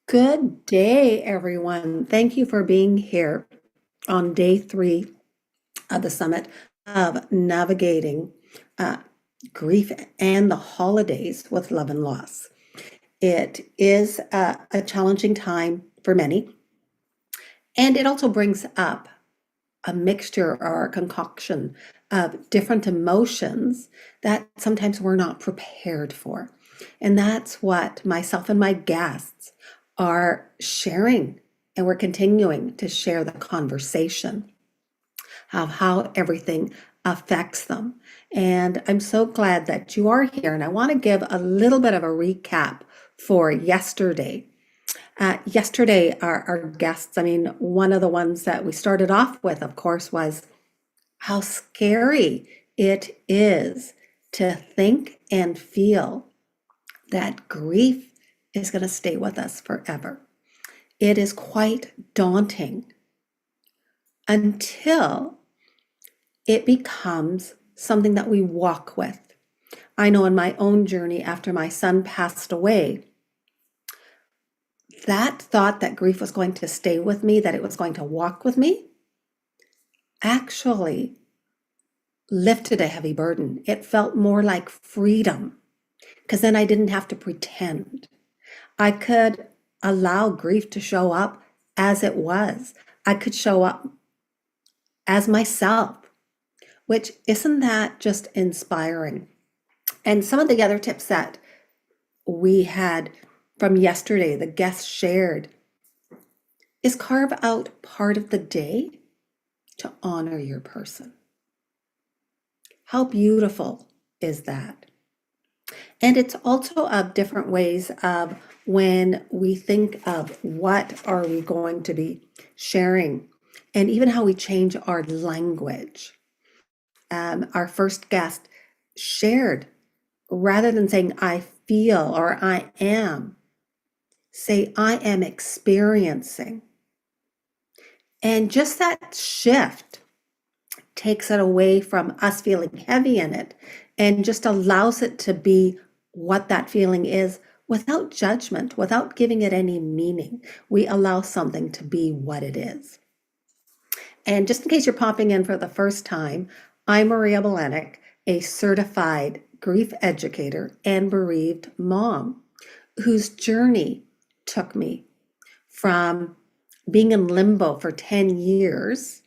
Good day, everyone. Thank you for being here on day 3 of the summit of navigating uh, grief and the holidays with love and loss. It is a challenging time for many, and it also brings up a mixture or a concoction of different emotions that sometimes we're not prepared for. And that's what myself and my guests are sharing. And we're continuing to share the conversation of how everything affects them. And I'm so glad that you are here. And I want to give a little bit of a recap for yesterday. Yesterday, our guests, one of the ones that we started off with, of course, was how scary it is to think and feel that grief is going to stay with us forever. It is quite daunting until it becomes something that we walk with. I know in my own journey after my son passed away, that thought that grief was going to stay with me, that it was going to walk with me, actually lifted a heavy burden. It felt more like freedom because then I didn't have to pretend. I could allow grief to show up as it was. I could show up as myself, which isn't that just inspiring? And some of the other tips that we had from yesterday, the guests shared, is carve out part of the day to honor your person. How beautiful is that? And it's also of different ways of when we think of what are we going to be sharing and even how we change our language. Our first guest shared, rather than saying I feel or I am, say I am experiencing. And just that shift takes it away from us feeling heavy in it and just allows it to be what that feeling is without judgment, without giving it any meaning. We allow something to be what it is. And just in case you're popping in for the first time, I'm Maria Belenik, a certified grief educator and bereaved mom whose journey took me from being in limbo for 10 years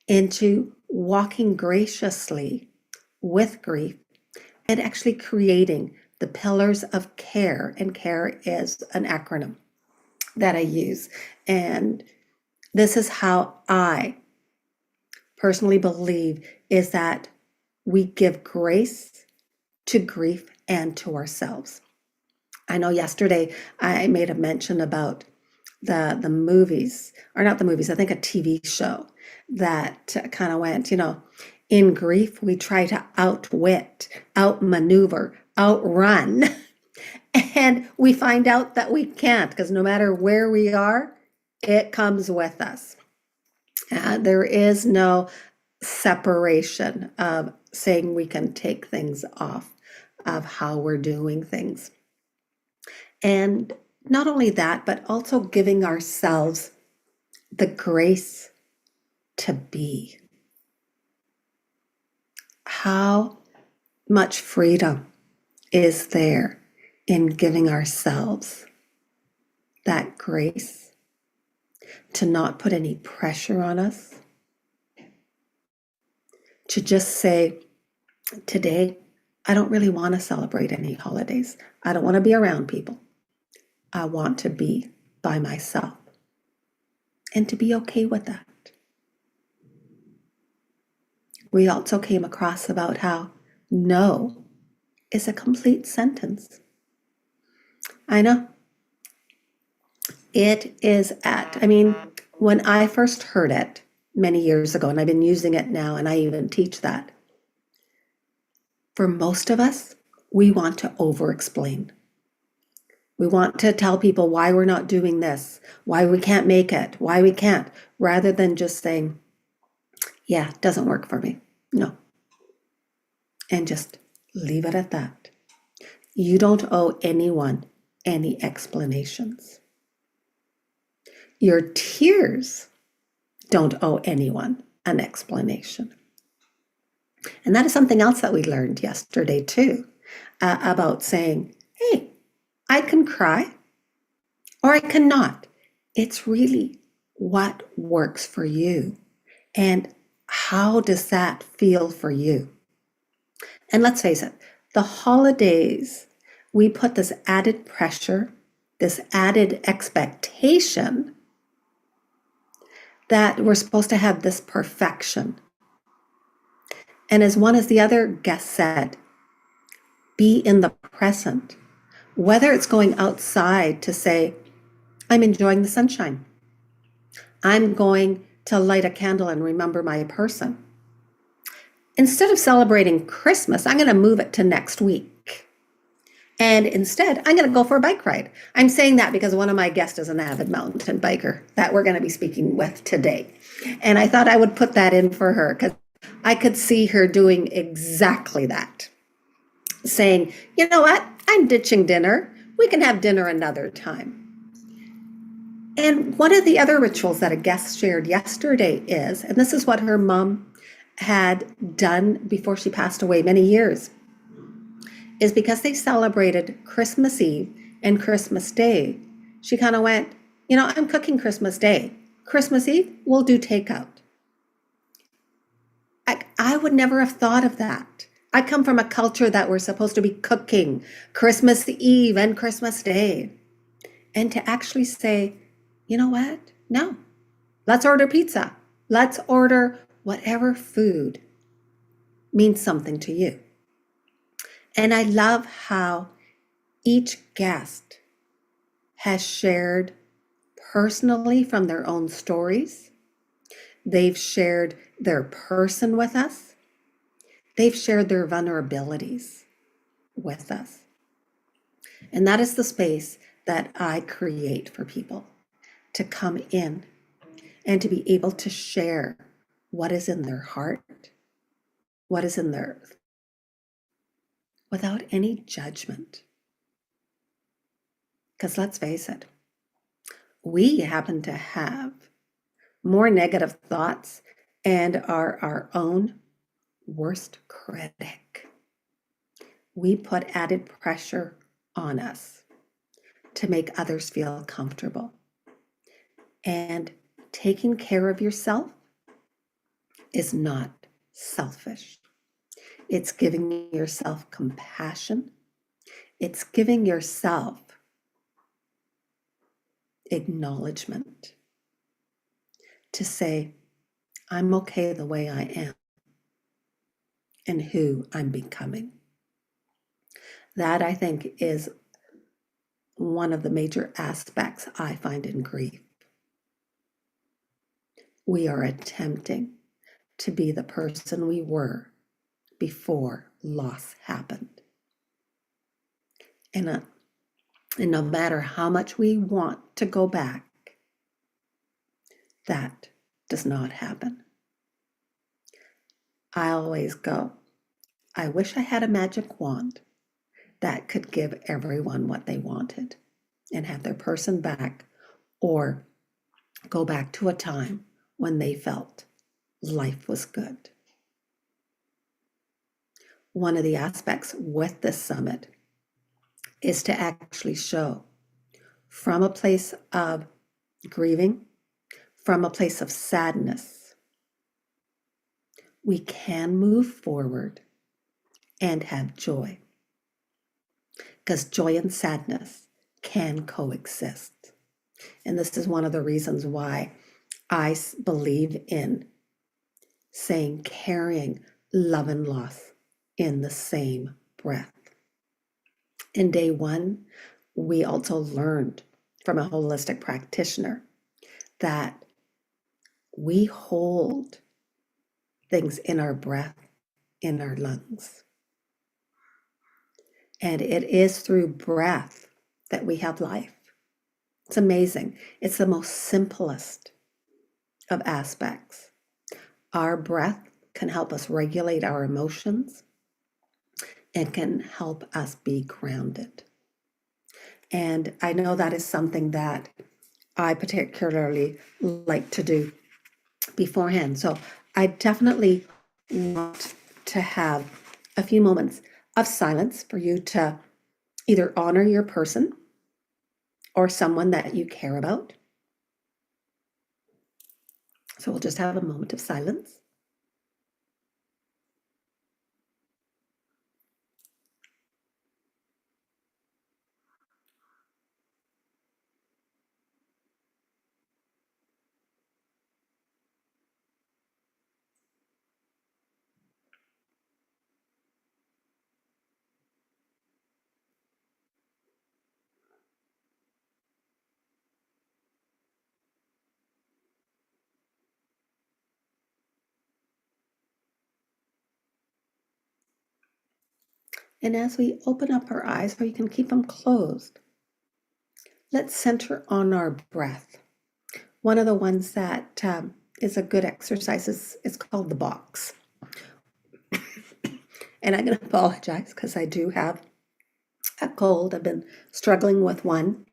into walking graciously with grief and actually creating the pillars of care. And care is an acronym that I use. And this is how I personally believe is that we give grace to grief and to ourselves. I know yesterday I made a mention about the movies, or not the movies, I think a TV show that kind of went, in grief, we try to outwit, outmaneuver, outrun, and we find out that we can't because no matter where we are, it comes with us. There is no separation of saying we can take things off of how we're doing things. And not only that, but also giving ourselves the grace to be. How much freedom is there in giving ourselves that grace to not put any pressure on us, to just say, today, I don't really want to celebrate any holidays. I don't want to be around people. I want to be by myself and to be okay with that. We also came across about how no is a complete sentence. I know. It is when I first heard it many years ago, and I've been using it now, and I even teach that. For most of us, we want to over-explain. We want to tell people why we're not doing this, why we can't make it, why we can't, rather than just saying, yeah, it doesn't work for me. No. And just leave it at that. You don't owe anyone any explanations. Your tears don't owe anyone an explanation. And that is something else that we learned yesterday too, about saying, hey, I can cry or I cannot. It's really what works for you. And how does that feel for you? And let's face it, the holidays, we put this added pressure, this added expectation that we're supposed to have this perfection. And as one as the other guest said, be in the present. Whether it's going outside to say, I'm enjoying the sunshine. I'm going to light a candle and remember my person. Instead of celebrating Christmas, I'm going to move it to next week. And instead, I'm going to go for a bike ride. I'm saying that because one of my guests is an avid mountain biker that we're going to be speaking with today. And I thought I would put that in for her because I could see her doing exactly that. Saying, you know what? I'm ditching dinner. We can have dinner another time. And one of the other rituals that a guest shared yesterday is, and this is what her mom had done before she passed away many years, is because they celebrated Christmas Eve and Christmas Day, she kind of went, you know, I'm cooking Christmas Day. Christmas Eve, we'll do takeout. I would never have thought of that. I come from a culture that we're supposed to be cooking Christmas Eve and Christmas Day. And to actually say, you know what? No, let's order pizza. Let's order whatever food means something to you. And I love how each guest has shared personally from their own stories. They've shared their person with us. They've shared their vulnerabilities with us. And that is the space that I create for people to come in and to be able to share what is in their heart, what is in their, without any judgment. Because let's face it, we happen to have more negative thoughts and are our own worst critic. We put added pressure on us to make others feel comfortable. And taking care of yourself is not selfish. It's giving yourself compassion. It's giving yourself acknowledgement to say, I'm okay the way I am and who I'm becoming. That, I think, is one of the major aspects I find in grief. We are attempting to be the person we were before loss happened. And no matter how much we want to go back, that does not happen. I always go, I wish I had a magic wand that could give everyone what they wanted and have their person back, or go back to a time when they felt life was good. One of the aspects with this summit is to actually show from a place of grieving, from a place of sadness, we can move forward and have joy. Because joy and sadness can coexist. And this is one of the reasons why I believe in saying carrying love and loss in the same breath. In day one, we also learned from a holistic practitioner that we hold things in our breath, in our lungs. And it is through breath that we have life. It's amazing. It's the most simplest of aspects. Our breath can help us regulate our emotions and can help us be grounded. And I know that is something that I particularly like to do beforehand. So I definitely want to have a few moments of silence for you to either honor your person or someone that you care about. So we'll just have a moment of silence. And as we open up our eyes, or you can keep them closed, let's center on our breath. One of the ones that is a good exercise is called the box. And I'm going to apologize because I do have a cold. I've been struggling with one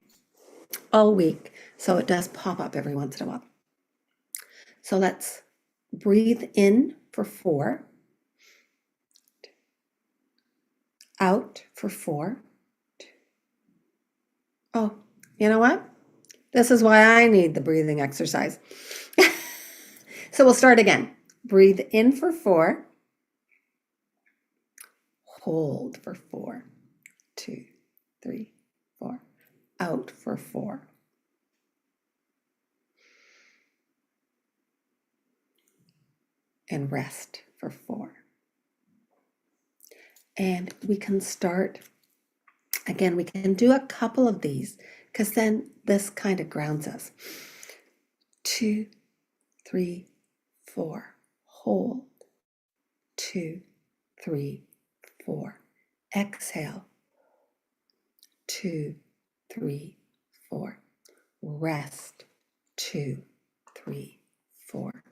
all week, so it does pop up every once in a while. So let's breathe in for 4, out for 4. Oh, you know what? This is why I need the breathing exercise. So we'll start again. Breathe in for 4. Hold for 4. 2, 3, 4. Out for 4. And rest for 4. And we can start again. We can do a couple of these because then this kind of grounds us. 2, 3, 4. Hold. 2, 3, 4. Exhale. 2, 3, 4. Rest. 2, 3, 4.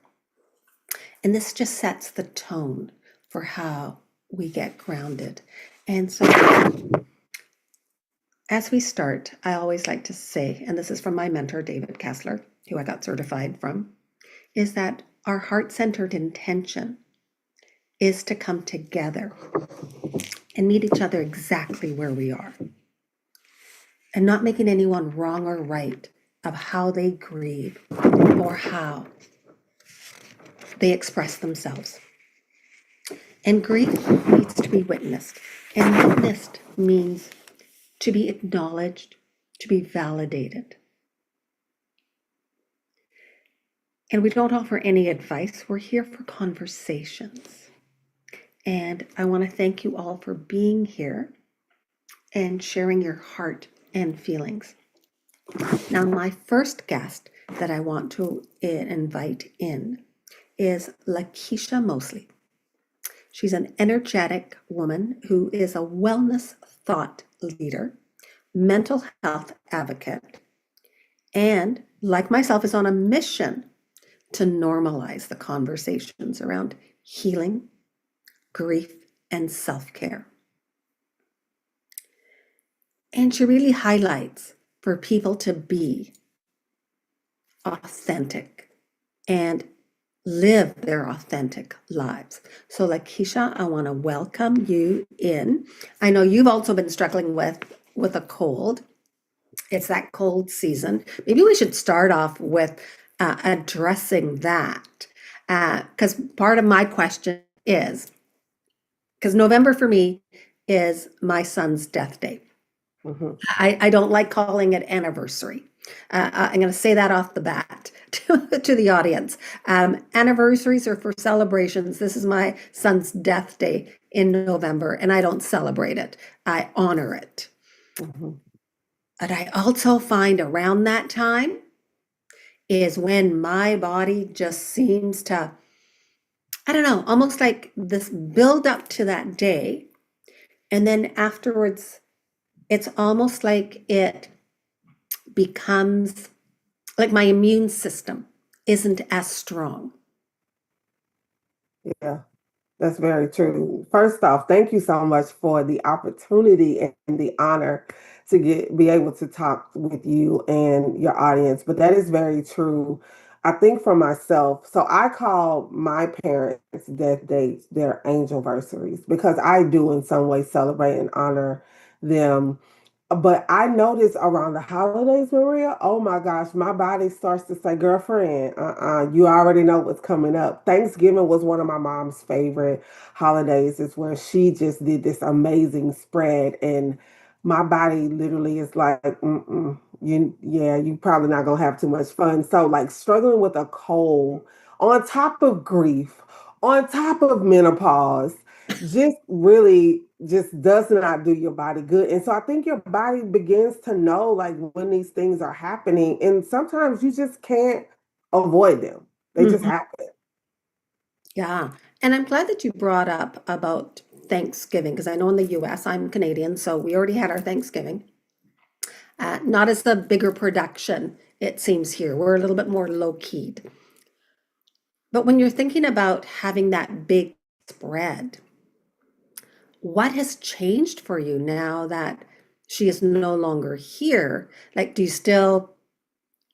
And this just sets the tone for how we get grounded. And so as we start, I always like to say, and this is from my mentor, David Kessler, who I got certified from, is that our heart-centered intention is to come together and meet each other exactly where we are, and not making anyone wrong or right of how they grieve or how they express themselves. And grief needs to be witnessed. And witnessed means to be acknowledged, to be validated. And we don't offer any advice. We're here for conversations. And I want to thank you all for being here and sharing your heart and feelings. Now, my first guest that I want to invite in is Lakeisha Mosley. She's an energetic woman who is a wellness thought leader, mental health advocate, and like myself is on a mission to normalize the conversations around healing, grief, and self-care. And she really highlights for people to be authentic and live their authentic lives. So Lakeisha, I want to welcome you in. I know you've also been struggling with a cold. It's that cold season. Maybe we should start off with addressing that, because part of my question is, because November for me is my son's death day. I don't like calling it anniversary. I'm going to say that off the bat to the audience. Anniversaries are for celebrations. This is my son's death day in November, and I don't celebrate it. I honor it. But I also find around that time is when my body just seems to, I don't know, almost like this build up to that day. And then afterwards, it's almost like it becomes like my immune system isn't as strong. Yeah, that's very true. First off, thank you so much for the opportunity and the honor to get be able to talk with you and your audience. But that is very true. I think for myself, so I call my parents' death dates their angelversaries because I do in some way celebrate and honor them. But I notice around the holidays, Maria, oh my gosh, my body starts to say, girlfriend, you already know what's coming up. Thanksgiving was one of my mom's favorite holidays. It's where she just did this amazing spread, and my body literally is like, yeah, you probably not gonna have too much fun. So like struggling with a cold on top of grief, on top of menopause, just really just does not do your body good. And so I think your body begins to know like when these things are happening, and sometimes you just can't avoid them. They just Mhm. happen. Yeah. And I'm glad that you brought up about Thanksgiving because I know in the US, I'm Canadian, so we already had our Thanksgiving. Not as the bigger production, it seems here. We're a little bit more low keyed. But when you're thinking about having that big spread, what has changed for you now that she is no longer here? Like, do you still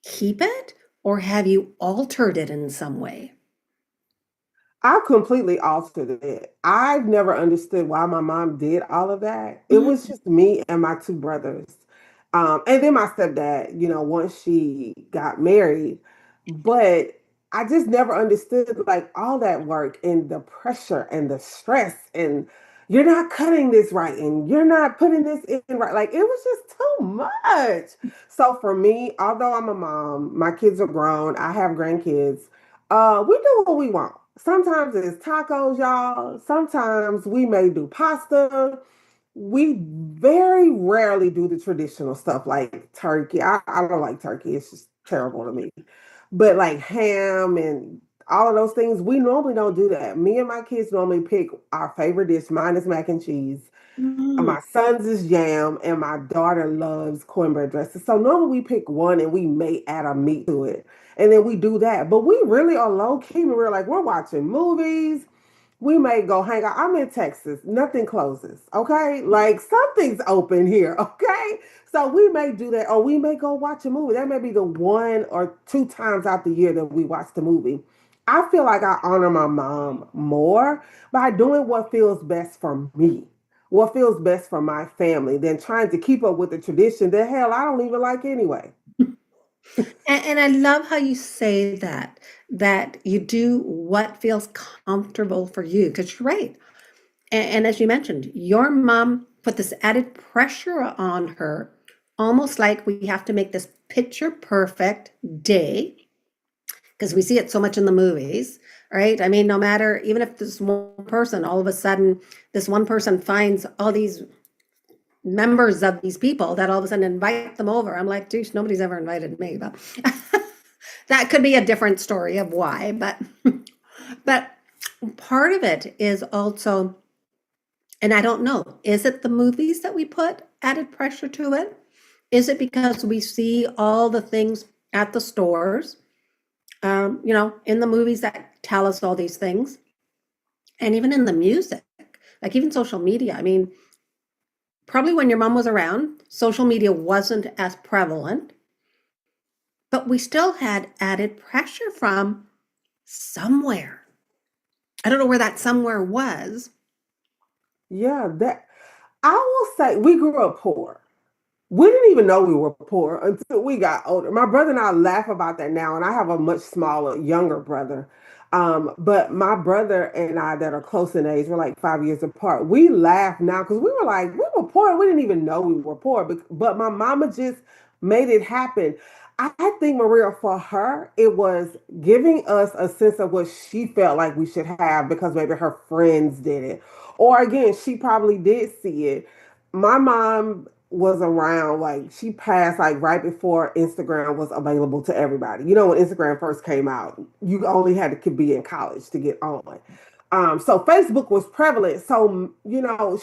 keep it or have you altered it in some way? I completely altered it. I've never understood why my mom did all of that. It was Mhm. just me and my two brothers. And then my stepdad, once she got married. But I just never understood like all that work and the pressure and the stress and you're not cutting this right and you're not putting this in right. Like it was just too much. So for me, although I'm a mom, my kids are grown, I have grandkids. We do what we want. Sometimes it's tacos, y'all. Sometimes we may do pasta. We very rarely do the traditional stuff like turkey. I don't like turkey. It's just terrible to me. But like ham and all of those things, we normally don't do that. Me and my kids normally pick our favorite dish. Mine is mac and cheese. Mm. My son's is jam, and my daughter loves cornbread dressing. So normally we pick one and we may add a meat to it. And then we do that. But we really are low key. We're like, we're watching movies. We may go hang out. I'm in Texas. Nothing closes. Okay. Like something's open here. Okay. So we may do that, or we may go watch a movie. That may be the one or two times out the year that we watch the movie. I feel like I honor my mom more by doing what feels best for me, what feels best for my family, than trying to keep up with the tradition that hell I don't even like anyway. And I love how you say that, that you do what feels comfortable for you, because you're right. And as you mentioned, your mom put this added pressure on her, almost like we have to make this picture perfect day, because we see it so much in the movies, right? I mean, no matter, even if this one person, all of a sudden, this one person finds all these members of these people that all of a sudden invite them over. I'm like, geez, nobody's ever invited me, but that could be a different story of why. But part of it is also, and I don't know, is it the movies that we put added pressure to it? Is it because we see all the things at the stores, in the movies that tell us all these things, and even in the music, like even social media? I mean, probably when your mom was around, social media wasn't as prevalent, but we still had added pressure from somewhere. I don't know where that somewhere was. Yeah, that I will say we grew up poor. We didn't even know we were poor until we got older. My brother and I laugh about that now, and I have a much smaller, younger brother. But my brother and I, that are close in age, we're like 5 years apart. We laugh now because we were like, we were poor. We didn't even know we were poor, but my mama just made it happen. I think, Maria, for her, it was giving us a sense of what she felt like we should have because maybe her friends did it. Or again, she probably did see it. My mom was around, like she passed like right before Instagram was available to everybody. You know, when Instagram first came out, you only had to be in college to get on. So Facebook was prevalent. So,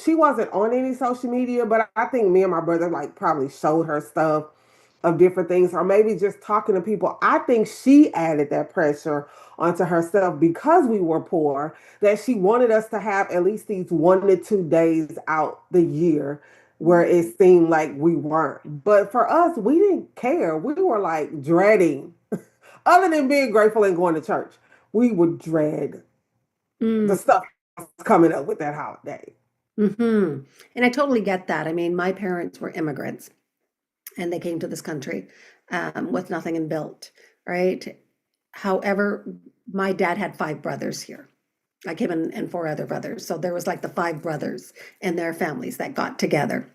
she wasn't on any social media, but I think me and my brother like probably showed her stuff of different things, or maybe just talking to people. I think she added that pressure onto herself because we were poor, that she wanted us to have at least these 1 to 2 days out the year where it seemed like we weren't. But for us, we didn't care. We were like dreading, other than being grateful and going to church, we would dread the Mm, stuff that's coming up with that holiday. hmm. And I totally get that. I mean, my parents were immigrants and they came to this country with nothing and built, right? However, my dad had five brothers here. Like him and four other brothers. So there was like the five brothers and their families that got together.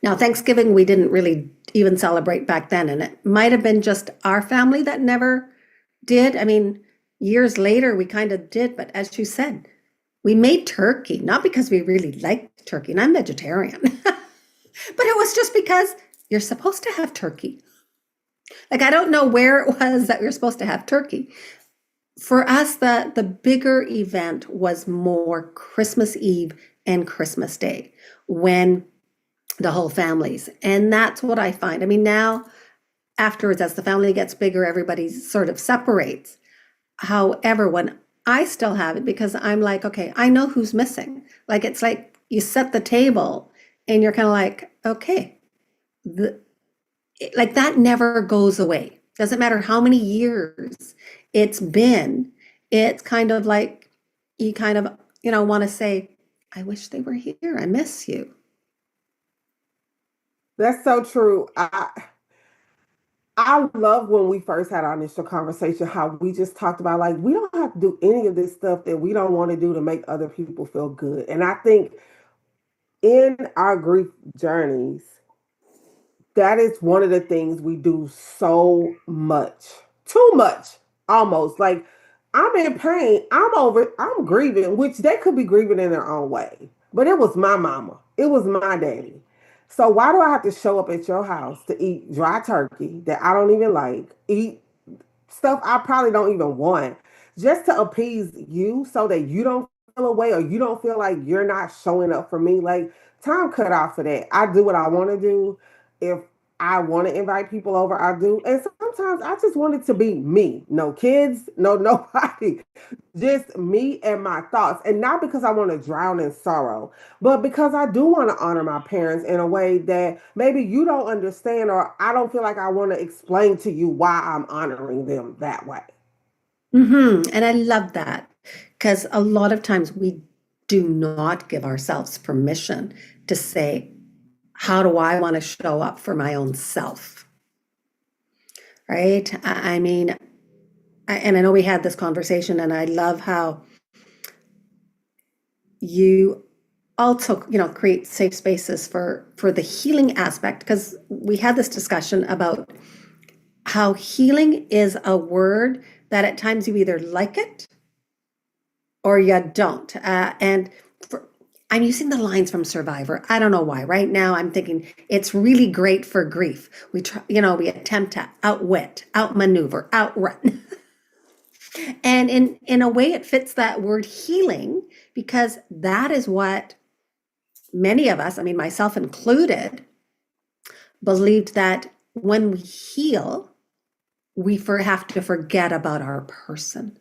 Now, Thanksgiving, we didn't really even celebrate back then. And it might have been just our family that never did. I mean, years later, we kind of did. But as you said, we made turkey, not because we really liked turkey, and I'm vegetarian, but it was just because you're supposed to have turkey. Like, I don't know where it was that we were supposed to have turkey. For us, the bigger event was more Christmas Eve and Christmas Day when the whole families. And that's what I find. I mean, now afterwards, as the family gets bigger, everybody sort of separates. However, when I still have it, because I'm like, okay, I know who's missing. Like, it's like you set the table and you're kind of like, okay, the, like that never goes away. Doesn't matter how many years it's been. It's kind of like you kind of, want to say, I wish they were here. I miss you. That's so true. I love when we first had our initial conversation, how we just talked about like we don't have to do any of this stuff that we don't want to do to make other people feel good. And I think in our grief journeys, that is one of the things we do so much, too much, almost. Like, I'm in pain, I'm grieving, which they could be grieving in their own way. But it was my mama, it was my daddy. So why do I have to show up at your house to eat dry turkey that I don't even like, eat stuff I probably don't even want, just to appease you so that you don't feel away or you don't feel like you're not showing up for me? Like, time cut off for that. I do what I want to do. If I want to invite people over, I do. And sometimes I just want it to be me. No kids, no nobody. Just me and my thoughts. And not because I want to drown in sorrow, but because I do want to honor my parents in a way that maybe you don't understand, or I don't feel like I want to explain to you why I'm honoring them that way. And I love that because a lot of times we do not give ourselves permission to say, how do I want to show up for my own self? Right? I mean, and I know we had this conversation, and I love how you also, create safe spaces for the healing aspect, because we had this discussion about how healing is a word that at times you either like it or you don't. And I'm using the lines from Survivor. I don't know why. Right now, I'm thinking it's really great for grief. We try, we attempt to outwit, outmaneuver, outrun. And in a way, it fits that word healing, because that is what many of us, I mean, myself included, believed that when we heal, have to forget about our person.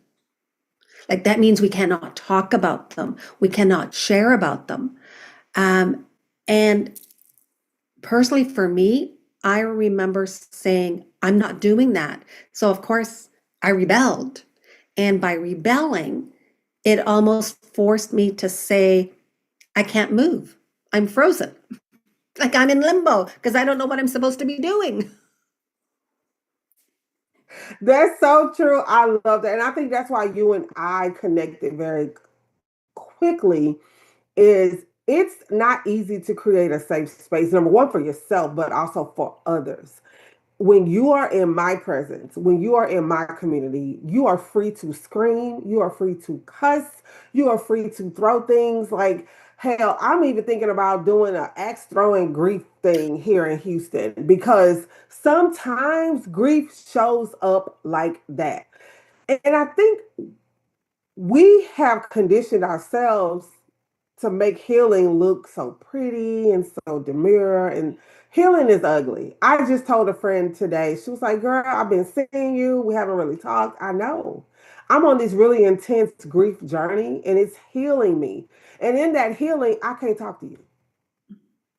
Like that means we cannot talk about them. We cannot share about them. And personally, for me, I remember saying, I'm not doing that. So, of course, I rebelled. And by rebelling, it almost forced me to say, I can't move. I'm frozen. Like I'm in limbo because I don't know what I'm supposed to be doing. That's so true. I love that. And I think that's why you and I connected very quickly. Is it's not easy to create a safe space, number one, for yourself, but also for others. When you are in my presence, when you are in my community, you are free to scream, you are free to cuss, you are free to throw things. Like, hell, I'm even thinking about doing an axe throwing grief thing here in Houston, because sometimes grief shows up like that. And I think we have conditioned ourselves to make healing look so pretty and so demure, and healing is ugly. I just told a friend today, she was like, girl, I've been seeing you, we haven't really talked. I know, I'm on this really intense grief journey and it's healing me, and in that healing I can't talk to you.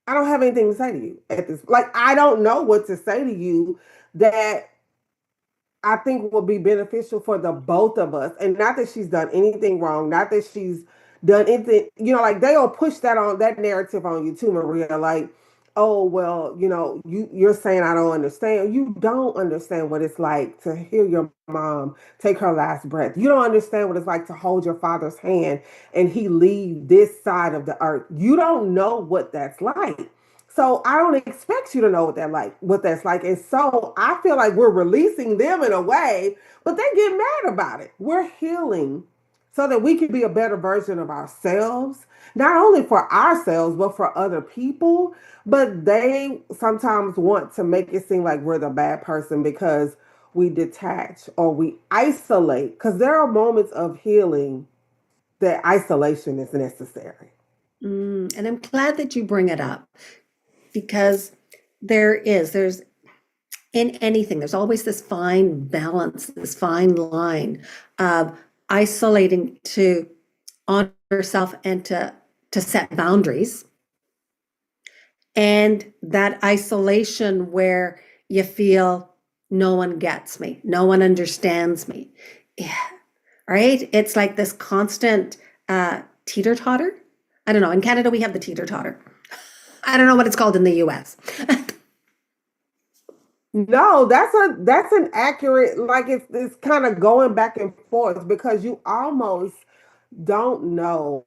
I don't have anything to say to you at this. Like, I don't know what to say to you that I think will be beneficial for the both of us. And not that she's done anything wrong, not that she's done anything, like they'll push that narrative on you too, Maria. Like, oh well, you're saying I don't understand. You don't understand what it's like to hear your mom take her last breath. You don't understand what it's like to hold your father's hand and he leave this side of the earth. You don't know what that's like. So I don't expect you to know what that's like. And so I feel like we're releasing them in a way, but they get mad about it. We're healing so that we can be a better version of ourselves, not only for ourselves, but for other people. But they sometimes want to make it seem like we're the bad person because we detach or we isolate. Because there are moments of healing that isolation is necessary. And I'm glad that you bring it up because there's in anything, there's always this fine balance, this fine line of isolating to honor yourself and to set boundaries, and that isolation where you feel no one gets me, no one understands me. Yeah, right? It's like this constant teeter totter. I don't know. In Canada, we have the teeter totter. I don't know what it's called in the US. No, that's an accurate, like it's kind of going back and forth because you almost don't know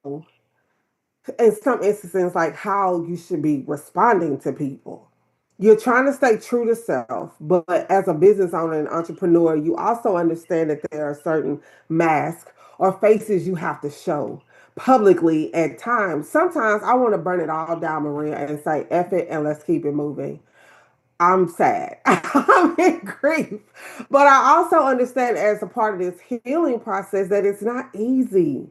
in some instances like how you should be responding to people. You're trying to stay true to self, but as a business owner and entrepreneur, you also understand that there are certain masks or faces you have to show publicly at times. Sometimes I want to burn it all down, Maria, and say F it and let's keep it moving. I'm sad. I'm in grief. But I also understand as a part of this healing process that it's not easy.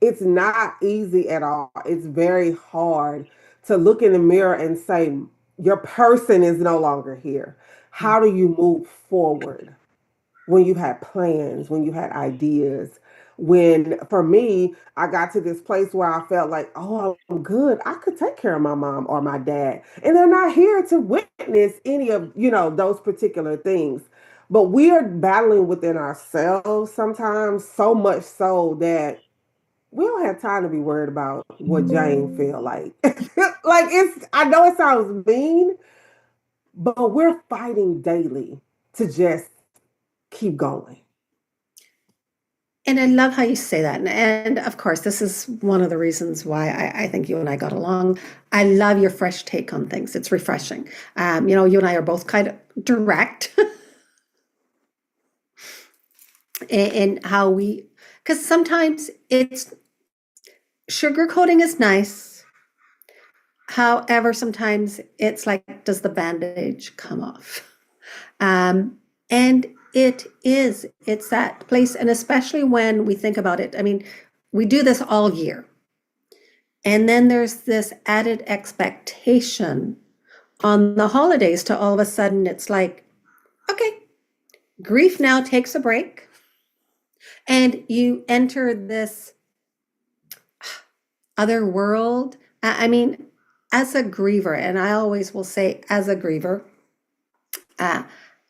It's not easy at all. It's very hard to look in the mirror and say, your person is no longer here. How do you move forward? When you had plans, when you had ideas. When for me, I got to this place where I felt like, oh, I'm good. I could take care of my mom or my dad. And they're not here to witness any of, those particular things. But we are battling within ourselves sometimes, so much so that we don't have time to be worried about what Jane feel like. Like I know it sounds mean, but we're fighting daily to just keep going. And I love how you say that. And of course, this is one of the reasons why I think you and I got along. I love your fresh take on things. It's refreshing. You and I are both kind of direct in how because sometimes it's sugarcoating is nice. However, sometimes it's like, does the bandage come off? And it's that place. And especially when we think about it, I mean, we do this all year. And then there's this added expectation on the holidays to all of a sudden it's like, okay, grief now takes a break. And you enter this other world. I mean, as a griever, and I always will say, as a griever, uh,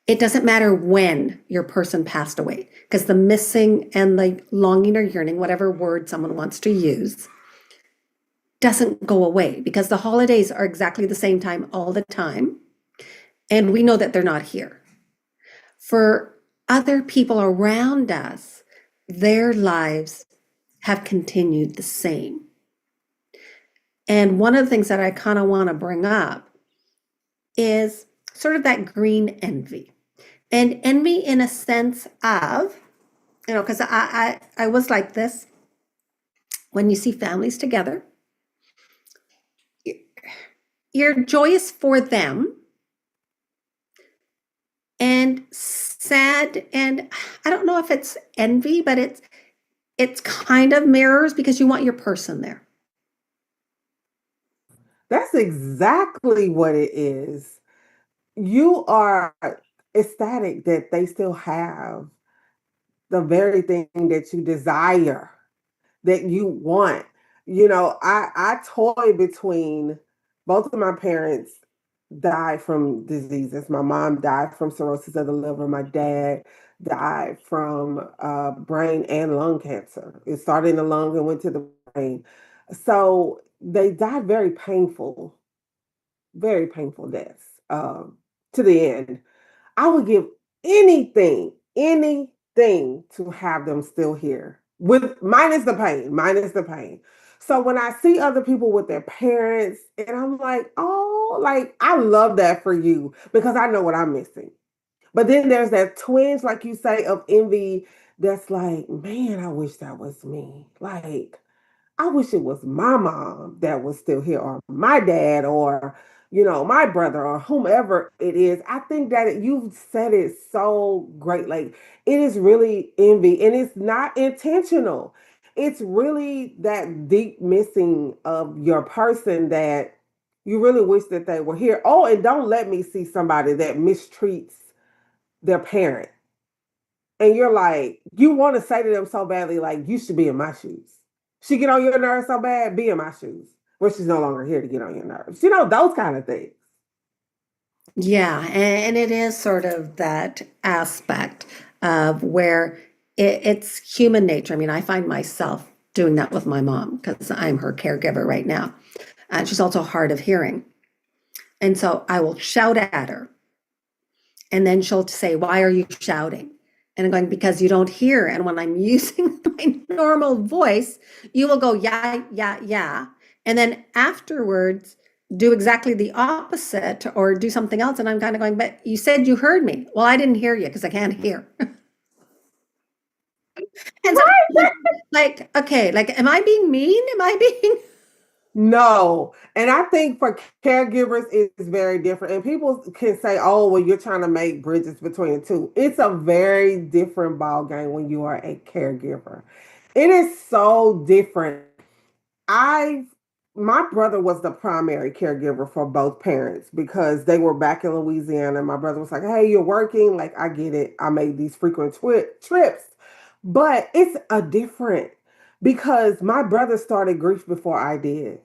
it doesn't matter when your person passed away, because the missing and the longing or yearning, whatever word someone wants to use, doesn't go away because the holidays are exactly the same time all the time. And we know that they're not here. For other people around us, their lives have continued the same. And one of the things that I kind of want to bring up is sort of that green envy. And envy in a sense of, because I was like this, when you see families together, you're joyous for them and sad, and I don't know if it's envy, but it's kind of mirrors because you want your person there. That's exactly what it is. You are ecstatic that they still have the very thing that you desire, that you want. I toy between Both of my parents died from diseases. My mom died from cirrhosis of the liver. My dad died from brain and lung cancer. It started in the lung and went to the brain. So they died very painful deaths to the end. I would give anything to have them still here with minus the pain. So when I see other people with their parents, and I'm like, oh, like I love that for you because I know what I'm missing. But then there's that twinge, like you say, of envy that's like, man, I wish that was me. Like, I wish it was my mom that was still here, or my dad, or my brother, or whomever it is. I think that you've said it so great. Like it is really envy, and it's not intentional. It's really that deep missing of your person that you really wish that they were here. Oh, and don't let me see somebody that mistreats their parent, and you're like, you want to say to them so badly, like, you should be in my shoes. She get on your nerves so bad, be in my shoes. Well, she's no longer here to get on your nerves. Those kind of things. Yeah, and it is sort of that aspect of where it's human nature. I mean, I find myself doing that with my mom because I'm her caregiver right now. And she's also hard of hearing. And so I will shout at her. And then she'll say, "Why are you shouting?" And I'm going, "Because you don't hear." And when I'm using my normal voice, you will go, "Yeah, yeah, yeah." And then afterwards, do exactly the opposite or do something else. And I'm kind of going, "But you said you heard me." "Well, I didn't hear you because I can't hear." And so, like, okay, like, am I being mean? Am I being No. And I think for caregivers, it's very different. And people can say, oh, well, you're trying to make bridges between the two. It's a very different ball game when you are a caregiver. It is so different. I My brother was the primary caregiver for both parents because they were back in Louisiana. My brother was like, "Hey, you're working. Like, I get it. I made these frequent trips." But it's a different because my brother started grief before I did.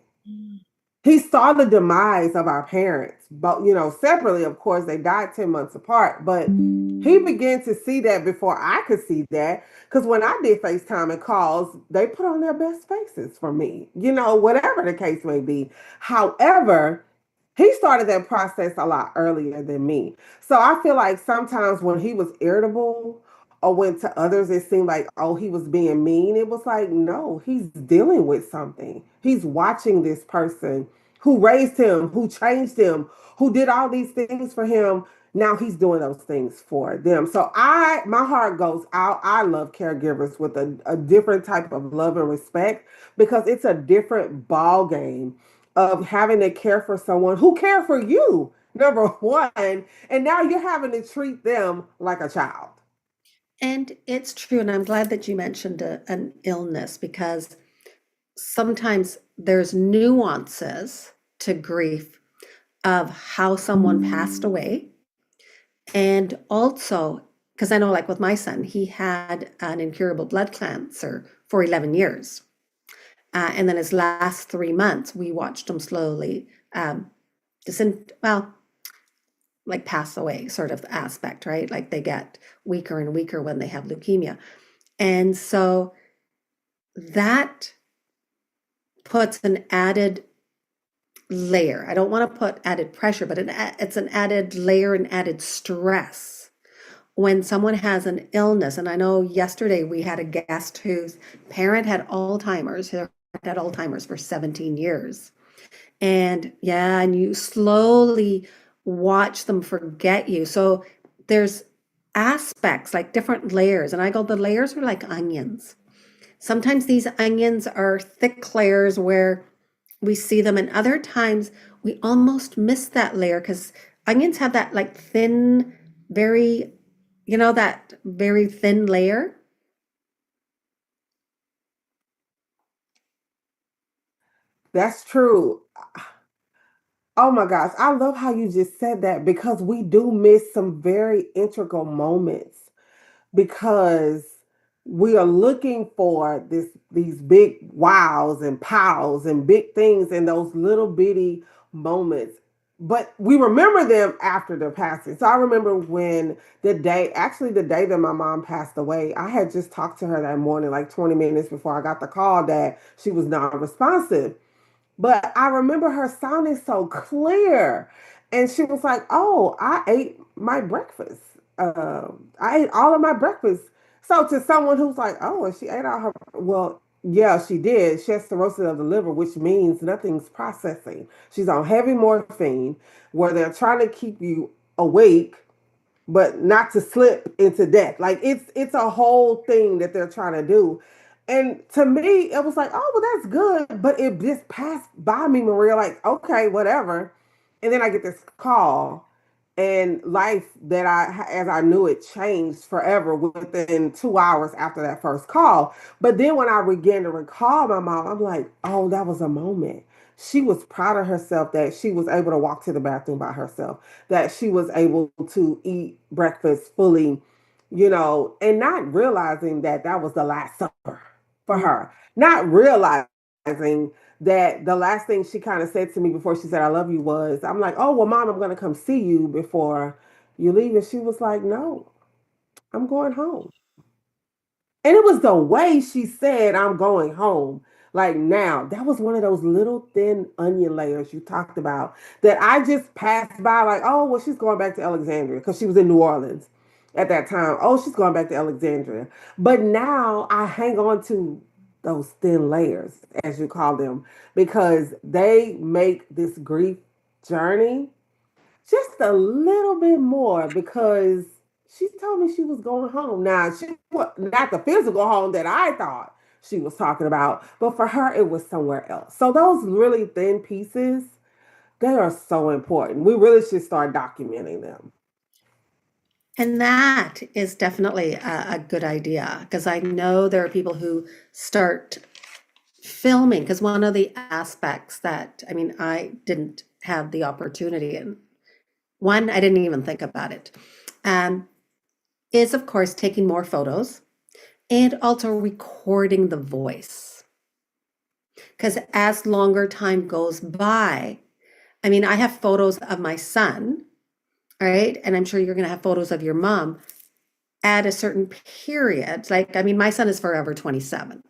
He saw the demise of our parents, but separately, of course, they died 10 months apart. But he began to see that before I could see that. Because when I did FaceTime and calls, they put on their best faces for me, whatever the case may be. However, he started that process a lot earlier than me. So I feel like sometimes when he was irritable or when to others it seemed like, oh, he was being mean, it was like, no, he's dealing with something. He's watching this person who raised him, who changed him, who did all these things for him. Now he's doing those things for them. So my heart goes out. I love caregivers with a different type of love and respect because it's a different ball game of having to care for someone who cared for you, number one, and now you're having to treat them like a child. And it's true. And I'm glad that you mentioned an illness because sometimes there's nuances to grief of how someone passed away. And also, because I know, like with my son, he had an incurable blood cancer for 11 years. And then his last 3 months, we watched him slowly well, like pass away, sort of aspect, right? Like they get weaker and weaker when they have leukemia. And so that puts an added layer. I don't want to put added pressure, but it's an added layer and added stress when someone has an illness. And I know yesterday we had a guest whose parent had Alzheimer's, who had Alzheimer's for 17 years. And yeah, and you slowly watch them forget you. So there's aspects like different layers. And I go, the layers are like onions. Sometimes these onions are thick layers where we see them, and other times we almost miss that layer because onions have that like thin, very, that very thin layer. That's true. Oh my gosh, I love how you just said that because we do miss some very integral moments because we are looking for these big wows and pows and big things and those little bitty moments, but we remember them after their passing. So I remember when actually the day that my mom passed away, I had just talked to her that morning, like 20 minutes before I got the call that she was non-responsive. But I remember her sounding so clear. And she was like, "Oh, I ate my breakfast. I ate all of my breakfast." So to someone who's like, "Oh, and she ate all her," well, yeah, she did. She has cirrhosis of the liver, which means nothing's processing. She's on heavy morphine, where they're trying to keep you awake but not to slip into death. Like it's a whole thing that they're trying to do. And to me, it was like, oh, well, that's good. But it just passed by me, Maria, like, okay, whatever. And then I get this call, and life that as I knew it, changed forever within 2 hours after that first call. But then when I began to recall my mom, I'm like, oh, that was a moment. She was proud of herself that she was able to walk to the bathroom by herself, that she was able to eat breakfast fully, and not realizing that that was the last supper for her, not realizing that the last thing she kind of said to me before she said I love you was, I'm like, oh, well, mom, I'm going to come see you before you leave. And she was like, no, I'm going home. And it was the way she said, I'm going home. Like now, that was one of those little thin onion layers you talked about that I just passed by, like, oh, well, she's going back to Alexandria because she was in New Orleans at that time. Oh, she's going back to Alexandria. But now I hang on to those thin layers, as you call them, because they make this grief journey just a little bit more because she told me she was going home. Now, she was not the physical home that I thought she was talking about, but for her, it was somewhere else. So those really thin pieces, they are so important. We really should start documenting them. And that is definitely a good idea because I know there are people who start filming because one of the aspects that, I mean, I didn't have the opportunity and one, I didn't even think about it, um, is of course taking more photos and also recording the voice. Because as longer time goes by, I mean, I have photos of my son, all right, and I'm sure you're going to have photos of your mom at a certain period. Like, I mean, my son is forever 27.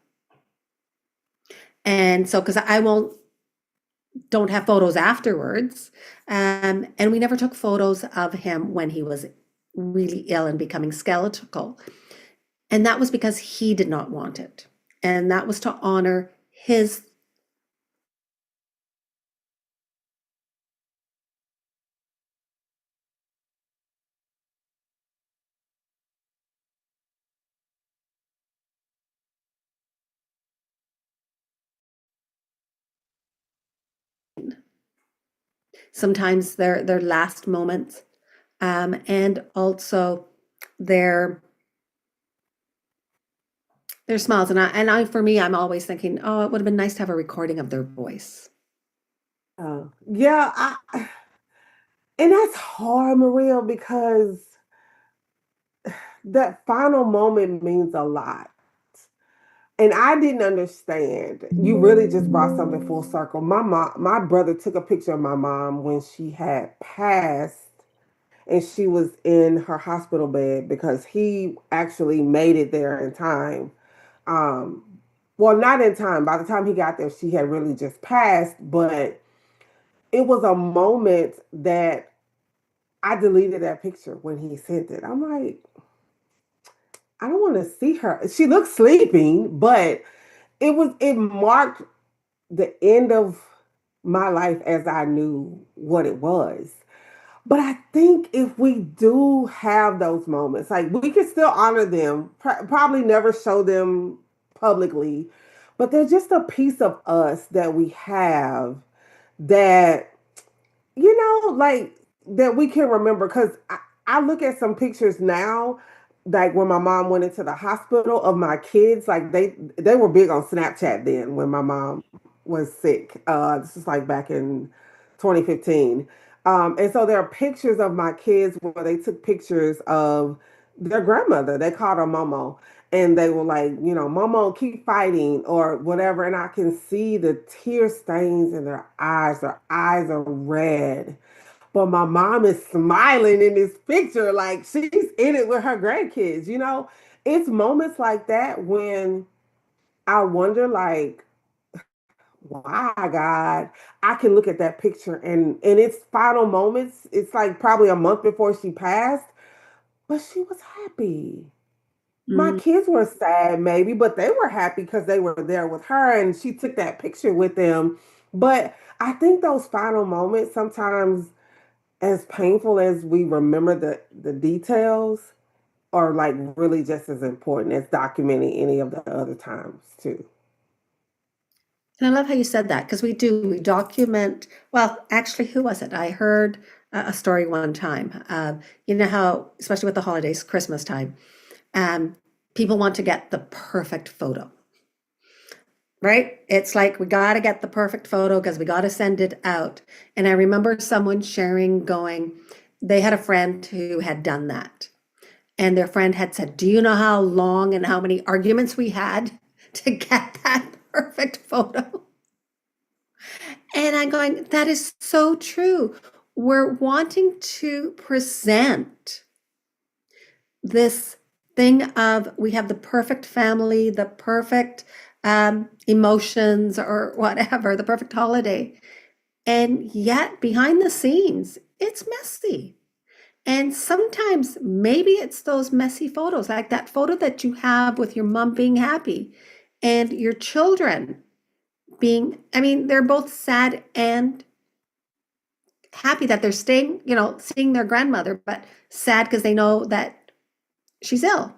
And so, because I won't, don't have photos afterwards. And we never took photos of him when he was really ill and becoming skeletal. And that was because he did not want it. And that was to honor his. Sometimes their last moments, and also their their smiles. And I for me, I'm always thinking, oh, it would have been nice to have a recording of their voice. Yeah, and that's hard, Maria, because that final moment means a lot. And I didn't understand. You really just brought something full circle. My brother took a picture of my mom when she had passed and she was in her hospital bed because he actually made it there in time. Um, well, not in time. By the time he got there, she had really just passed, but it was a moment that I deleted that picture when he sent it. I'm like, I don't want to see her. She looked sleeping, but it marked the end of my life as I knew what it was. But I think if we do have those moments, like we can still honor them, probably never show them publicly, but they're just a piece of us that we have that, like that we can remember. Because I look at some pictures now, like when my mom went into the hospital of my kids, like they were big on Snapchat then when my mom was sick. This is like back in 2015. And so there are pictures of my kids where they took pictures of their grandmother. They called her Momo. and they were like, Mama, keep fighting or whatever. And I can see the tear stains in their eyes. Their eyes are red. But my mom is smiling in this picture like she's in it with her grandkids, It's moments like that when I wonder, like, why, God? I can look at that picture and in its final moments, it's like probably a month before she passed, but she was happy. My Mm. kids were sad, maybe, but they were happy because they were there with her and she took that picture with them. But I think those final moments, sometimes as painful as we remember the details, are like really just as important as documenting any of the other times, too. And I love how you said that because we document. Well, actually, who was it? I heard a story one time. You know how, especially with the holidays, Christmas time, um, people want to get the perfect photo, right? It's like we got to get the perfect photo because we got to send it out. And I remember someone sharing, going, they had a friend who had done that. And their friend had said, "Do you know how long and how many arguments we had to get that perfect photo?" And I'm going, that is so true. We're wanting to present this thing of we have the perfect family, the perfect emotions, or whatever, the perfect holiday. And yet, behind the scenes, it's messy. And sometimes maybe it's those messy photos, like that photo that you have with your mom being happy and your children being, I mean, they're both sad and happy that they're staying, seeing their grandmother, but sad because they know that she's ill.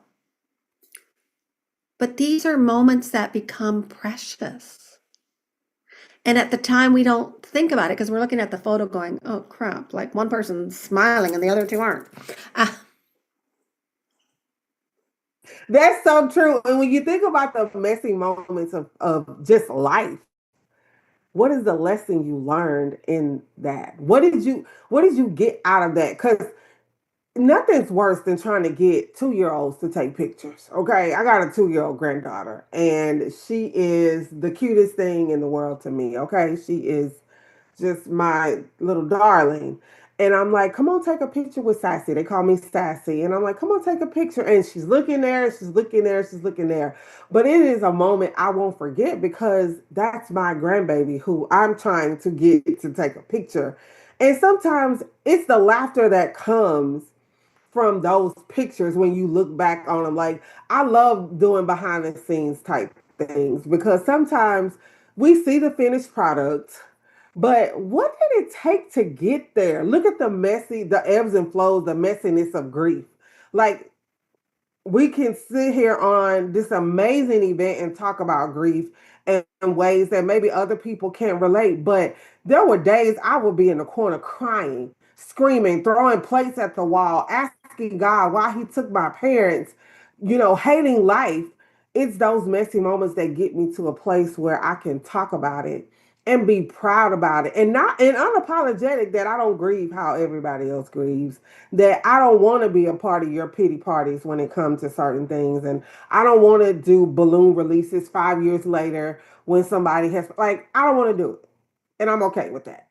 But these are moments that become precious. And at the time, we don't think about it because we're looking at the photo going, oh crap, like one person's smiling and the other two aren't. Uh, That's so true. And when you think about the messy moments of just life, what is the lesson you learned in that? What did you get out of that? Because nothing's worse than trying to get 2 year olds to take pictures. Okay. I got a 2 year old granddaughter and she is the cutest thing in the world to me. Okay. She is just my little darling. And I'm like, come on, take a picture with Sassy. They call me Sassy. And I'm like, come on, take a picture. And she's looking there, she's looking there, she's looking there. But it is a moment I won't forget because that's my grandbaby who I'm trying to get to take a picture. And sometimes it's the laughter that comes from those pictures when you look back on them. Like, I love doing behind the scenes type things because sometimes we see the finished product, but what did it take to get there? Look at the ebbs and flows, the messiness of grief. Like, we can sit here on this amazing event and talk about grief in ways that maybe other people can't relate. But there were days I would be in the corner crying, screaming, throwing plates at the wall, asking God why He took my parents, hating life. It's those messy moments that get me to a place where I can talk about it and be proud about it and unapologetic that I don't grieve how everybody else grieves, that I don't want to be a part of your pity parties when it comes to certain things. And I don't want to do balloon releases 5 years later when somebody has, like, I don't want to do it. And I'm okay with that.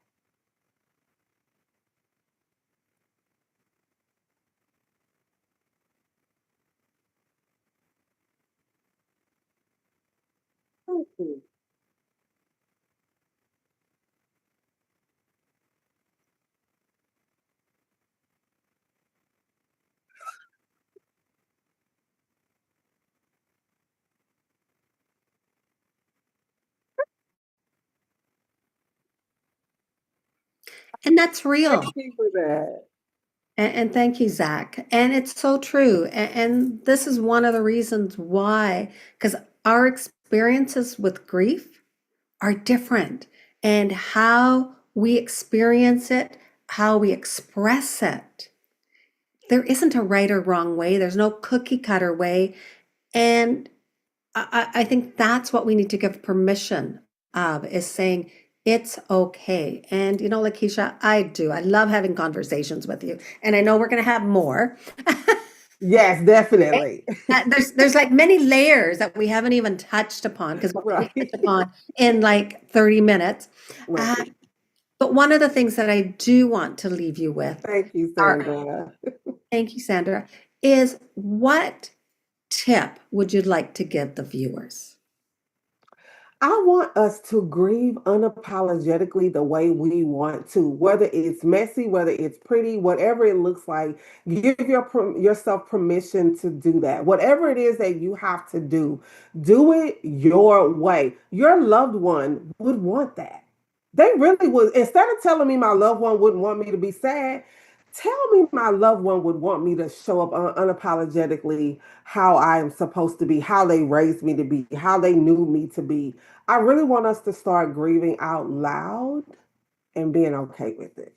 and that's Thank real. you for that. And thank you, Zach. And it's so true. And this is one of the reasons why, because our experiences with grief are different, and how we experience it, how we express it. There isn't a right or wrong way, there's no cookie cutter way. And I think that's what we need to give permission of, is saying it's okay. And like Keisha, I do. I love having conversations with you. And I know we're going to have more. Yes, definitely. There's like many layers that we haven't even touched upon because we Right. touched upon in like 30 minutes. Uh, Right. but one of the things that I do want to leave you with Thank you, are, Sandra. thank you, Sandra, is what tip would you like to give the viewers? I want us to grieve unapologetically the way we want to, whether it's messy, whether it's pretty, whatever it looks like. Give yourself permission to do that. Whatever it is that you have to do it your way. Your loved one would want that. They really would. Instead of telling me my loved one wouldn't want me to be sad, tell me my loved one would want me to show up unapologetically how I am supposed to be, how they raised me to be, how they knew me to be. I really want us to start grieving out loud and being okay with it.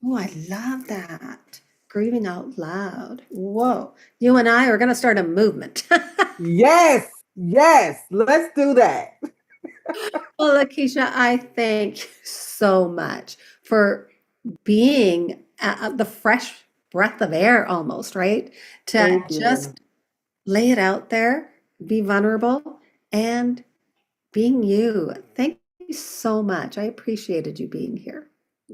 Oh, I love that. Grieving out loud. Whoa. You and I are going to start a movement. Yes, yes, let's do that. Well, Lakeisha, I thank you so much for being the fresh breath of air almost, right? To Thank you. just lay it out there, be vulnerable, and being you. Thank you so much. I appreciated you being here.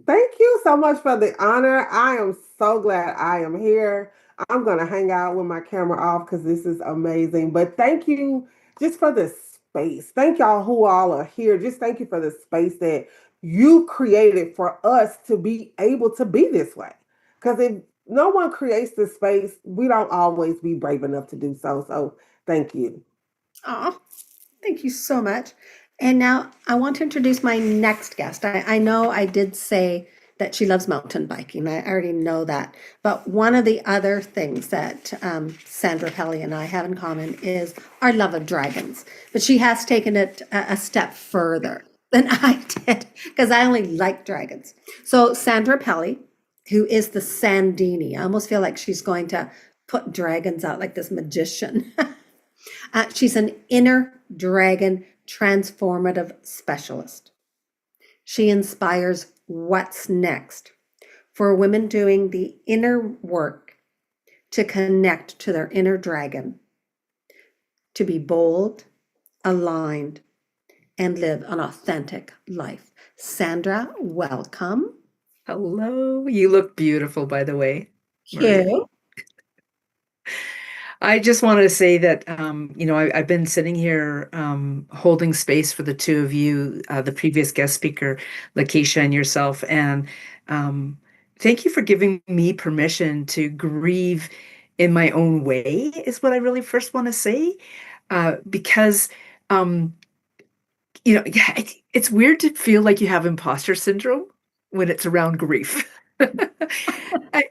Thank you so much for the honor. I am so glad I am here. I'm going to hang out with my camera off because this is amazing. But thank you just for the space. Thank y'all who all are here. Just thank you for the space that you created for us to be able to be this way. Because if no one creates this space, we don't always be brave enough to do so. So thank you. Oh, thank you so much. And now I want to introduce my next guest. I know I did say that she loves mountain biking. I already know that. But one of the other things that Sandra Pelly and I have in common is our love of dragons. But she has taken it a step further than I did because I only like dragons. So Sandra Pelly, who is the Sandini, I almost feel like she's going to put dragons out like this magician. She's an inner dragon transformative specialist. She inspires what's next for women doing the inner work to connect to their inner dragon, to be bold, aligned, and live an authentic life. Sandra, welcome. Hello. You look beautiful, by the way, Maria. Cute. I just wanted to say that, I've been sitting here holding space for the two of you, the previous guest speaker, Lakeisha, and yourself. And um, thank you for giving me permission to grieve in my own way, is what I really first want to say. Because, um, yeah, it's weird to feel like you have imposter syndrome when it's around grief.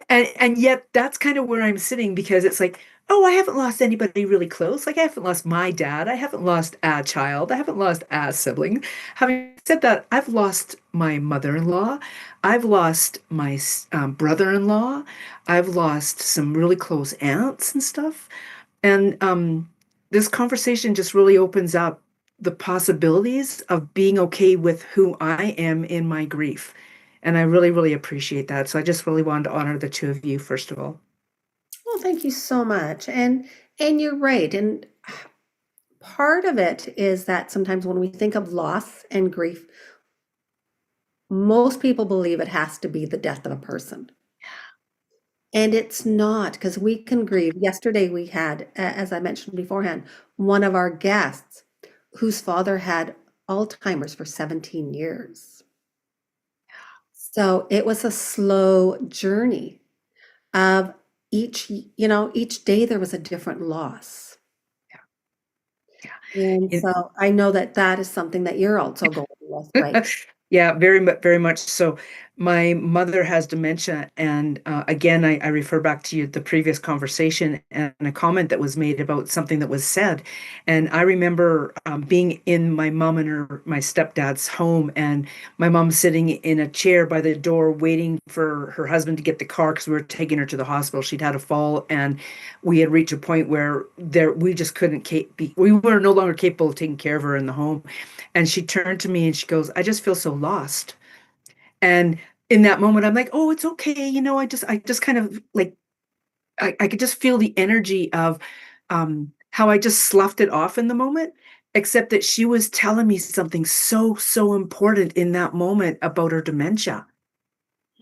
And yet that's kind of where I'm sitting because it's like, oh, I haven't lost anybody really close. Like I haven't lost my dad. I haven't lost a child. I haven't lost a sibling. Having said that, I've lost my mother-in-law. I've lost my brother-in-law. I've lost some really close aunts and stuff. And this conversation just really opens up the possibilities of being okay with who I am in my grief. And I really, really appreciate that. So I just really wanted to honor the two of you, first of all. Well, thank you so much. And you're right. And part of it is that sometimes when we think of loss and grief, most people believe it has to be the death of a person. And it's not because we can grieve. Yesterday, we had, as I mentioned beforehand, one of our guests whose father had Alzheimer's for 17 years. So it was a slow journey of each day there was a different loss. Yeah. And Yeah. so I know that that is something that you're also going with, right? Yeah, very much so. My mother has dementia, and again, I refer back to the previous conversation and a comment that was made about something that was said. And I remember being in my mom and my stepdad's home, and my mom sitting in a chair by the door, waiting for her husband to get the car because we were taking her to the hospital. She'd had a fall, and we had reached a point where we just couldn't we were no longer capable of taking care of her in the home. And she turned to me and she goes, I just feel so lost. And in that moment, I'm like, oh, it's okay. I just kind of like, I could just feel the energy of how I just sloughed it off in the moment, except that she was telling me something so, so important in that moment about her dementia.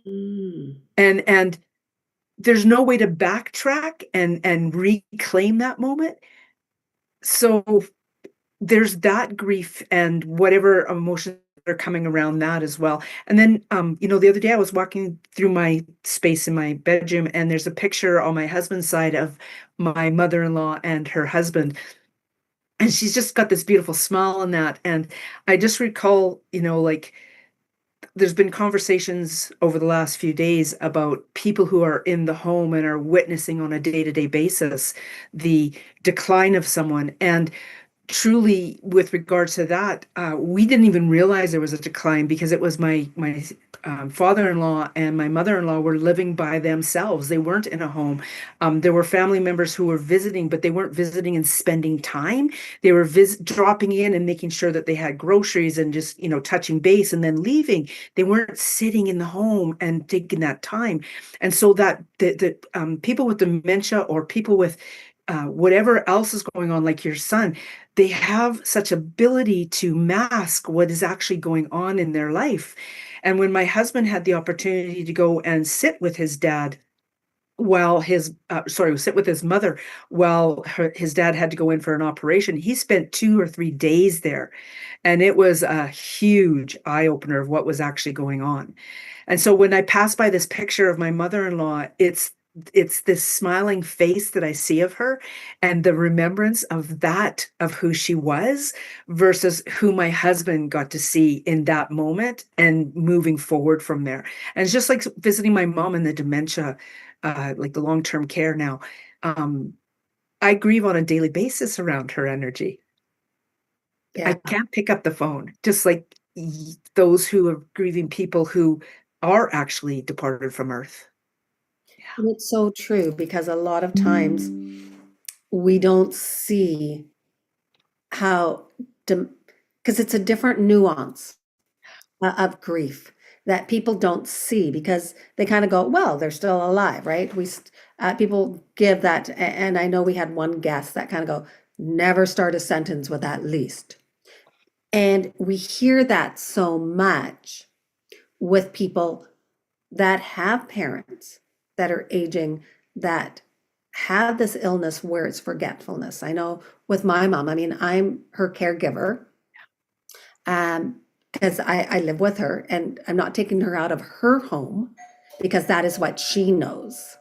Mm. And there's no way to backtrack and reclaim that moment. So there's that grief and whatever emotions are coming around that as well. And then, the other day I was walking through my space in my bedroom, and there's a picture on my husband's side of my mother-in-law and her husband. And she's just got this beautiful smile on that. And I just recall, like there's been conversations over the last few days about people who are in the home and are witnessing on a day-to-day basis the decline of someone. And truly, with regards to that, we didn't even realize there was a decline because it was my father-in-law and my mother-in-law were living by themselves. They weren't in a home. There were family members who were visiting, but they weren't visiting and spending time. They were dropping in and making sure that they had groceries and just touching base and then leaving. They weren't sitting in the home and taking that time. And so that the people with dementia or people with whatever else is going on, like your son, they have such ability to mask what is actually going on in their life. And when my husband had the opportunity to go and sit with his dad while sit with his mother while his dad had to go in for an operation, he spent 2 or 3 days there. And it was a huge eye opener of what was actually going on. And so when I pass by this picture of my mother-in-law, it's this smiling face that I see of her and the remembrance of who she was versus who my husband got to see in that moment and moving forward from there. And it's just like visiting my mom in the dementia, like the long-term care now. I grieve on a daily basis around her energy. Yeah. I can't pick up the phone, just like those who are grieving people who are actually departed from earth. And it's so true because a lot of times we don't see how, because it's a different nuance of grief that people don't see because they kind of go, well, they're still alive, right? People give that, and I know we had one guest that kind of go, never start a sentence with at least. And we hear that so much with people that have parents that are aging that have this illness where it's forgetfulness. I know with my mom, I mean, I'm her caregiver because I live with her and I'm not taking her out of her home because that is what she knows.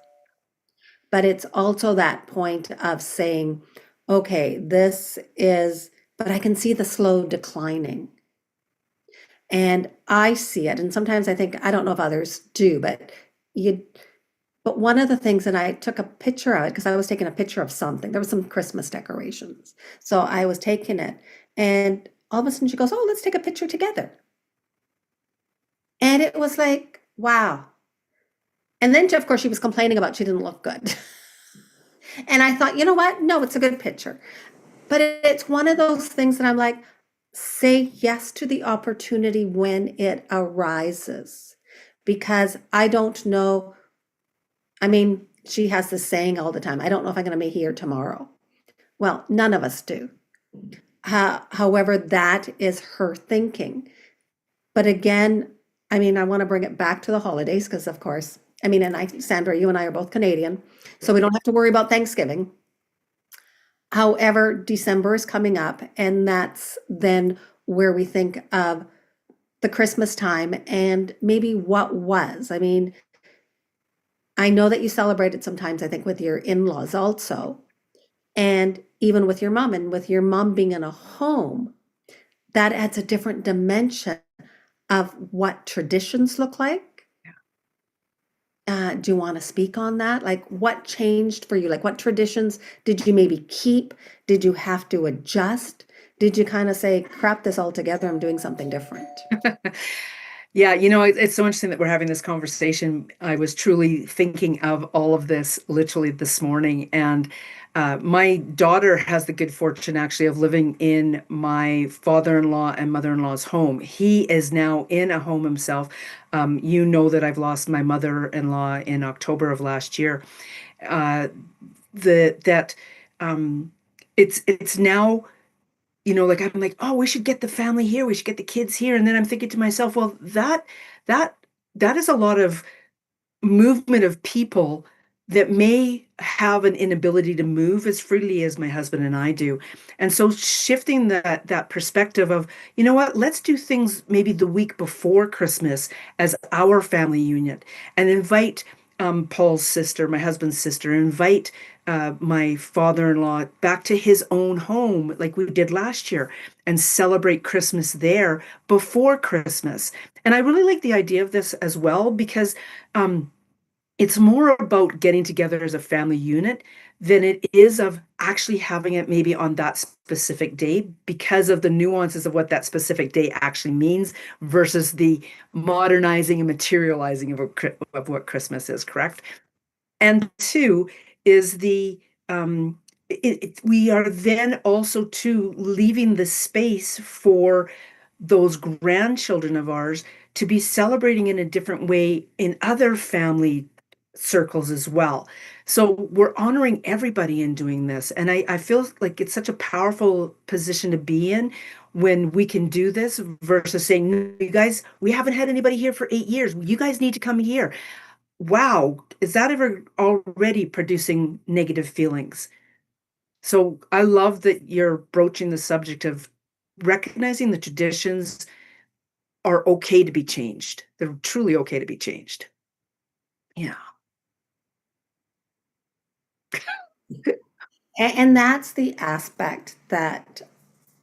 But it's also that point of saying, okay, but I can see the slow declining. And I see it. And sometimes I think, I don't know if others do, but one of the things, and I took a picture of it because I was taking a picture of something. There was some Christmas decorations. So I was taking it and all of a sudden she goes, oh, let's take a picture together. And it was like, wow. And then, of course, she was complaining about she didn't look good. And I thought, you know what? No, it's a good picture. But it's one of those things that I'm like, say yes to the opportunity when it arises. Because I don't know. I mean, she has this saying all the time, I don't know if I'm going to be here tomorrow. Well, none of us do. However, that is her thinking. But again, I mean, I want to bring it back to the holidays because, of course, I mean, and Sandra, you and I are both Canadian, so we don't have to worry about Thanksgiving. However, December is coming up, and that's then where we think of the Christmas time and maybe what was. I mean, I know that you celebrated sometimes, I think, with your in-laws also, and even with your mom, and with your mom being in a home, that adds a different dimension of what traditions look like. Do you want to speak on that? Like, what changed for you? Like, what traditions did you maybe keep? Did you have to adjust? Did you kind of say, crap this all together, I'm doing something different? Yeah, it's so interesting that we're having this conversation. I was truly thinking of all of this literally this morning. And my daughter has the good fortune actually of living in my father-in-law and mother-in-law's home. He is now in a home himself. You know that I've lost my mother-in-law in October of last year. Uh, the that it's now, like I'm like, oh, we should get the family here, we should get the kids here. And then I'm thinking to myself, well, that that is a lot of movement of people that may have an inability to move as freely as my husband and I do. And so shifting that perspective of, you know what, let's do things maybe the week before Christmas as our family unit and invite Paul's sister, my husband's sister, invite my father-in-law back to his own home like we did last year and celebrate Christmas there before Christmas. And I really like the idea of this as well because it's more about getting together as a family unit than it is of actually having it maybe on that specific day because of the nuances of what that specific day actually means versus the modernizing and materializing of what Christmas is, correct? And two is we are then also too leaving the space for those grandchildren of ours to be celebrating in a different way in other family circles as well. So we're honoring everybody in doing this. And I feel like it's such a powerful position to be in when we can do this versus saying, no, you guys, we haven't had anybody here for 8 years. You guys need to come here. Wow, is that ever already producing negative feelings? So I love that you're broaching the subject of recognizing the traditions are okay to be changed. They're truly okay to be changed. Yeah. And that's the aspect that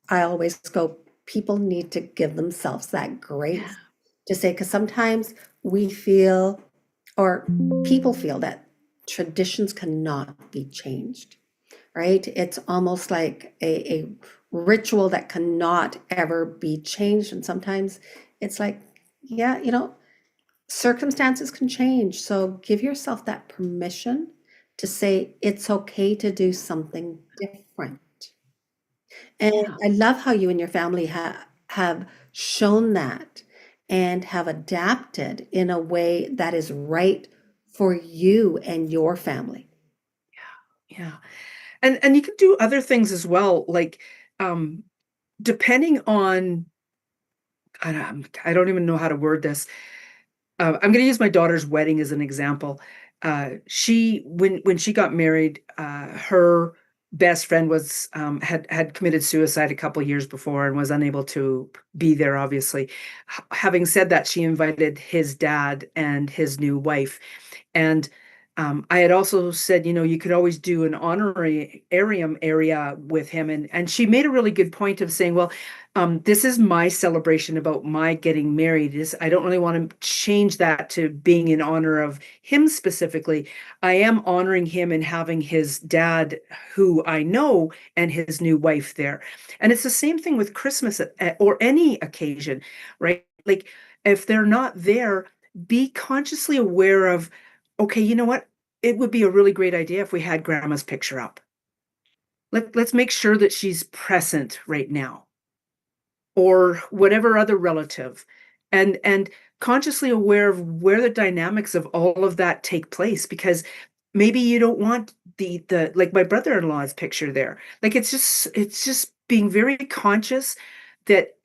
I always go, people need to give themselves that Yeah. grace to say, because sometimes we feel, or people feel that traditions cannot be changed, right? It's almost like a ritual that cannot ever be changed. And sometimes it's like, yeah, circumstances can change. So give yourself that permission to say it's okay to do something different. And Yeah. I love how you and your family have shown that and have adapted in a way that is right for you and your family. Yeah. And you can do other things as well, like um depending on I don't even know how to word this. I'm going to use my daughter's wedding as an example. She when she got married, her best friend was had committed suicide a couple years before and was unable to be there. Obviously, having said that, she invited his dad and his new wife, and I had also said, you could always do an honorarium area with him, and she made a really good point of saying, well, this is my celebration about my getting married. Is I don't really want to change that to being in honor of him specifically. I am honoring him and having his dad, who I know, and his new wife there. And it's the same thing with Christmas or any occasion, right? Like if they're not there, be consciously aware of, okay, you know what? It would be a really great idea if we had grandma's picture up. Let's make sure that she's present right now or whatever other relative and consciously aware of where the dynamics of all of that take place because maybe you don't want the like my brother-in-law's picture there. Like it's just being very conscious that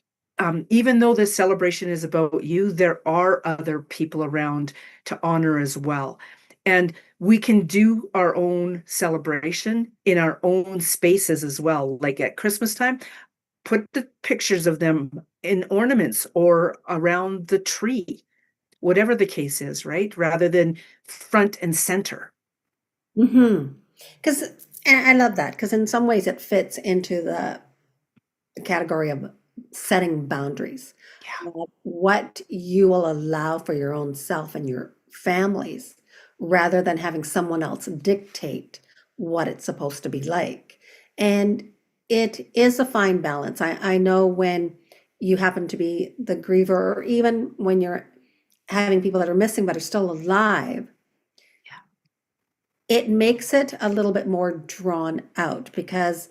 even though this celebration is about you, there are other people around to honor as well. And we can do our own celebration in our own spaces as well. Like at Christmas time, put the pictures of them in ornaments or around the tree, whatever the case is, right? Rather than front and center. Mm-hmm. Because, and I love that, because in some ways it fits into the category of setting boundaries. Yeah. What you will allow for your own self and your families, rather than having someone else dictate what it's supposed to be like. And it is a fine balance. I know when you happen to be the griever, or even when you're having people that are missing but are still alive, it makes it a little bit more drawn out because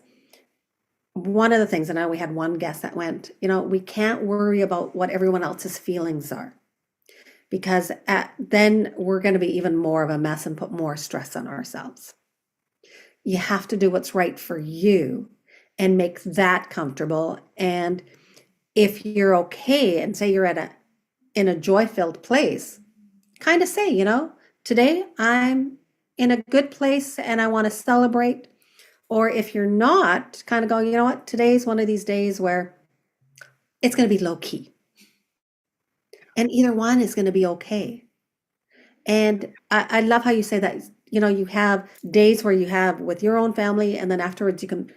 one of the things, and I know we had one guest that went, we can't worry about what everyone else's feelings are because then we're going to be even more of a mess and put more stress on ourselves. You have to do what's right for you and make that comfortable. And if you're okay and say you're in a joy-filled place, kind of say, today I'm in a good place and I want to celebrate. Or if you're not, kind of go, you know what, today's one of these days where it's going to be low key. And either one is going to be okay. And I love how you say that, you have days where you have with your own family, and then afterwards you can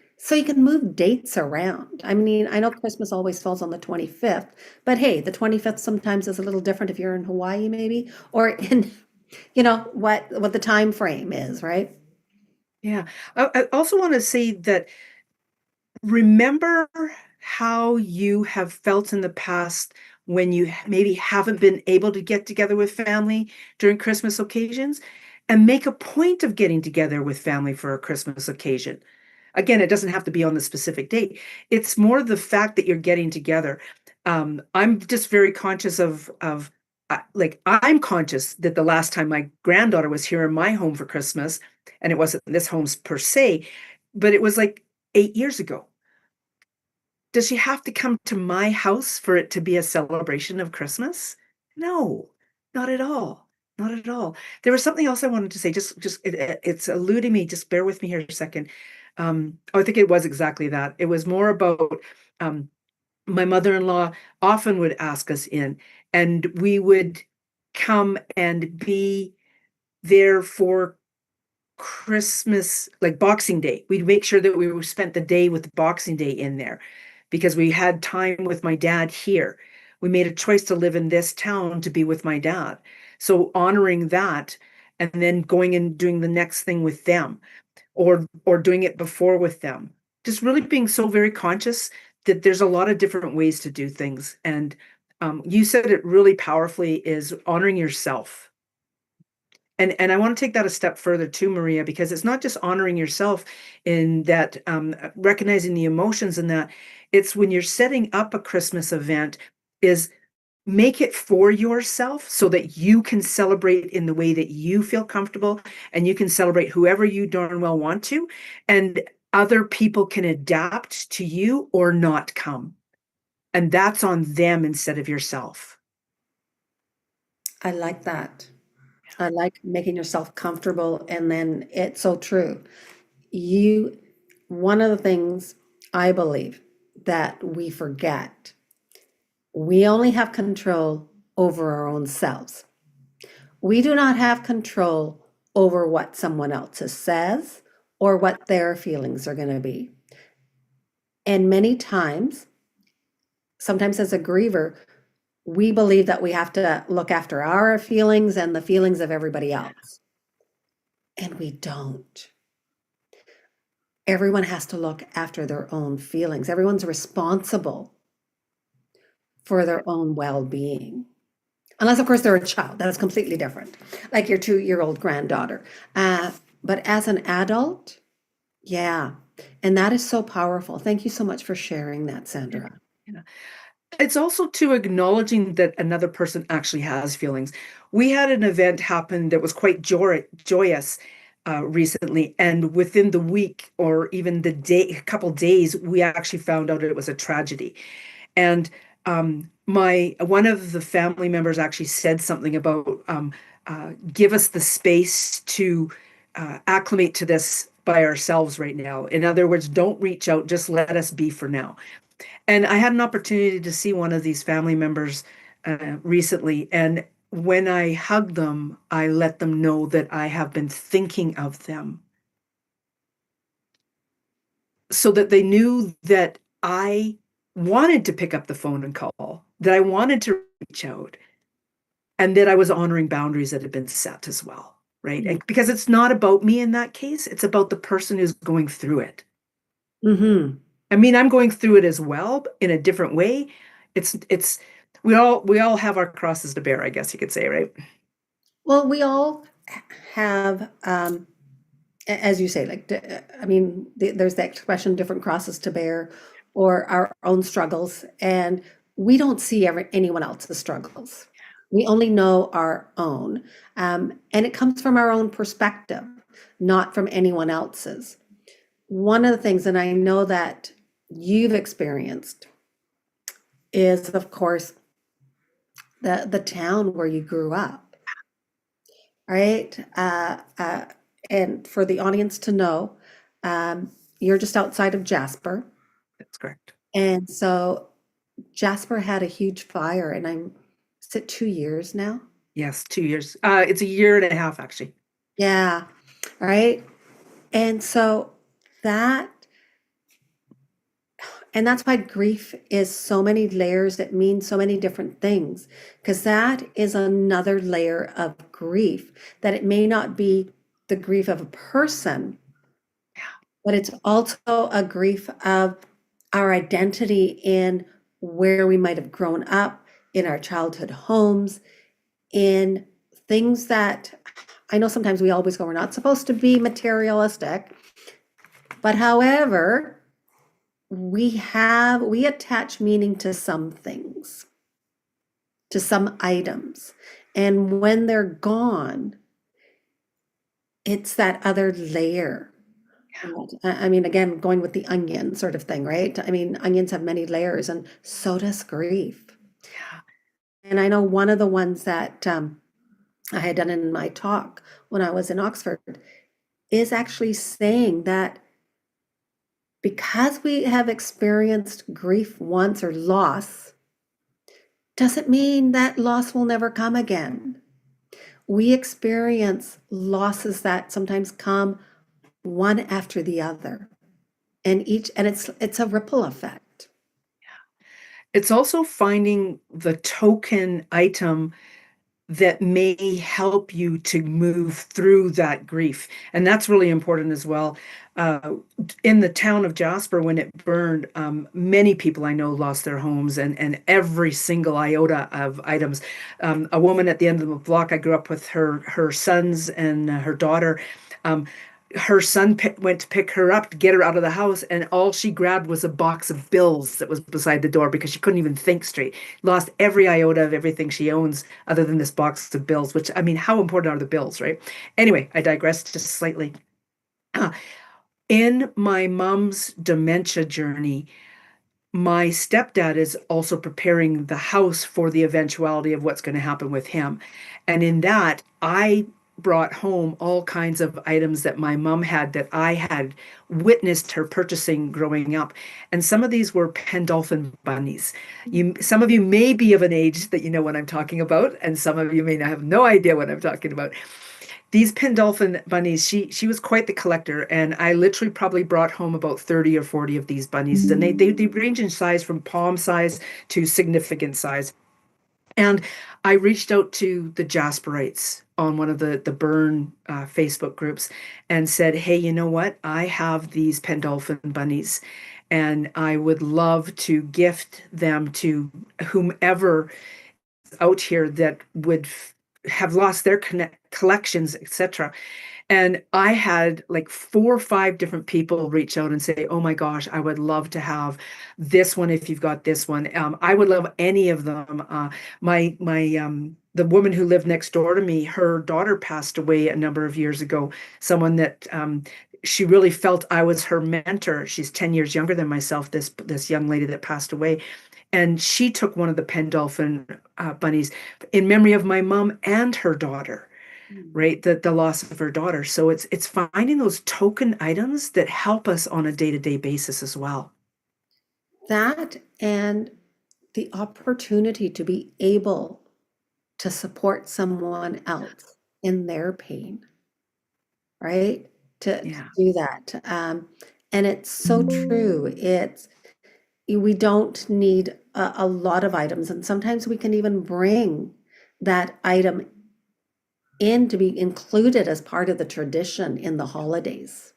move dates around. I mean, I know Christmas always falls on the 25th, but hey, the 25th sometimes is a little different if you're in Hawaii maybe, or in, what the time frame is, right? Yeah. I also want to say that remember how you have felt in the past when you maybe haven't been able to get together with family during Christmas occasions, and make a point of getting together with family for a Christmas occasion. Again, it doesn't have to be on the specific date. It's more the fact that you're getting together. I'm just very conscious of like I'm conscious that the last time my granddaughter was here in my home for Christmas, and it wasn't this home's per se, but it was like 8 years ago. Does she have to come to my house for it to be a celebration of Christmas? No, not at all. Not at all. There was something else I wanted to say. It's eluding me. Just bear with me here a second. I think it was exactly that. It was more about um, my mother-in-law often would ask us in, and we would come and be there for Christmas, like Boxing Day. We'd make sure that we spent the day with Boxing Day in there because we had time with my dad here. We made a choice to live in this town to be with my dad. So honoring that and then going and doing the next thing with them, or doing it before with them. Just really being so very conscious that there's a lot of different ways to do things. And you said it really powerfully, is honoring yourself. And I want to take that a step further too, Maria, because it's not just honoring yourself in that, recognizing the emotions in that. It's when you're setting up a Christmas event, is make it for yourself so that you can celebrate in the way that you feel comfortable, and you can celebrate whoever you darn well want to, and other people can adapt to you or not come. And that's on them instead of yourself. I like that. I like making yourself comfortable. And then it's so true. One of the things I believe that we forget, we only have control over our own selves. We do not have control over what someone else says or what their feelings are going to be. And many times, sometimes as a griever, we believe that we have to look after our feelings and the feelings of everybody else. And we don't. Everyone has to look after their own feelings. Everyone's responsible for their own well-being. Unless, of course, they're a child. That's completely different. Like your 2-year-old granddaughter. But as an adult, yeah. And that is so powerful. Thank you so much for sharing that, Sandra. Yeah. It's also to acknowledging that another person actually has feelings. We had an event happen that was quite joyous recently, and within the week or even the day, a couple days, we actually found out it was a tragedy. And my one of the family members actually said something about give us the space to acclimate to this by ourselves right now. In other words, don't reach out, just let us be for now. And I had an opportunity to see one of these family members recently. And when I hugged them, I let them know that I have been thinking of them, so that they knew that I wanted to pick up the phone and call, that I wanted to reach out, and that I was honoring boundaries that had been set as well. Right. Mm-hmm. Because it's not about me in that case. It's about the person who's going through it. Mm-hmm. I mean, I'm going through it as well in a different way. it's we all have our crosses to bear, I guess you could say, right? Well, we all have, as you say, like, I mean, there's the expression different crosses to bear or our own struggles. And we don't see anyone else's struggles. We only know our own. And it comes from our own perspective, not from anyone else's. One of the things, and I know that you've experienced, is, of course, the town where you grew up, right? And for the audience to know, you're just outside of Jasper. That's correct. And so Jasper had a huge fire, and is it 2 years now? Yes, 2 years. It's a year and a half, actually. Yeah, right. And so that, and that's why grief is so many layers. It means so many different things, because that is another layer of grief, that it may not be the grief of a person, but it's also a grief of our identity in where we might have grown up, in our childhood homes, in things that I know sometimes we always go, we're not supposed to be materialistic, but however, we attach meaning to some things, to some items. And when they're gone, it's that other layer. I mean, again, going with the onion sort of thing, right? I mean, onions have many layers, and so does grief. Yeah. And I know one of the ones that I had done in my talk when I was in Oxford is actually saying that because we have experienced grief once or loss, doesn't mean that loss will never come again. We experience losses that sometimes come one after the other, and it's a ripple effect. It's also finding the token item that may help you to move through that grief. And that's really important as well. In the town of Jasper, when it burned, many people I know lost their homes, and every single iota of items. A woman at the end of the block, I grew up with her sons and her daughter. Her son went to pick her up to get her out of the house, and all she grabbed was a box of bills that was beside the door because she couldn't even think straight. Lost every iota of everything she owns other than this box of bills, which, I mean, how important are the bills, right? Anyway, I digressed just slightly. In my mom's dementia journey, my stepdad is also preparing the house for the eventuality of what's going to happen with him. And in that, I brought home all kinds of items that my mom had that I had witnessed her purchasing growing up. And some of these were Pendolphin bunnies. Some of you may be of an age that you know what I'm talking about, and some of you may not have no idea what I'm talking about. These Pendolphin bunnies, she was quite the collector, and I literally probably brought home about 30 or 40 of these bunnies, and they range in size from palm size to significant size. And I reached out to the Jasperites on one of the Burn Facebook groups and said, hey, you know what? I have these Pendolphin bunnies, and I would love to gift them to whomever out here that would have lost their collections, etc. And I had like 4 or 5 different people reach out and say, oh my gosh, I would love to have this one if you've got this one. I would love any of them. The woman who lived next door to me, her daughter passed away a number of years ago. Someone that she really felt I was her mentor. She's 10 years younger than myself, this young lady that passed away. And she took one of the Pendolphin bunnies in memory of my mom and her daughter, right? The loss of her daughter. So it's finding those token items that help us on a day-to-day basis as well. That, and the opportunity to be able to support someone else in their pain, right? To do that. And it's so true. We don't need a lot of items, and sometimes we can even bring that item in to be included as part of the tradition in the holidays,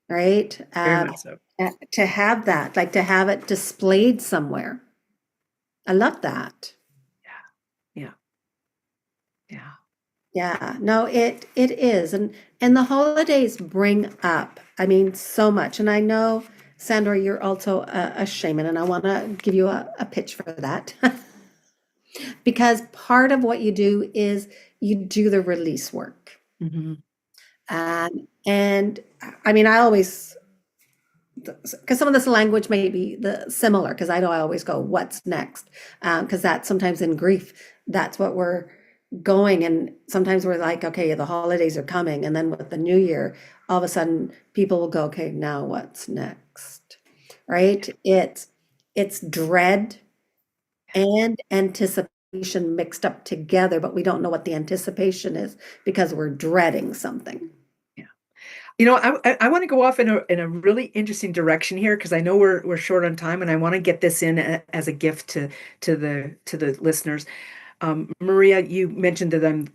right? Very much so. To have that, like to have it displayed somewhere, I love that. Yeah. Yeah. Yeah, no, it is, and the holidays bring up, I mean, so much. And I know, Sandra, you're also a shaman, and I want to give you a pitch for that. Because part of what you do is you do the release work. Mm-hmm. And I mean, I always, because some of this language may be similar, because I know I always go, what's next? Because that sometimes in grief, that's what we're going. And sometimes we're like, okay, the holidays are coming. And then with the new year, all of a sudden people will go, okay, now what's next? Right? It's dread and anticipation mixed up together, but we don't know what the anticipation is because we're dreading something. You know, I want to go off in a really interesting direction here because I know we're short on time, and I want to get this in as a gift to the listeners. Maria, you mentioned that I'm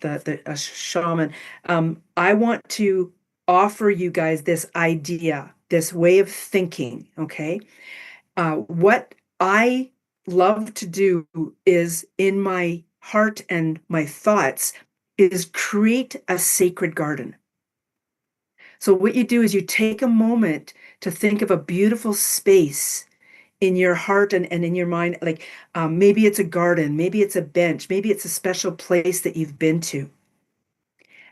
a shaman. I want to offer you guys this idea, this way of thinking. Okay, what I love to do is in my heart and my thoughts is create a sacred garden. So what you do is you take a moment to think of a beautiful space in your heart and in your mind. Like maybe it's a garden, maybe it's a bench, maybe it's a special place that you've been to.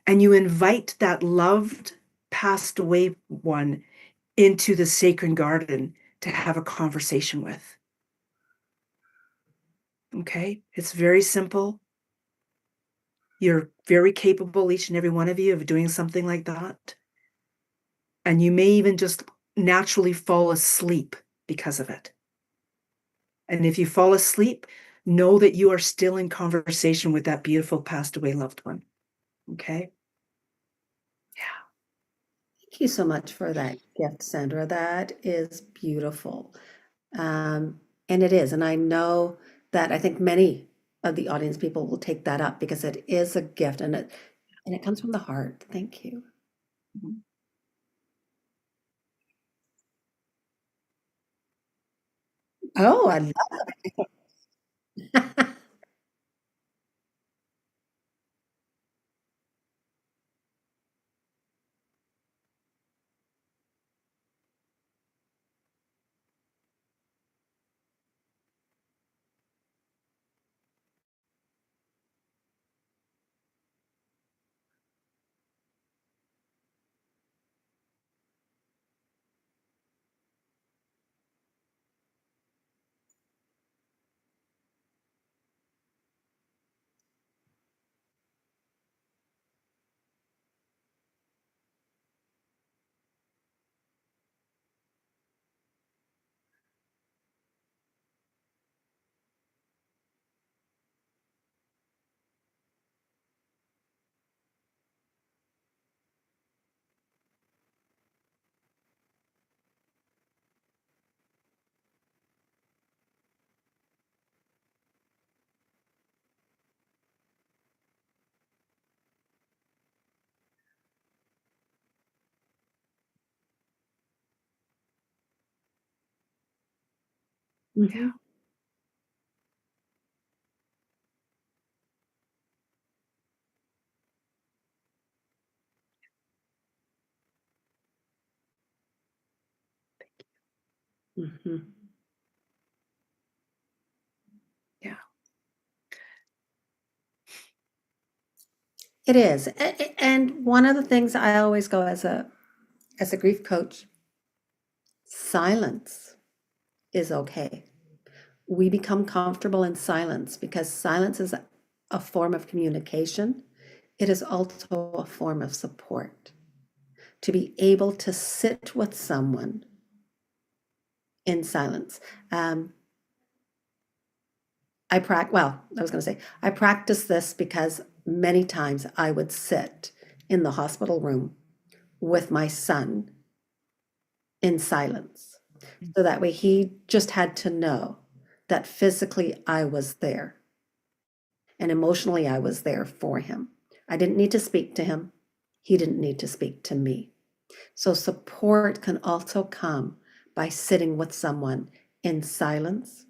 And you invite that loved, passed away one into the sacred garden to have a conversation with. Okay? It's very simple. You're very capable, each and every one of you, of doing something like that. And you may even just naturally fall asleep because of it. And if you fall asleep, know that you are still in conversation with that beautiful passed away loved one. Okay? Yeah. Thank you so much for that gift, Sandra. That is beautiful. And it is. And I know that I think many of the audience people will take that up because it is a gift and it comes from the heart. Thank you. Mhm. Oh, I love it. Yeah. Mhm. Mhm. Yeah. It is. And one of the things I always go as a grief coach, silence is okay. We become comfortable in silence because silence is a form of communication. It is also a form of support. To be able to sit with someone in silence. Um, I was going to say, I practice this because many times I would sit in the hospital room with my son in silence. So that way he just had to know that physically I was there and emotionally I was there for him. I didn't need to speak to him. He didn't need to speak to me. So support can also come by sitting with someone in silence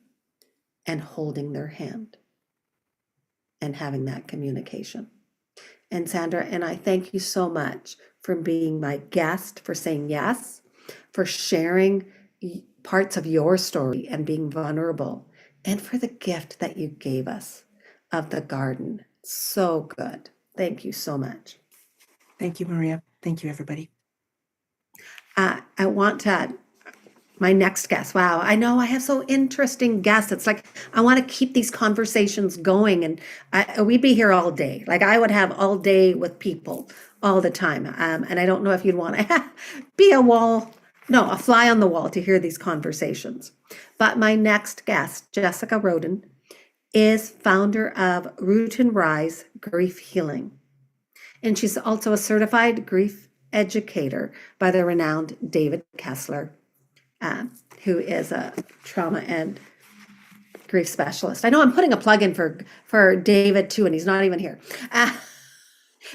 and holding their hand and having that communication. And Sandra, and I thank you so much for being my guest, for saying yes, for sharing parts of your story and being vulnerable, and for the gift that you gave us of the garden. So good. Thank you so much. Thank you, Maria. Thank you, everybody. I want to, my next guest. Wow, I know I have so interesting guests. It's like I want to keep these conversations going, and we'd be here all day. Like I would have all day with people all the time. And I don't know if you'd want to be a fly on the wall to hear these conversations. But my next guest, Jessica Roden, is founder of Root and Rise Grief Healing. And she's also a certified grief educator by the renowned David Kessler, who is a trauma and grief specialist. I know I'm putting a plug in for David too, and he's not even here.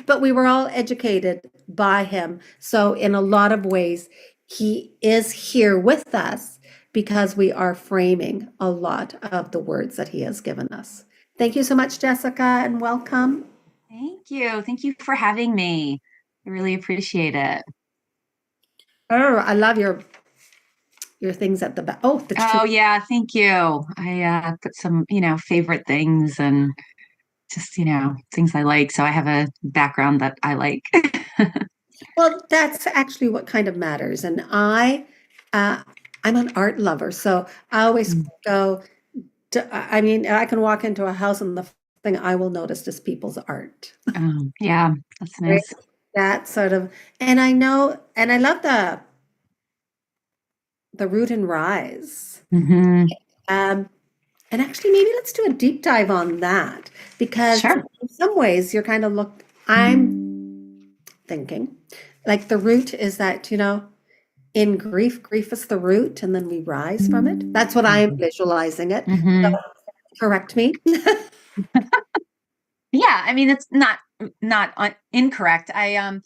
But we were all educated by him. So in a lot of ways, he is here with us because we are framing a lot of the words that he has given us. Thank you so much, Jessica, and welcome. Thank you. Thank you for having me. I really appreciate it. Oh, I love your things at the back. Oh, the Oh yeah, thank you. I put some, favorite things and just, things I like. So I have a background that I like. Well, that's actually what kind of matters. And I'm an art lover, so I always go I mean, I can walk into a house and the thing I will notice is people's art. Yeah, that's nice. That sort of, and I know, and I love the Root and Rise. Mm-hmm. And actually, maybe let's do a deep dive on that because Sure. in some ways you're kind of I'm thinking like the root is that, in grief is the root and then we rise from it. That's what I'm visualizing it. Mm-hmm. So, correct me. Yeah, I mean, it's not incorrect. I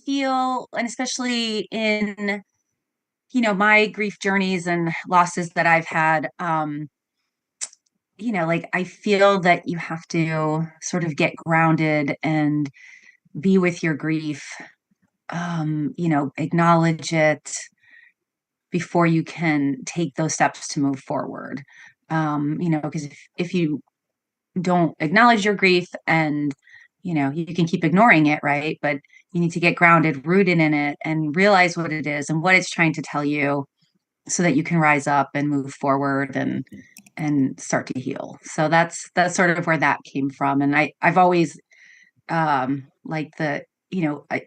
feel, and especially in, my grief journeys and losses that I've had, I feel that you have to sort of get grounded and be with your grief, acknowledge it before you can take those steps to move forward. Because if you don't acknowledge your grief and, you can keep ignoring it, right? But you need to get grounded, rooted in it, and realize what it is and what it's trying to tell you so that you can rise up and move forward and start to heal. So that's sort of where that came from. And I've always like I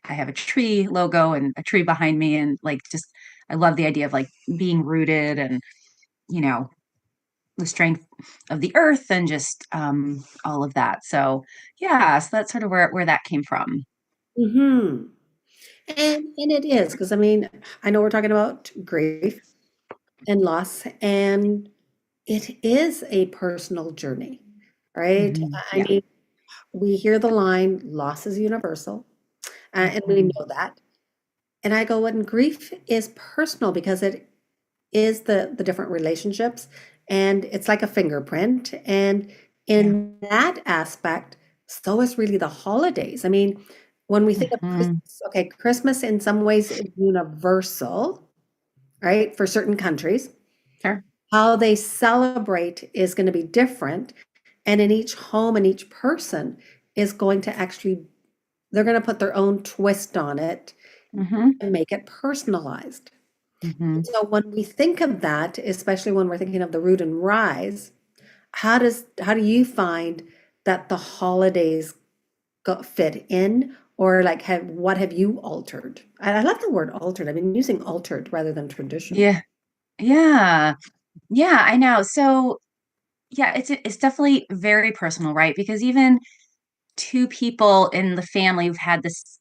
have a tree logo and a tree behind me, and I love the idea of like being rooted and the strength of the earth and just all of that. So yeah, so that's sort of where that came from. Mm-hmm. And it is because I mean, I know we're talking about grief and loss, and it is a personal journey, right? I Yeah. mean, we hear the line, loss is universal, and we know that. And I go, and grief is personal because it is the different relationships, and it's like a fingerprint. And in that aspect, so is really the holidays. I mean, when we think of Christmas, okay, Christmas in some ways is universal, right? For certain countries. Sure. How they celebrate is going to be different. And in each home and each person is going to actually, they're going to put their own twist on it and make it personalized. So when we think of that, especially when we're thinking of the root and rise, how do you find that the holidays fit in, or like what have you altered? I love the word altered. I've been using altered rather than tradition. Yeah, I know. So yeah, it's definitely very personal, right? Because even two people in the family who've had this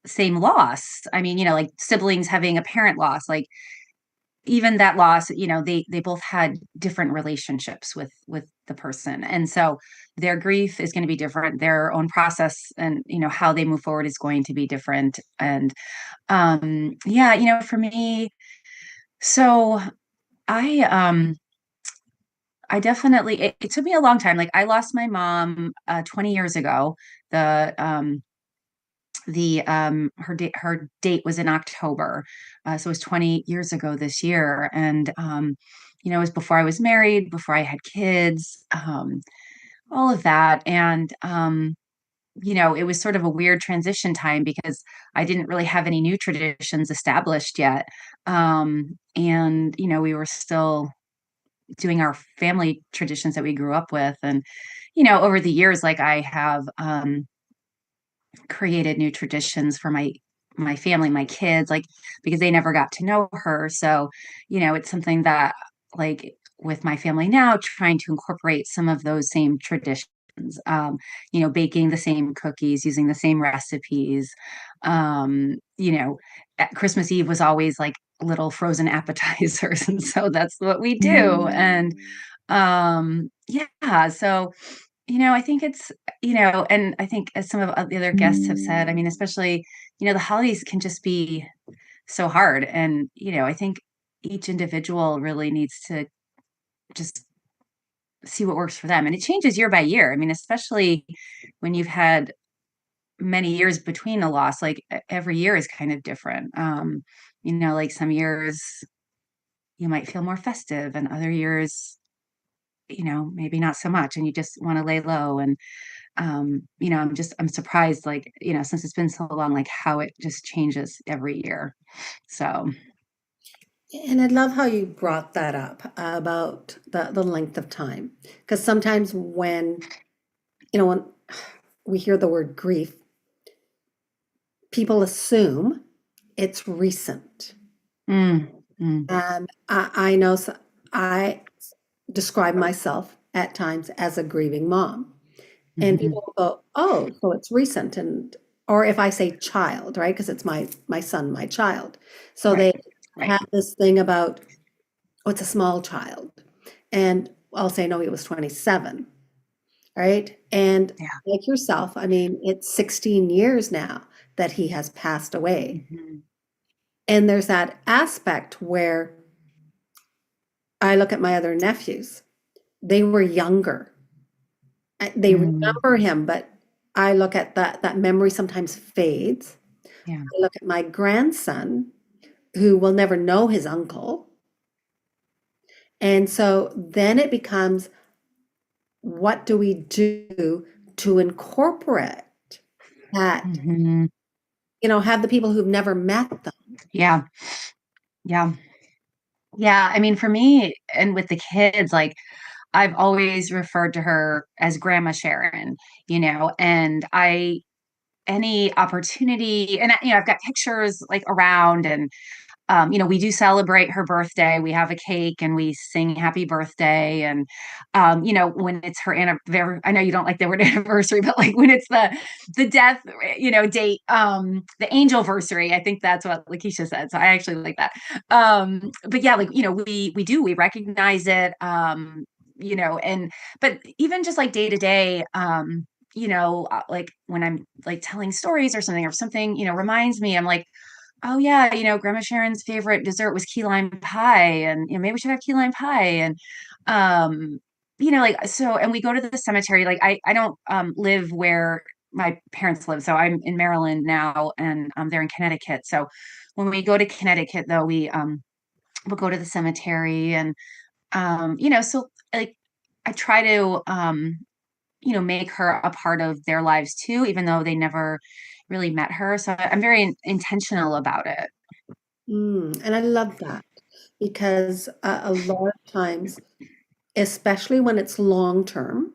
same loss. I mean, like siblings having a parent loss, like even that loss, they both had different relationships with the person. And so their grief is going to be different. Their own process and, how they move forward is going to be different. And for me, so I I definitely, it took me a long time. Like I lost my mom 20 years ago. Her date was in October. So it was 20 years ago this year. And it was before I was married, before I had kids, all of that. And it was sort of a weird transition time because I didn't really have any new traditions established yet. And we were still doing our family traditions that we grew up with. And, over the years, like I have created new traditions for my family, my kids, like because they never got to know her. So, it's something that like with my family now, trying to incorporate some of those same traditions. Baking the same cookies, using the same recipes. At Christmas Eve was always like little frozen appetizers, and so that's what we do. And yeah, so I think and I think as some of the other guests have said, I mean, especially, the holidays can just be so hard. And, I think each individual really needs to just see what works for them. And it changes year by year. I mean, especially when you've had many years between a loss, like every year is kind of different. Like some years you might feel more festive and other years, maybe not so much. And you just want to lay low. And I'm surprised, like, since it's been so long, like how it just changes every year. So, And I love how you brought that up about the length of time. Because sometimes when we hear the word grief, people assume it's recent. mm, mm, I know I describe myself at times as a grieving mom. And mhm, people will go, oh, so it's recent. Or if I say child, right? Because it's my son, my child. So they right, right. have this thing about, oh, it's a small child. And I'll say, no, he was 27, right? And Yeah. like yourself, I mean, it's 16 years now that he has passed away. Mhm, And there's that aspect where I look at my other nephews, they were younger. They mm, remember him, but I look at that memory sometimes fades. yeah. I look at my grandson, who will never know his uncle. And so then it becomes, what do we do to incorporate that, Mhm, have the people who've never met them? yeah. Yeah. Yeah. I mean, for me and with the kids, like I've always referred to her as Grandma Sharon, and any opportunity, and I've got pictures like around, and we do celebrate her birthday. We have a cake and we sing happy birthday. And, when it's her anniversary, I know you don't like the word anniversary, but like when it's the death, date, the angelversary, I think that's what Lakeisha said. So I actually like that. But yeah, like, we recognize it, but even just like day to day, like when I'm like telling stories or something, reminds me, I'm like, oh yeah, Grandma Sharon's favorite dessert was key lime pie, and maybe we should have key lime pie, and like so. And we go to the cemetery. Like I don't live where my parents live, so I'm in Maryland now, and they're in Connecticut. So when we go to Connecticut, though, we'll go to the cemetery, and so like I try to make her a part of their lives too, even though they never really met her. So I'm very intentional about it. And I love that because a lot of times, especially when it's long term,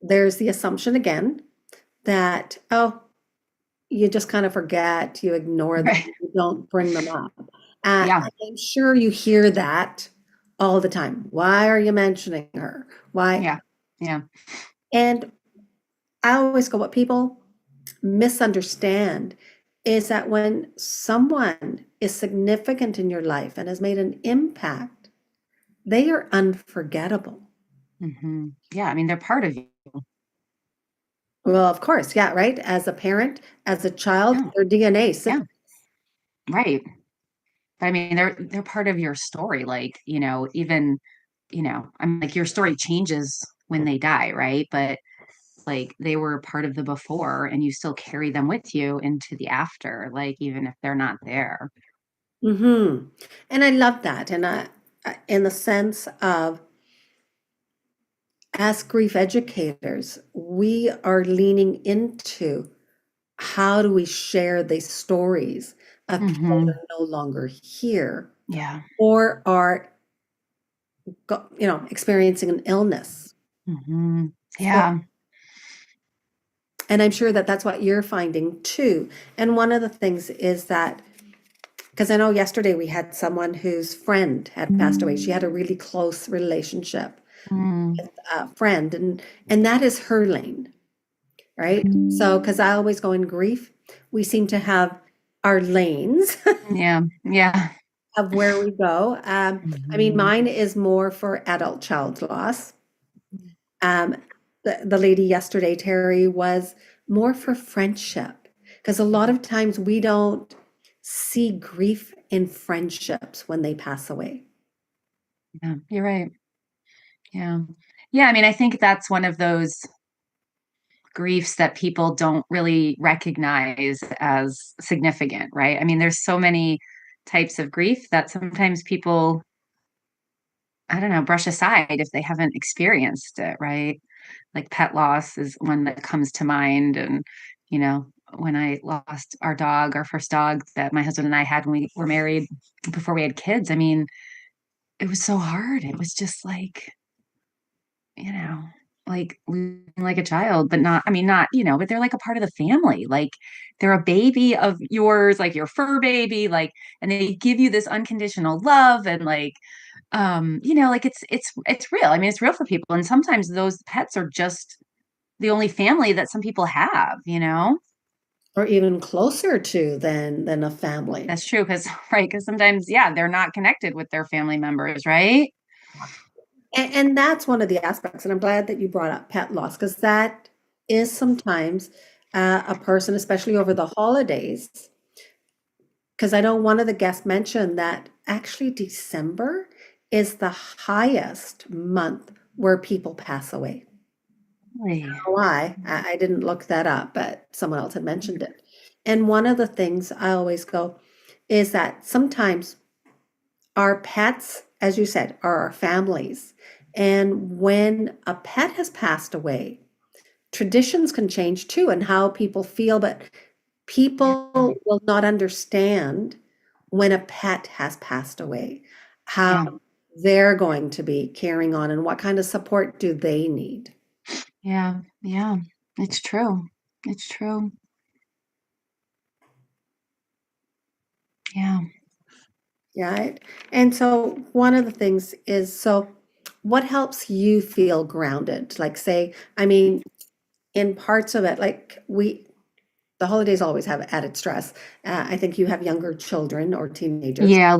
there's the assumption again that, oh, you just kind of forget, you ignore them, Right. you don't bring them up. Yeah. And I'm sure you hear that all the time. Why are you mentioning her? Why? Yeah. Yeah. And I always go, what people misunderstand is that when someone is significant in your life and has made an impact, they are unforgettable. Yeah. I mean, they're part of you. Well, of course, yeah, right? As a parent, as a child, Yeah. their DNA. Yeah. Right. But I mean, they're part of your story. Like, even I mean, like your story changes when they die, right? But like they were part of the before and you still carry them with you into the after, like even if they're not there. Mm-hmm. And I love that. And in the sense of, as grief educators, we are leaning into how do we share the stories of people that Hmm. are no longer here Yeah. or are, experiencing an illness. Hmm. So, Yeah. and I'm sure that that's what you're finding too. And one of the things is that, because I know yesterday we had someone whose friend had passed away. She had a really close relationship, Mm. friend, and that is her lane, right? So, because I always go in grief, we seem to have our lanes Yeah. Yeah. of where we go. I mean, Hmm. mine is more for adult child loss. Um, the lady yesterday, Terry, was more for friendship, because a lot of times we don't see grief in friendships when they pass away. Yeah, you're right. Yeah. Yeah. I mean, I think that's one of those griefs that people don't really recognize as significant, right? I mean, there's so many types of grief that sometimes people, I don't know, brush aside if they haven't experienced it, right? Like pet loss is one that comes to mind. And, you know, when I lost our dog, our first dog that my husband and I had when we were married before we had kids, I mean, it was so hard. It was just like, you know, like losing like a child, but not, I mean, not, but they're like a part of the family. Like they're a baby of yours, like your fur baby, like, and they give you this unconditional love and like, like it's real. I mean, it's real for people. And sometimes those pets are just the only family that some people have, you know? Or even closer to than a family. That's true. Cause right. Cause sometimes, yeah, they're not connected with their family members, right? And that's one of the aspects, and I'm glad that you brought up pet loss, because that is sometimes a person, especially over the holidays. Because I know one of the guests mentioned that actually December is the highest month where people pass away. Really? Why? I didn't look that up, but someone else had mentioned it. And one of the things I always go is that sometimes our pets, as you said, are our families. And when a pet has passed away, traditions can change too, and how people feel, but Yeah. people will not understand when a pet has passed away, how Yeah. they're going to be carrying on and what kind of support do they need. Yeah. Yeah. It's true. It's true. Yeah. Right? And so one of the things is, so what helps you feel grounded? Like, say, I mean, in parts of it, like the holidays always have added stress. I think you have younger children or teenagers. Yeah.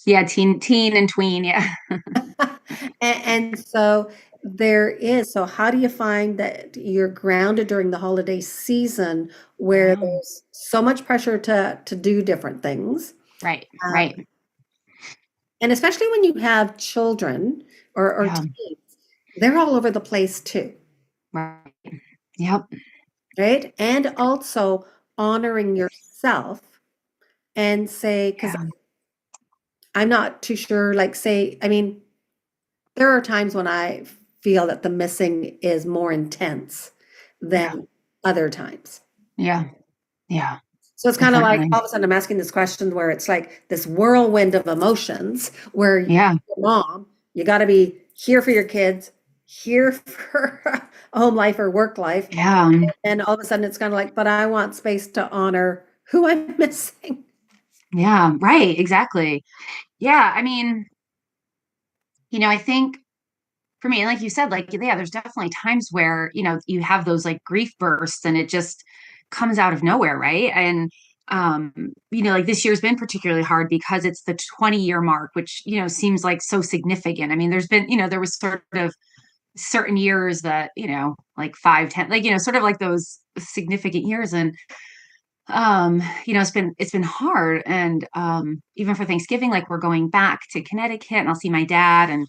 Yeah. Teen and tween. Yeah. And so there is, so how do you find that you're grounded during the holiday season where Yeah. there's so much pressure to do different things? Right. Um, Right. and especially when you have children or Yeah. teens, they're all over the place too, Right. Yep. right? And also honoring yourself and say, because Yeah. I'm not too sure, like, say, I mean, there are times when I feel that the missing is more intense Yeah. than other times. Yeah. Yeah. So it's kind of like Definitely. all of a sudden I'm asking this question where it's like this whirlwind of emotions where you're Yeah. a mom, you got to be here for your kids, here for a home life or work life. Yeah. And all of a sudden it's kind of like, but I want space to honor who I'm missing. Yeah. Right. Exactly. Yeah. I mean, I think for me, and like you said, like, yeah, there's definitely times where, you have those like grief bursts and it just comes out of nowhere, right? And, like this year's been particularly hard because it's the 20-year mark, which, seems like so significant. I mean, there's been, there was sort of certain years that, like 5, 10, like, sort of like those significant years. And it's been hard. And even for Thanksgiving, like we're going back to Connecticut and I'll see my dad, and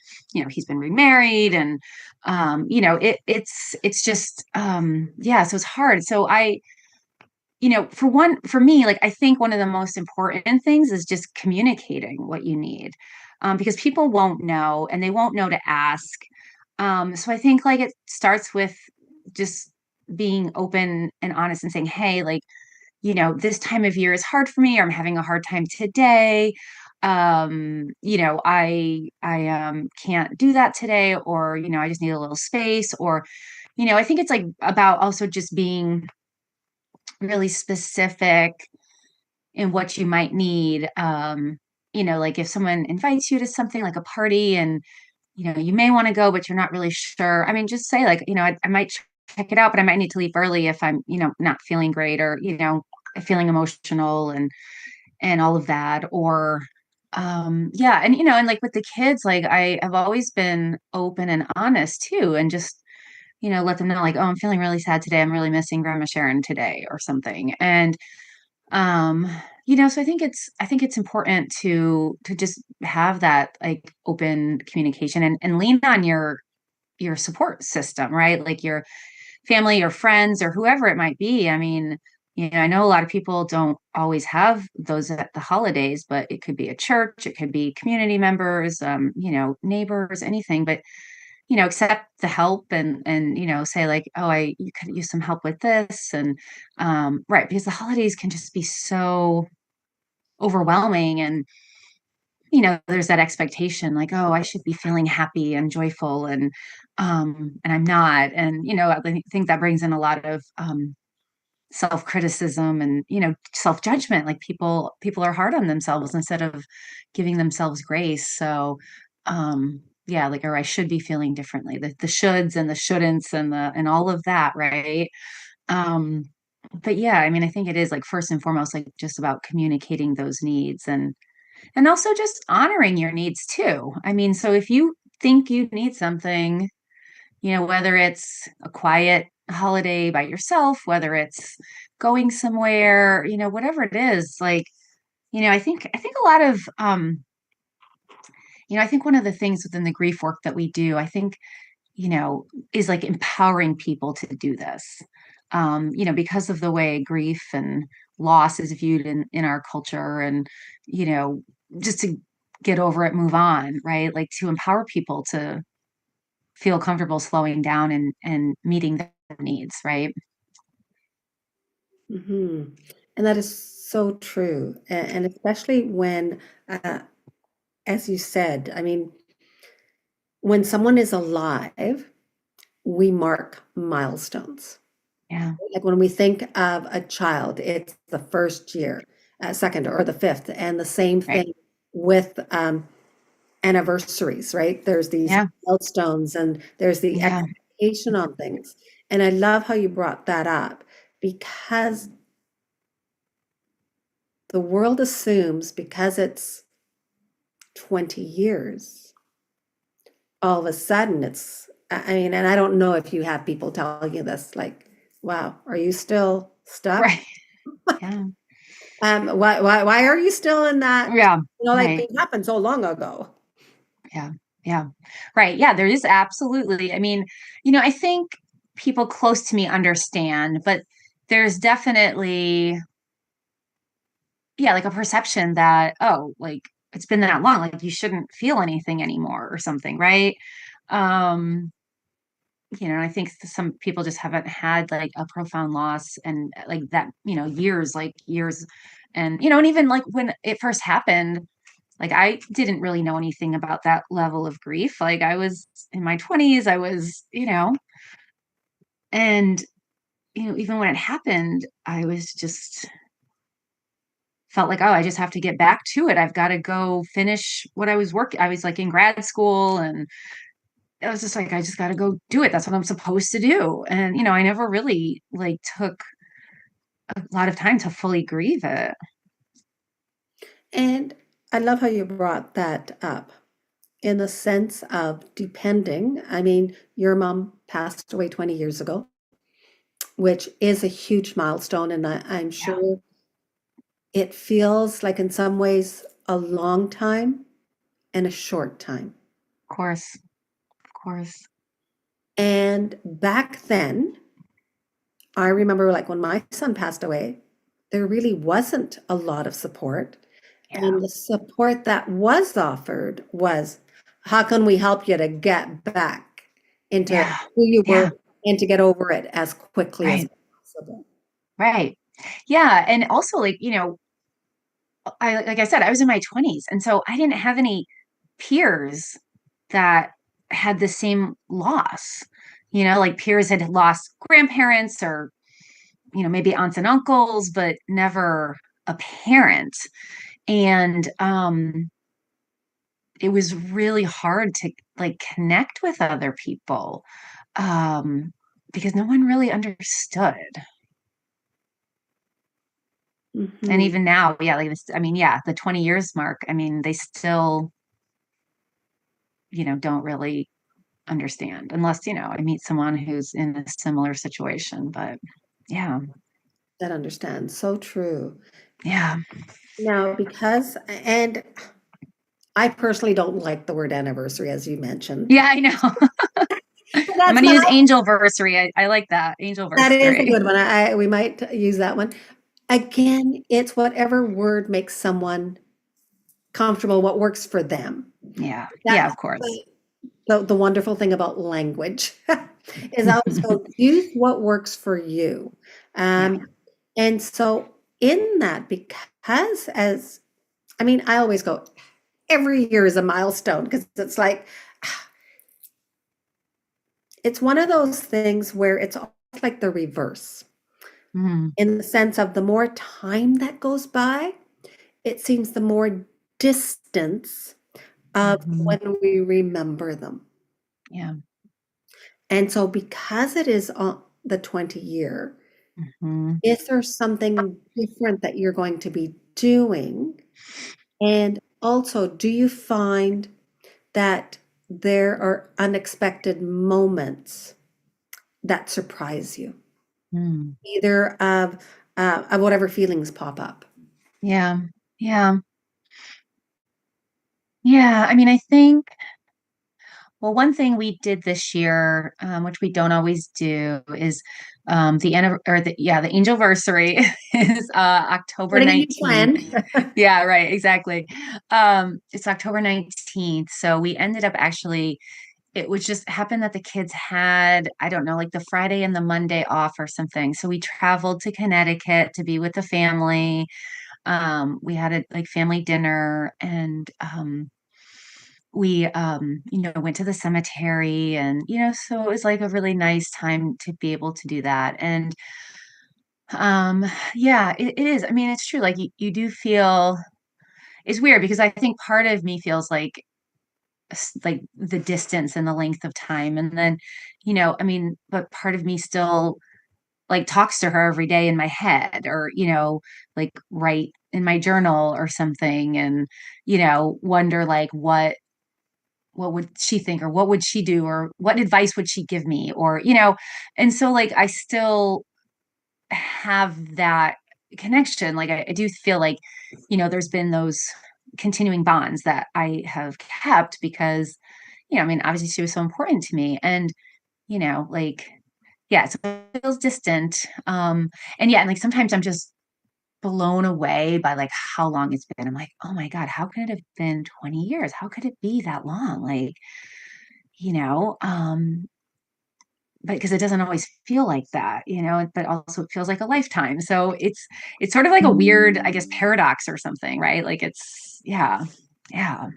he's been remarried, and it's just yeah, so it's hard. So for me, like I think one of the most important things is just communicating what you need. Because people won't know and they won't know to ask. So I think like it starts with just being open and honest and saying, hey, like, this time of year is hard for me, or I'm having a hard time today. I can't do that today, or, I just need a little space, or, I think it's like about also just being really specific in what you might need. Like if someone invites you to something like a party and, you may want to go, but you're not really sure. I mean, just say like, I might check it out, but I might need to leave early if I'm, not feeling great, or, feeling emotional and all of that. Or, yeah. And like with the kids, like I have always been open and honest too. And just, let them know like, oh, I'm feeling really sad today. I'm really missing Grandma Sharon today or something. And, um, so I think it's important to just have that like open communication, and lean on your support system, right? Like your family or friends or whoever it might be. I mean, I know a lot of people don't always have those at the holidays, but it could be a church, it could be community members, neighbors, anything. But accept the help, and say like, oh, you could use some help with this. And right, because the holidays can just be so overwhelming. And there's that expectation like, oh, I should be feeling happy and joyful, and I'm not. And I think that brings in a lot of self-criticism and self-judgment. Like people are hard on themselves instead of giving themselves grace. So yeah, like, or I should be feeling differently, the shoulds and the shouldn'ts and all of that, right? um but yeah, I mean, I think it is like first and foremost like just about communicating those needs, and also just honoring your needs too. I mean, so if you think you need something, whether it's a quiet holiday by yourself, whether it's going somewhere, whatever it is, like, I think a lot of I think one of the things within the grief work that we do, I think, you know, is like empowering people to do this. Because of the way grief and loss is viewed in our culture, and, you know, just to get over it, move on, right? Like to empower people to feel comfortable slowing down and meeting their needs, right? Hmm. And that is so true. And especially when, as you said, I mean, when someone is alive, we mark milestones. Yeah. Like when we think of a child, it's the first year, second, or the fifth, and the same Right. thing with anniversaries, right? There's these Yeah. milestones and there's the Yeah. expectation on things. And I love how you brought that up because the world assumes because it's 20 years, all of a sudden I mean, and I don't know if you have people telling you this, like, wow, are you still stuck? Right. Yeah. Why are you still in that? Yeah. Like Right. it happened so long ago. Yeah. Yeah. Right. Yeah. There is absolutely. I mean, I think people close to me understand, but there's definitely, yeah, like a perception that, oh, like it's been that long, like you shouldn't feel anything anymore or something, right? Um, I think some people just haven't had like a profound loss, and like that, years, like years. And, and even like when it first happened, like I didn't really know anything about that level of grief. Like I was in my 20s, I was, and, even when it happened, I was just felt like, oh, I just have to get back to it. I've got to go finish what I was working. I was like in grad school, and it was just like, I just got to go do it. That's what I'm supposed to do. And, I never really like took a lot of time to fully grieve it. And I love how you brought that up in the sense of depending. I mean, your mom passed away 20 years ago, which is a huge milestone. And I'm Yeah. sure it feels like in some ways a long time and a short time. Of course. Of course. And back then, I remember like when my son passed away, there really wasn't a lot of support. Yeah. And the support that was offered was, how can we help you to get back into Yeah. who you Yeah. were and to get over it as quickly as Right. possible? Right. Yeah. And also, like, like I said, I was in my 20s. And so I didn't have any peers that had the same loss. Like peers had lost grandparents or, maybe aunts and uncles, but never a parent. And it was really hard to like connect with other people because no one really understood. And Mhm. even now, yeah, like this, I mean, yeah, the 20 years mark, I mean, they still, don't really understand unless, I meet someone who's in a similar situation. But yeah, That understands. So true. yeah, Now, and I personally don't like the word anniversary, as you mentioned. yeah, I know. But I'm that's going to use not, angelversary. I like that. that is a Angelversary. good one. We might use that one. Again, it's whatever word makes someone comfortable, what works for them. Yeah. Yeah, That's of course. the wonderful thing about language is I always go, use what works for you. Yeah. And so in that, because I always go, every year is a milestone because it's like, it's one of those things where it's almost like the reverse Mhm. in the sense of the more time that goes by, it seems the more distance of Mhm. when we remember them. Yeah. And so because it is on the 20 year, Mhm. is there something different that you're going to be doing? And also, do you find that there are unexpected moments that surprise you, Mm. either of whatever feelings pop up? Yeah. Yeah. Yeah. I mean, I think, well, one thing we did this year, which we don't always do, is the angelversary is October What do you 19th. plan? Yeah, right, exactly. It's October 19th. So we ended up actually, it was just happened that the kids had, I don't know, like the Friday and the Monday off or something. So we traveled to Connecticut to be with the family. We had a like family dinner and we went to the cemetery and so it was like a really nice time to be able to do that. And yeah, it is. I mean, it's true, like you do feel, it's weird because I think part of me feels like like the distance and the length of time, and then I mean, but part of me still like talks to her every day in my head, or like write in my journal or something, and wonder like what would she think, or what would she do, or what advice would she give me, or and so like I still have that connection. Like I do feel like there's been those continuing bonds that I have kept because I mean, obviously she was so important to me. And like, yeah, so it feels distant. And yeah, and like sometimes I'm just blown away by like how long it's been. I'm like, oh my God, how could it have been 20 years? How could it be that long? Like, you know, um, but because it doesn't always feel like that, but also it feels like a lifetime. So it's sort of like a weird, I guess, paradox or something, right? Like it's, yeah, yeah,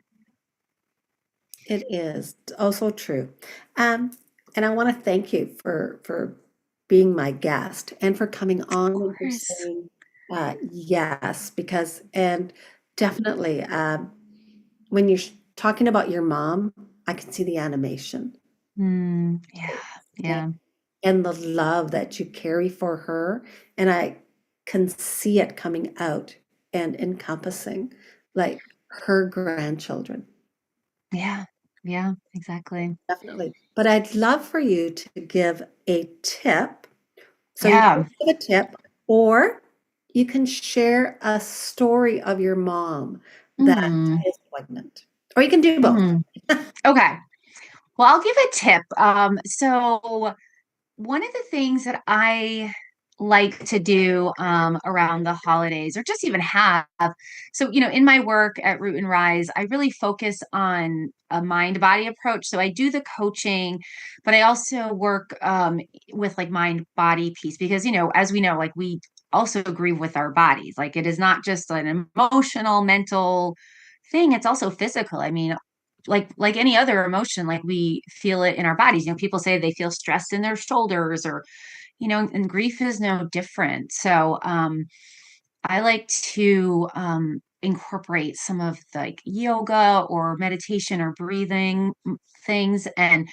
It is also true. Um, and I want to thank you for being my guest and for coming of on and for course. saying yes, because and definitely when you're talking about your mom, I can see the animation Yeah, and, yeah, and the love that you carry for her, and I can see it coming out and encompassing like her grandchildren. yeah, yeah, exactly. Definitely. But I'd love for you to give a tip. So you Yeah. can give a tip, or you can share a story of your mom that Mm, is poignant, or you can do both. mm. Okay. Well, I'll give a tip. So one of the things that I like to do around the holidays, or just even have, so, in my work at Root and Rise, I really focus on a mind body approach. So I do the coaching, but I also work with like mind body piece because, as we know, like we also grieve with our bodies. Like it is not just an emotional, mental thing, it's also physical. I mean, like any other emotion, like we feel it in our bodies. People say they feel stressed in their shoulders, or and grief is no different. So I like to incorporate some of the, like, yoga or meditation or breathing things. And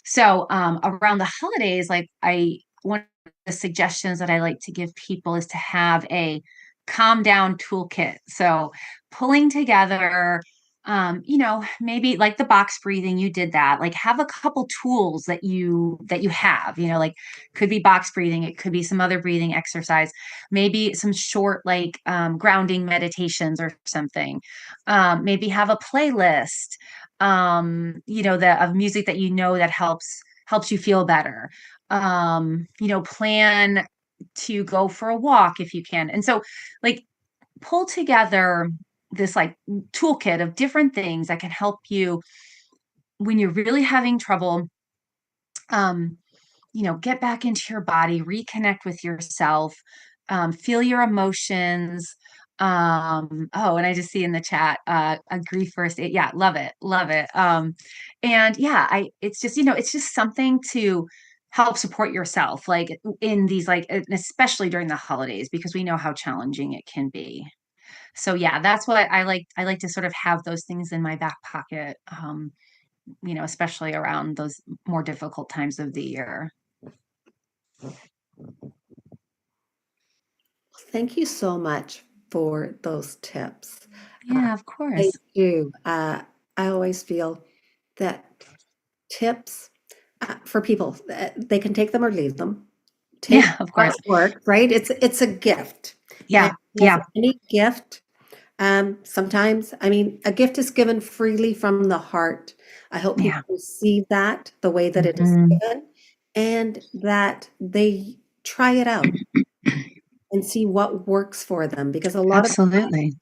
so around the holidays, like I one of the suggestions that I like to give people is to have a calm down toolkit. So pulling together maybe like the box breathing, you did that. Like have a couple tools that you have, like could be box breathing, it could be some other breathing exercise, maybe some short like grounding meditations or something. Maybe have a playlist, that of music that that helps you feel better. Plan to go for a walk if you can. And so like pull together this like toolkit of different things that can help you when you're really having trouble, um, get back into your body, reconnect with yourself, feel your emotions. Oh, and I just see in the chat, a grief first aid. Yeah, love it, love it. And yeah, it's just, it's just something to help support yourself, like in these, like, and especially during the holidays, because we know how challenging it can be. So yeah, that's what I like. I like to sort of have those things in my back pocket, especially around those more difficult times of the year. Thank you so much for those tips. Yeah, of I course. do. I always feel that tips for people, they can take them or leave them. Take Yeah, of what course. works, right? It's a gift, and Yeah, as yeah, any gift, sometimes, I mean, a gift is given freely from the heart. I hope people yeah. receive that the way that it is Mhm. given, and that they try it out and see what works for them, because a lot of, Absolutely.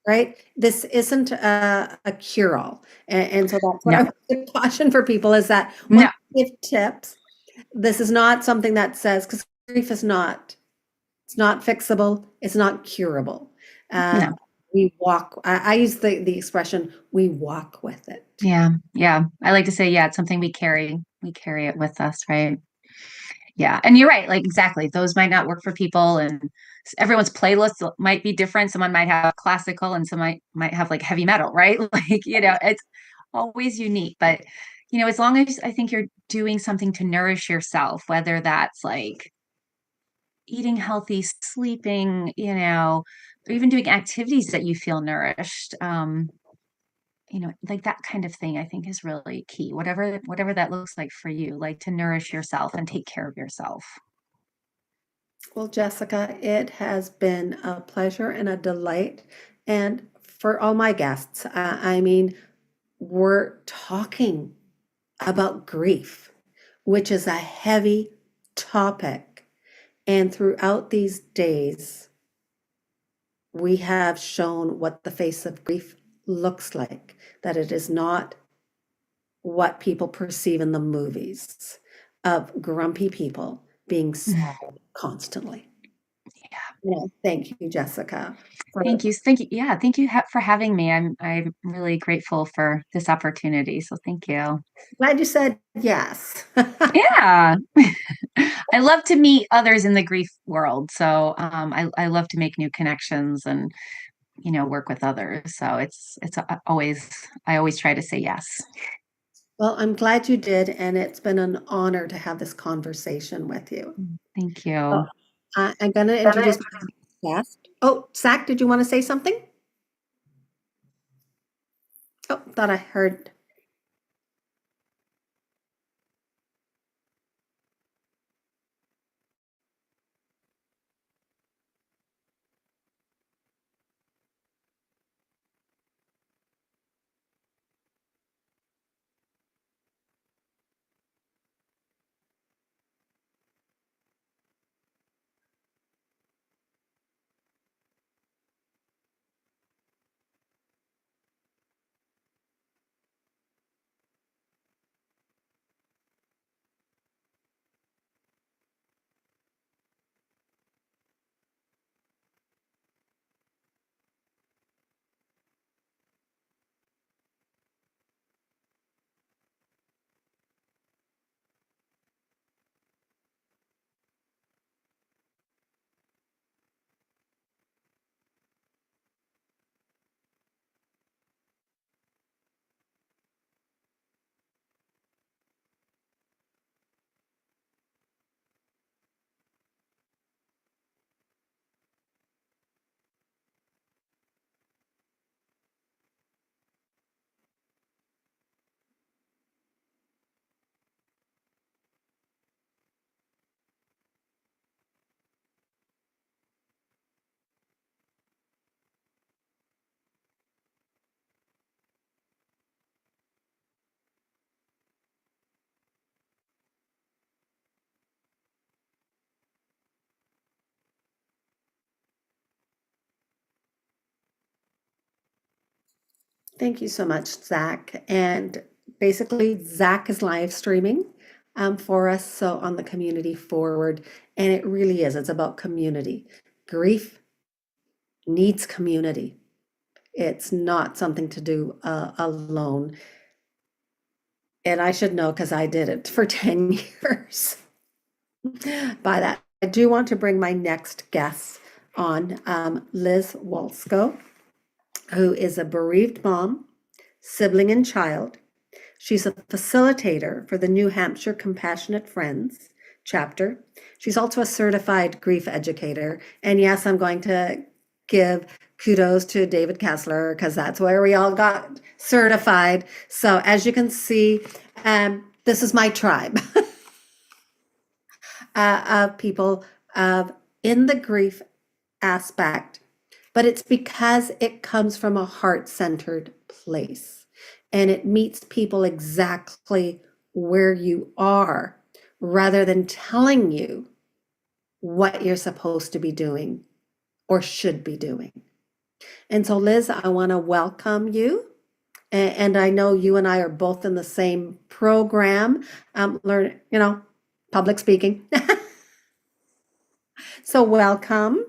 right? This isn't a cure-all, and so that's what I No, would caution for people is that when no, you give tips, this is not something that says, because grief is not, it's not fixable, it's not curable. Uh, no. we walk, I use the expression, we walk with it. Yeah, yeah. I like to say, yeah, it's something we carry. We carry it with us, right? Yeah. And you're right. Like, exactly. Those might not work for people, and everyone's playlist might be different. Someone might have classical and some might have like heavy metal, right? Like, it's always unique. But, as long as I think you're doing something to nourish yourself, whether that's like eating healthy, sleeping, or even doing activities that you feel nourished, like that kind of thing, I think is really key. Whatever that looks like for you, like to nourish yourself and take care of yourself. Well, Jessica, it has been a pleasure and a delight. And for all my guests, I mean, we're talking about grief, which is a heavy topic. And throughout these days, we have shown what the face of grief looks like, that it is not what people perceive in the movies of grumpy people being sad Mm. constantly. Yeah. Thank you, Jessica. Thank you. Thank you. Yeah. Thank you for having me. I'm really grateful for this opportunity. So thank you. Glad you said yes. Yeah. I love to meet others in the grief world. So I love to make new connections and, work with others. So it's always, I always try to say yes. Well, I'm glad you did, and it's been an honor to have this conversation with you. Thank So, you. I'm going to introduce my guest. Oh, Zach, did you want to say something? Oh, thought I heard. Thank you so much, Zach. And basically, Zach is live streaming for us, so on the Community Forward. And it really is, it's about community. Grief needs community. It's not something to do alone. And I should know because I did it for 10 years. By that, I do want to bring my next guest on, Liz Walsko, who is a bereaved mom, sibling, and child. She's a facilitator for the New Hampshire Compassionate Friends chapter. She's also a certified grief educator. And yes, I'm going to give kudos to David Kessler because that's where we all got certified. So as you can see, this is my tribe of people in the grief aspect, but it's because it comes from a heart-centered place and it meets people exactly where you are rather than telling you what you're supposed to be doing or should be doing. And so, Liz, I want to welcome you. And I know you and I are both in the same program, learn, public speaking. So welcome.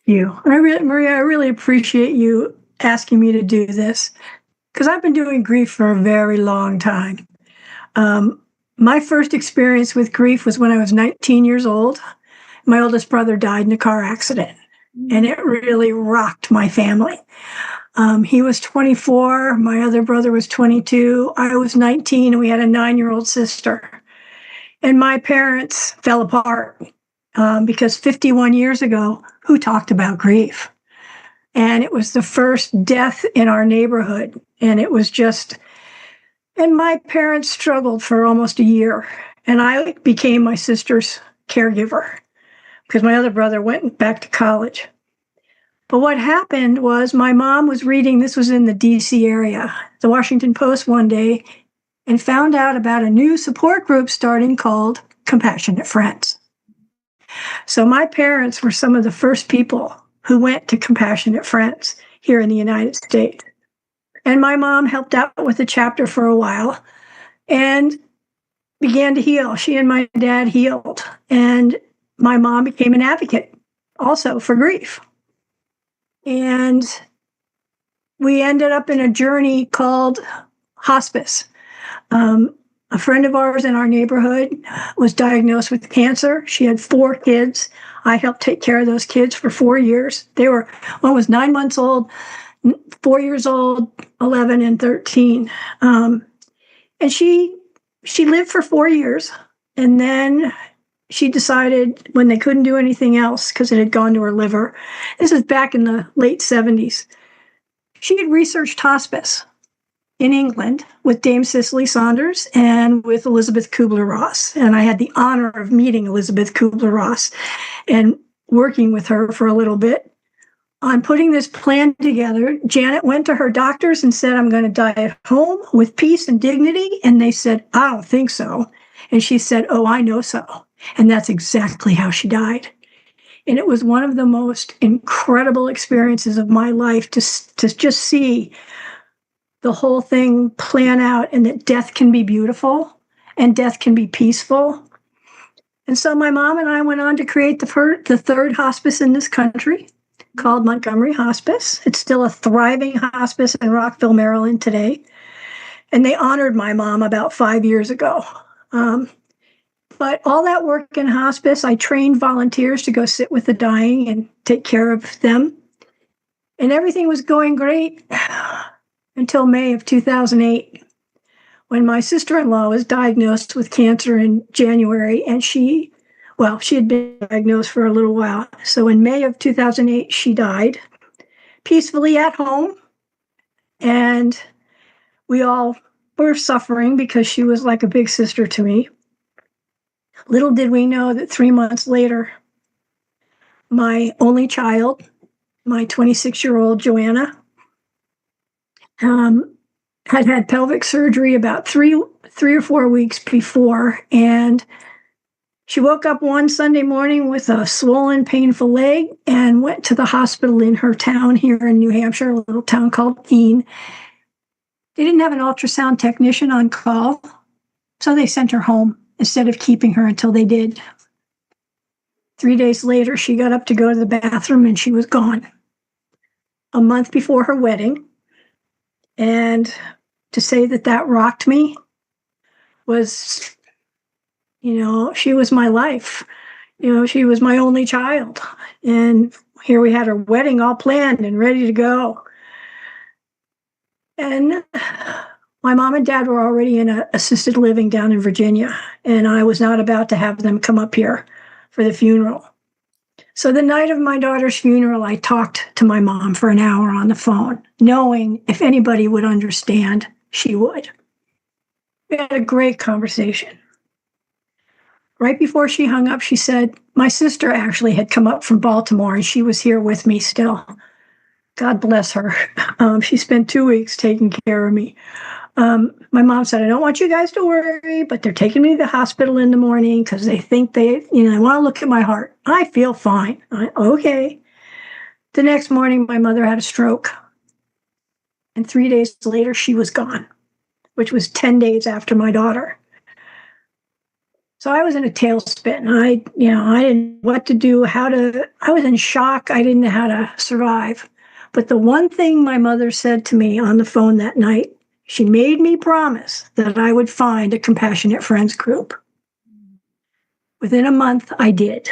You. Maria, I really appreciate you asking me to do this because I've been doing grief for a very long time. My first experience with grief was when I was 19 years old. My oldest brother died in a car accident, and it really rocked my family. He was 24, my other brother was 22, I was 19, and we had a 9-year-old sister. And my parents fell apart because 51 years ago, who talked about grief? And it was the first death in our neighborhood. And it was just, and my parents struggled for almost a year. And I became my sister's caregiver because my other brother went back to college. But what happened was my mom was reading, this was in the DC area, the Washington Post one day, and found out about a new support group starting called Compassionate Friends. So my parents were some of the first people who went to Compassionate Friends here in the United States. And my mom helped out with the chapter for a while and began to heal. She and my dad healed. And my mom became an advocate also for grief. And we ended up in a journey called hospice. A friend of ours in our neighborhood was diagnosed with cancer. She had 4 kids. I helped take care of those kids for 4 years. One was 9 months old, 4 years old, 11, and 13. And she lived for 4 years. And then she decided when they couldn't do anything else because it had gone to her liver, this is back in the late 70s, she had researched hospice in England with Dame Cicely Saunders and with Elizabeth Kubler-Ross. And I had the honor of meeting Elizabeth Kubler-Ross and working with her for a little bit on putting this plan together. Janet went to her doctors and said, I'm going to die at home with peace and dignity. And they said, I don't think so. And she said, oh, I know so. And that's exactly how she died. And it was one of the most incredible experiences of my life to just see the whole thing plan out and that death can be beautiful and death can be peaceful. And so my mom and I went on to create the third hospice in this country called Montgomery Hospice. It's still a thriving hospice in Rockville, Maryland today. And they honored my mom about 5 years ago. But all that work in hospice, I trained volunteers to go sit with the dying and take care of them. And everything was going great until May of 2008, when my sister-in-law was diagnosed with cancer in January, and she had been diagnosed for a little while. So in May of 2008, she died peacefully at home, and we all were suffering because she was like a big sister to me. Little did we know that 3 months later, my only child, my 26-year-old Joanna, had pelvic surgery about three or 4 weeks before, and She woke up one Sunday morning with a swollen, painful leg and went to the hospital in her town here in New Hampshire, a little town called Keene. They didn't have an ultrasound technician on call, so they sent her home instead of keeping her until they did. 3 days later, she got up to go to the bathroom and she was gone. A month before her wedding. And to say that that rocked me was, she was my life. She was my only child. And here we had her wedding all planned and ready to go. And my mom and dad were already in an assisted living down in Virginia, and I was not about to have them come up here for the funeral. So the night of my daughter's funeral, I talked to my mom for an hour on the phone, knowing if anybody would understand, she would. We had a great conversation. Right before she hung up, she said, my sister actually had come up from Baltimore, and she was here with me still. God bless her. She spent 2 weeks taking care of me. My mom said, I don't want you guys to worry, but they're taking me to the hospital in the morning because they think they want to look at my heart. I feel fine. Okay. The next morning, my mother had a stroke. And 3 days later, she was gone, which was 10 days after my daughter. So I was in a tailspin. I didn't know what to do, I was in shock. I didn't know how to survive. But the one thing my mother said to me on the phone that night, she made me promise that I would find a Compassionate Friends group. Within a month, I did.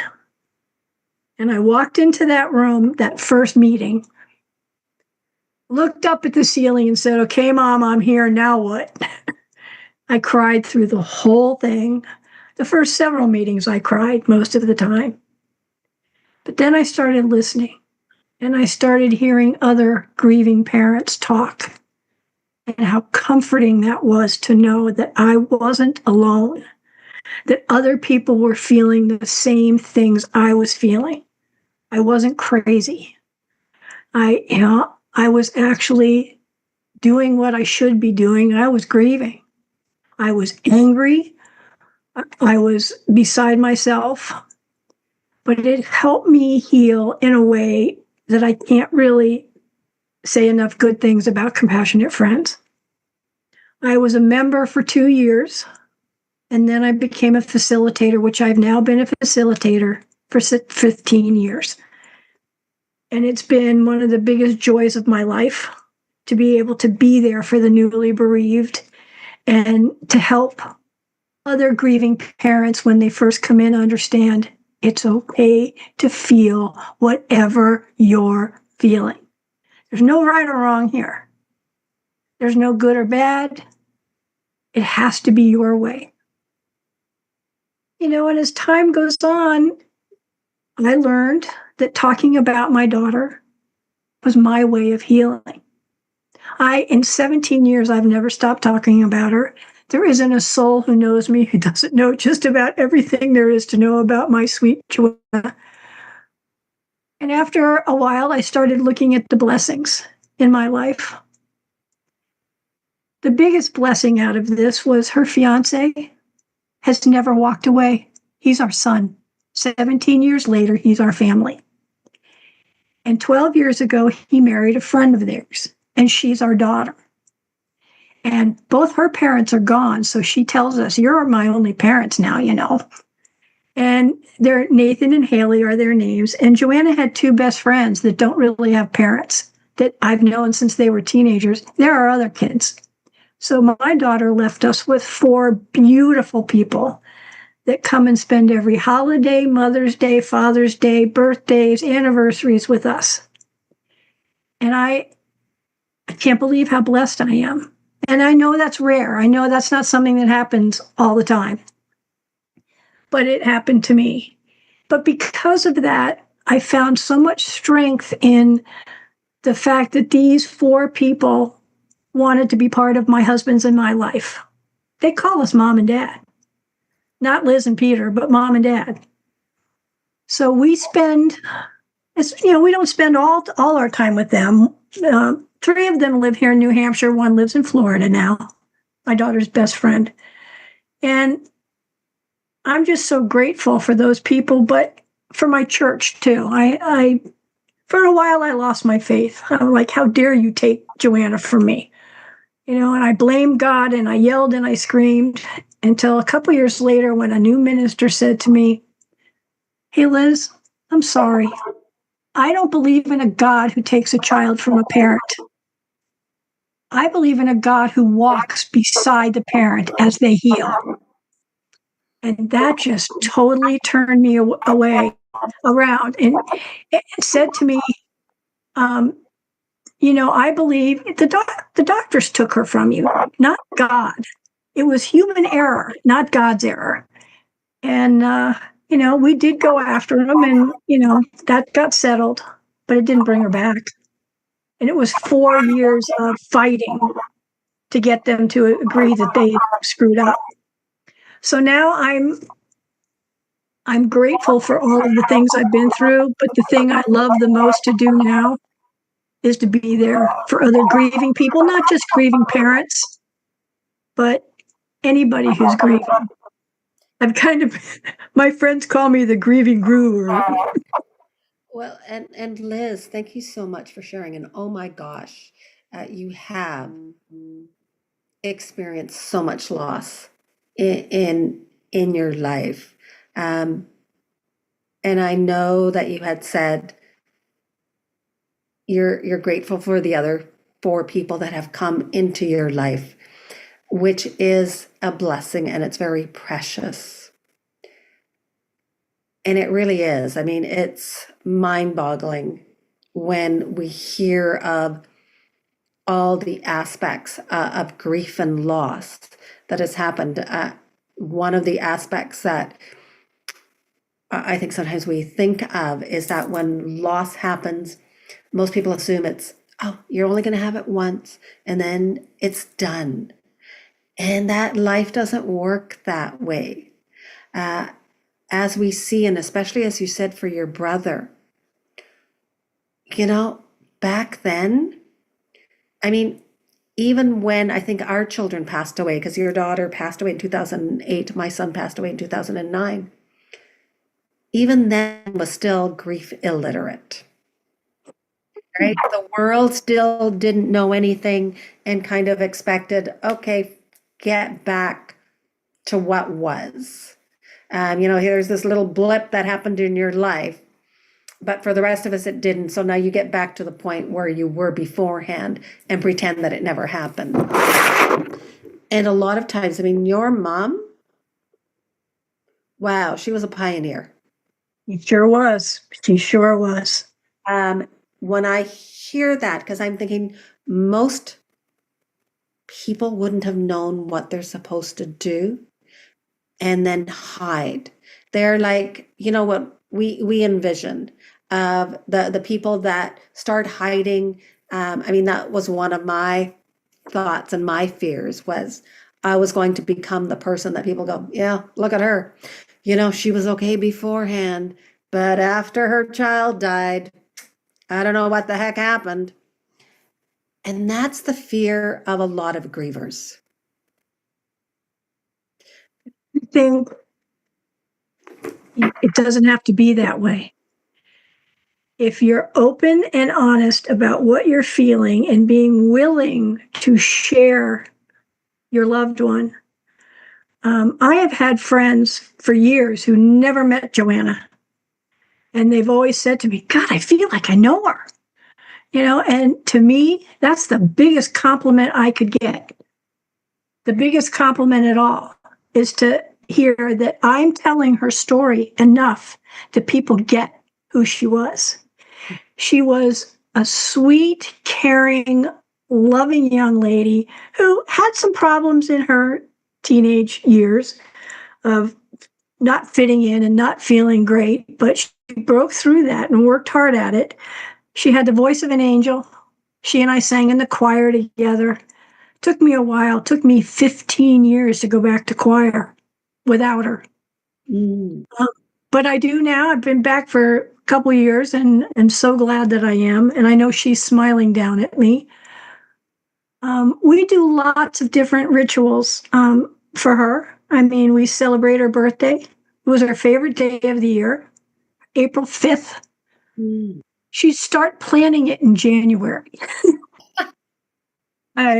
And I walked into that room, that first meeting, looked up at the ceiling and said, okay, Mom, I'm here. Now what? I cried through the whole thing. The first several meetings, I cried most of the time. But then I started listening. And I started hearing other grieving parents talk and how comforting that was to know that I wasn't alone, that other people were feeling the same things I was feeling. I wasn't crazy. I was actually doing what I should be doing. I was grieving. I was angry. I was beside myself. But it helped me heal in a way that I can't really say enough good things about Compassionate Friends. I was a member for 2 years, and then I became a facilitator, which I've now been a facilitator for 15 years. And it's been one of the biggest joys of my life to be able to be there for the newly bereaved and to help other grieving parents when they first come in understand it's okay to feel whatever you're feeling. There's no right or wrong here. There's no good or bad. It has to be your way. And as time goes on, I learned that talking about my daughter was my way of healing. In 17 years, I've never stopped talking about her. There isn't a soul who knows me who doesn't know just about everything there is to know about my sweet Joanna. And after a while, I started looking at the blessings in my life. The biggest blessing out of this was her fiance has never walked away. He's our son. 17 years later, he's our family. And 12 years ago, he married a friend of theirs, and she's our daughter. And both her parents are gone, so she tells us, you're my only parents now, And Nathan and Haley are their names. And Joanna had 2 best friends that don't really have parents that I've known since they were teenagers. There are other kids. So my daughter left us with 4 beautiful people that come and spend every holiday, Mother's Day, Father's Day, birthdays, anniversaries with us. And I can't believe how blessed I am. And I know that's rare. I know that's not something that happens all the time. But it happened to me. But because of that, I found so much strength in the fact that these 4 people wanted to be part of my husband's and my life. They call us Mom and Dad. Not Liz and Peter, but Mom and Dad. So we spend, we don't spend all our time with them. 3 of them live here in New Hampshire. 1 lives in Florida now, my daughter's best friend. And I'm just so grateful for those people, but for my church too. I for a while I lost my faith. I'm like, how dare you take Joanna from me? And I blamed God and I yelled and I screamed until a couple years later when a new minister said to me, "Hey Liz, I'm sorry. I don't believe in a God who takes a child from a parent. I believe in a God who walks beside the parent as they heal." And that just totally turned me away around and it said to me, um, I believe the doctors took her from you, not God. It was human error, not God's error. And, we did go after him and, that got settled, but it didn't bring her back. And it was 4 years of fighting to get them to agree that they screwed up. So now I'm grateful for all of the things I've been through, but the thing I love the most to do now is to be there for other grieving people, not just grieving parents, but anybody who's grieving. I've my friends call me the grieving guru. Well, and Liz, thank you so much for sharing. And oh my gosh, you have experienced so much loss in your life. And I know that you had said you're grateful for the other 4 people that have come into your life, which is a blessing and it's very precious. And it really is. I mean, it's mind-boggling when we hear of all the aspects of grief and loss that has happened. One of the aspects that I think sometimes we think of is that when loss happens, most people assume it's, oh, you're only going to have it once and then it's done. And that life doesn't work that way. As we see, and especially as you said for your brother, back then, I mean, even when I think our children passed away, because your daughter passed away in 2008, my son passed away in 2009, even then was still grief illiterate, right? The world still didn't know anything and kind of expected, okay, get back to what was. Here's this little blip that happened in your life, but for the rest of us, it didn't. So now you get back to the point where you were beforehand and pretend that it never happened. And a lot of times, I mean, your mom, wow, she was a pioneer. She sure was. She sure was. When I hear that, because I'm thinking most people wouldn't have known what they're supposed to do and then hide. They're like, what we envisioned of the people that start hiding. That was one of my thoughts and my fears was I was going to become the person that people go, yeah, look at her. She was okay beforehand, but after her child died, I don't know what the heck happened. And that's the fear of a lot of grievers. Thing, it doesn't have to be that way. If you're open and honest about what you're feeling and being willing to share your loved one. I have had friends for years who never met Joanna. And they've always said to me, God, I feel like I know her. And to me, that's the biggest compliment I could get. The biggest compliment at all is to hear that I'm telling her story enough that people get who she was. She was a sweet, caring, loving young lady who had some problems in her teenage years of not fitting in and not feeling great, but she broke through that and worked hard at it. She had the voice of an angel. She and I sang in the choir together. Took me a while, took me 15 years to go back to choir without her. But I do now. I've been back for a couple of years and I'm so glad that I am. And I know she's smiling down at me. We do lots of different rituals for her. I mean, we celebrate her birthday. It was her favorite day of the year, April 5th. She'd start planning it in January.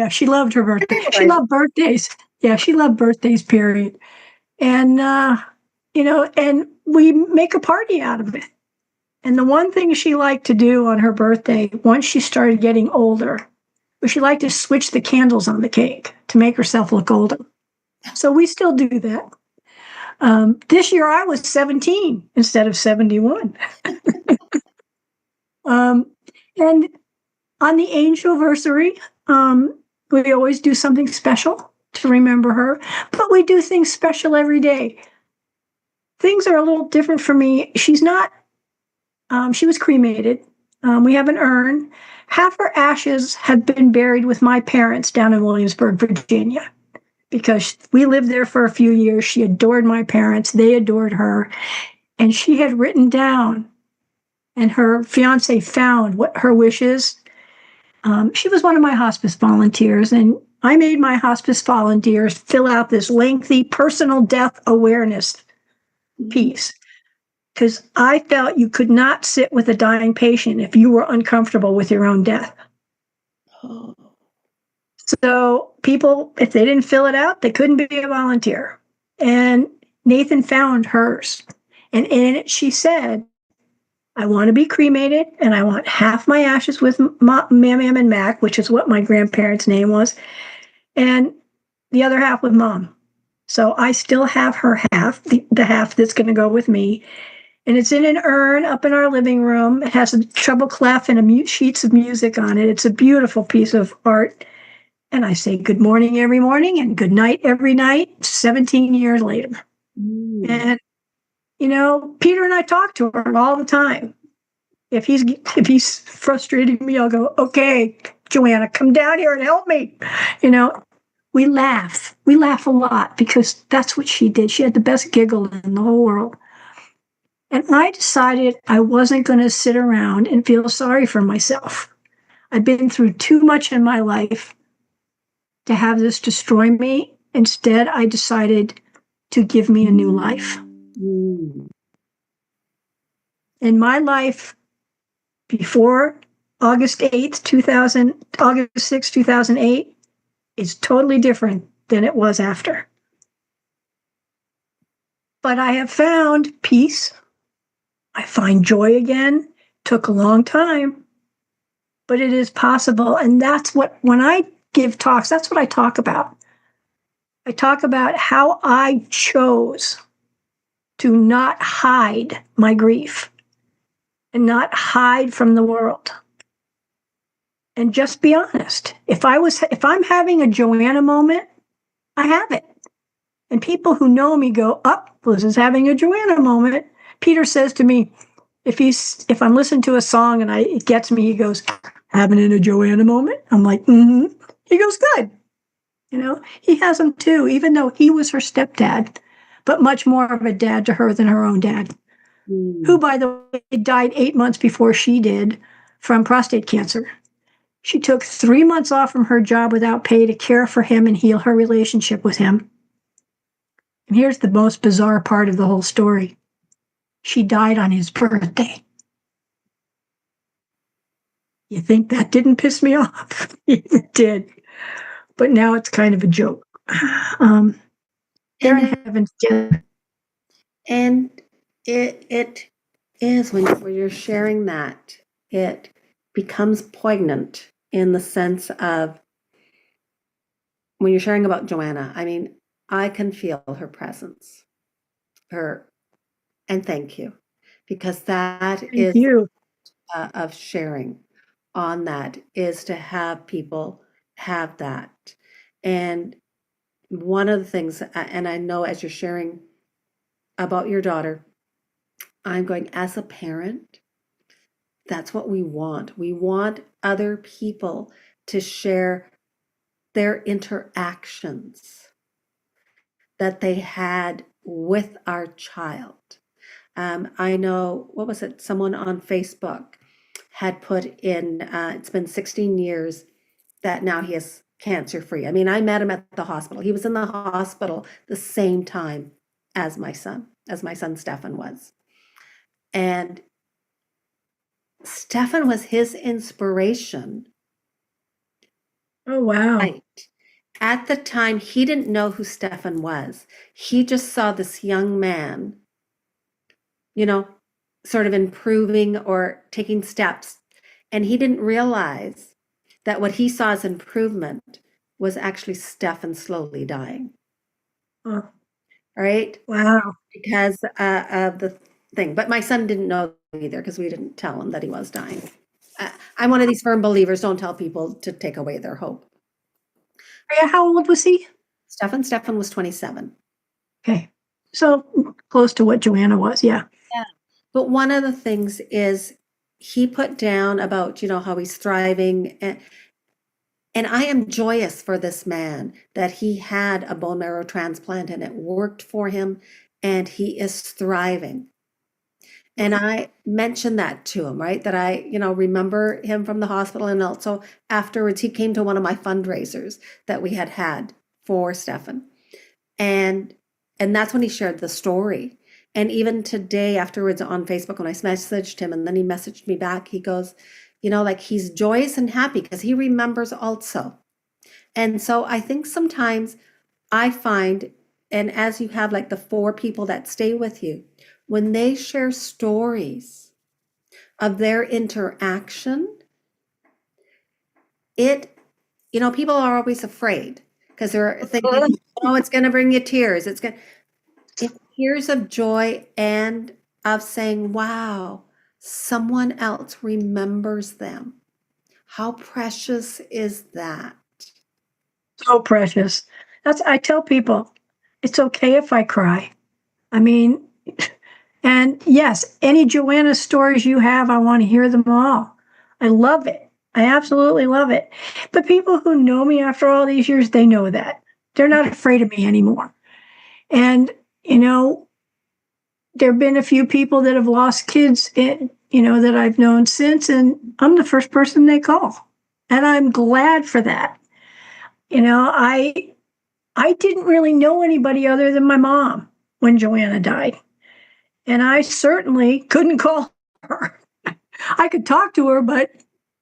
She loved her birthday. She Anyway. loved birthdays. Yeah, she loved birthdays, period. And, and we make a party out of it. And the one thing she liked to do on her birthday, once she started getting older, was she liked to switch the candles on the cake to make herself look older. So we still do that. This year I was 17 instead of 71. And on the Angelversary, we always do something special to remember her, but we do things special every day. Things are a little different for me. She's not, she was cremated. We have an urn. Half her ashes have been buried with my parents down in Williamsburg, Virginia, because we lived there for a few years. She adored my parents. They adored her. And she had written down, and her fiance found what her wishes. She was one of my hospice volunteers, and I made my hospice volunteers fill out this lengthy personal death awareness piece, because I felt you could not sit with a dying patient if you were uncomfortable with your own death. Oh. So people, if they didn't fill it out, they couldn't be a volunteer. And Nathan found hers. And in it, she said, I want to be cremated, and I want half my ashes with Mam and Mac, which is what my grandparents' name was, and the other half with Mom. So I still have her half, the half that's going to go with me. And it's in an urn up in our living room. It has a treble clef and sheets of music on it. It's a beautiful piece of art. And I say good morning every morning and good night every night, 17 years later. And, Peter and I talk to her all the time. If he's frustrating me, I'll go, okay, Joanna, come down here and help me. We laugh. We laugh a lot because that's what she did. She had the best giggle in the whole world. And I decided I wasn't going to sit around and feel sorry for myself. I've been through too much in my life to have this destroy me. Instead, I decided to give me a new life. And my life before August 6th, 2008 is totally different than it was after. But I have found peace. I find joy again. Took a long time, but it is possible. And that's what, when I give talks, that's what I talk about. I talk about how I chose to not hide my grief and not hide from the world. And just be honest. If I'm having a Joanna moment, I have it. And people who know me go, Liz is having a Joanna moment. Peter says to me, if I'm listening to a song and it gets me, he goes, having a Joanna moment? I'm like, mm-hmm. He goes, good. He has them too, even though he was her stepdad, but much more of a dad to her than her own dad, who, by the way, died 8 months before she did from prostate cancer. She took 3 months off from her job without pay to care for him and heal her relationship with him. And here's the most bizarre part of the whole story. She died on his birthday. You think that didn't piss me off? It did. But now it's kind of a joke. They're in heaven together. And it is when you're sharing that, it becomes poignant in the sense of when you're sharing about Joanna. I mean, I can feel her presence, and thank you, because that is you. Of sharing on that is to have people have that. And one of the things, and I know as you're sharing about your daughter, I'm going, as a parent, that's what we want. We want other people to share their interactions that they had with our child. I know, what was it? Someone on Facebook had put in, it's been 16 years that now he has cancer-free. I mean, I met him at the hospital. He was in the hospital the same time as my son Stefan was. And Stefan was his inspiration. Oh, wow. Right. At the time, he didn't know who Stefan was. He just saw this young man, you know, sort of improving or taking steps. And he didn't realize that what he saw as improvement was actually Stefan slowly dying. Oh, Right? wow. Because of the thing. But my son didn't know either because we didn't tell him that he was dying. I'm one of these firm believers, don't tell people to take away their hope. Maria, how old was he? Stefan was 27. Okay. So close to what Joanna was. Yeah. But one of the things is he put down about, how he's thriving. And I am joyous for this man that he had a bone marrow transplant and it worked for him and he is thriving. And I mentioned that to him, right? That I, remember him from the hospital. And also afterwards, he came to one of my fundraisers that we had for Stefan. And that's when he shared the story. And even today afterwards on Facebook, when I messaged him and then he messaged me back, he goes, he's joyous and happy because he remembers also. And so I think sometimes I find, and as you have like the 4 people that stay with you, when they share stories of their interaction, people are always afraid because they're thinking, it's going to bring you tears. It's tears of joy and of saying, wow, someone else remembers them. How precious is that? So precious. I tell people, it's okay if I cry. I mean, and yes, any Joanna stories you have, I want to hear them all. I love it. I absolutely love it. But people who know me after all these years, they know that. They're not afraid of me anymore. And, there have been a few people that have lost kids, that I've known since, and I'm the first person they call. And I'm glad for that. I didn't really know anybody other than my mom when Joanna died. And I certainly couldn't call her. I could talk to her, but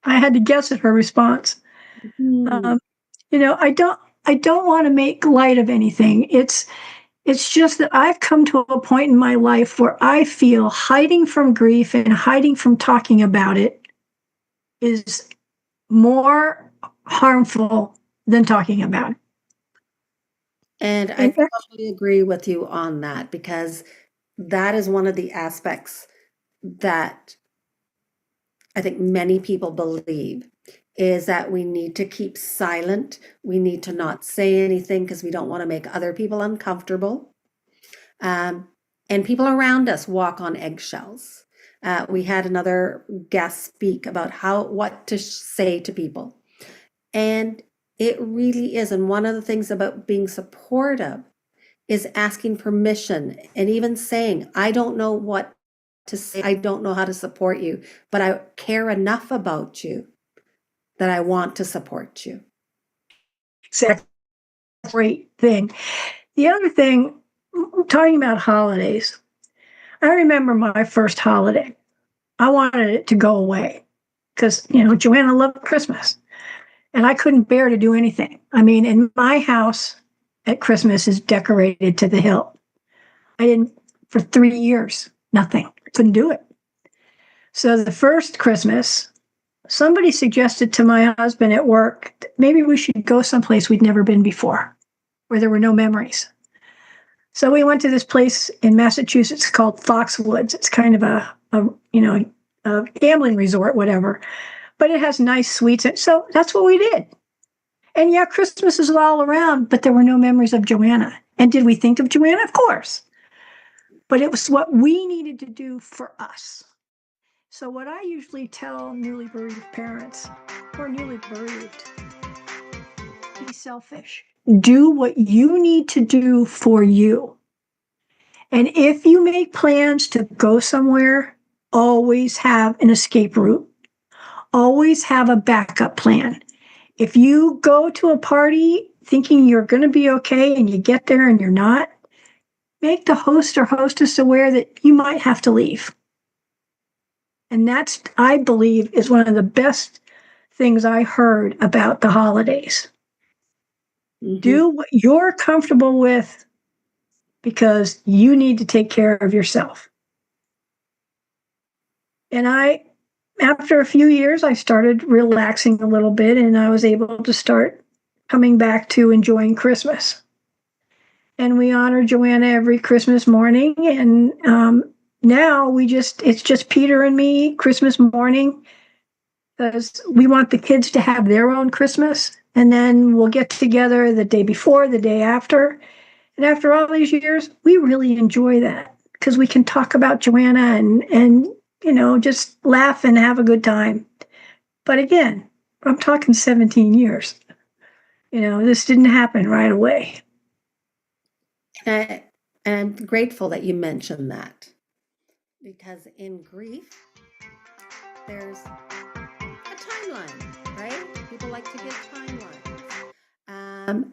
I had to guess at her response. I don't want to make light of anything. It's just that I've come to a point in my life where I feel hiding from grief and hiding from talking about it is more harmful than talking about it. And I totally agree with you on that because that is one of the aspects that I think many people believe is that we need to keep silent. We need to not say anything because we don't want to make other people uncomfortable. And people around us walk on eggshells. We had another guest speak about what to say to people. And it really is. And one of the things about being supportive is asking permission and even saying, I don't know what to say. I don't know how to support you, but I care enough about you that I want to support you. Exactly. Great thing. The other thing, talking about holidays, I remember my first holiday. I wanted it to go away because, Joanna loved Christmas and I couldn't bear to do anything. I mean, in my house at Christmas is decorated to the hilt. I didn't, for 3 years, nothing. Couldn't do it. So the first Christmas, somebody suggested to my husband at work that maybe we should go someplace we'd never been before, where there were no memories. So we went to this place in Massachusetts called Foxwoods. It's kind of a gambling resort, whatever, but it has nice suites. So that's what we did. And yeah, Christmas is all around, but there were no memories of Joanna. And did we think of Joanna? Of course. But it was what we needed to do for us. So what I usually tell newly bereaved parents or newly bereaved, be selfish. Do what you need to do for you. And if you make plans to go somewhere, always have an escape route. Always have a backup plan. if you go to a party thinking you're going to be okay and you get there and you're not, make the host or hostess aware that you might have to leave. And that's, I believe, is one of the best things I heard about the holidays. Mhm. Do what you're comfortable with because you need to take care of yourself. And after a few years, I started relaxing a little bit and I was able to start coming back to enjoying Christmas. And we honor Joanna every Christmas morning. And now it's just Peter and me Christmas morning because we want the kids to have their own Christmas. And then we'll get together the day before, the day after. And after all these years, we really enjoy that because we can talk about Joanna and just laugh and have a good time. But again, I'm talking 17 years. This didn't happen right away. And I'm grateful that you mentioned that, because in grief, there's a timeline, right? People like to give timelines.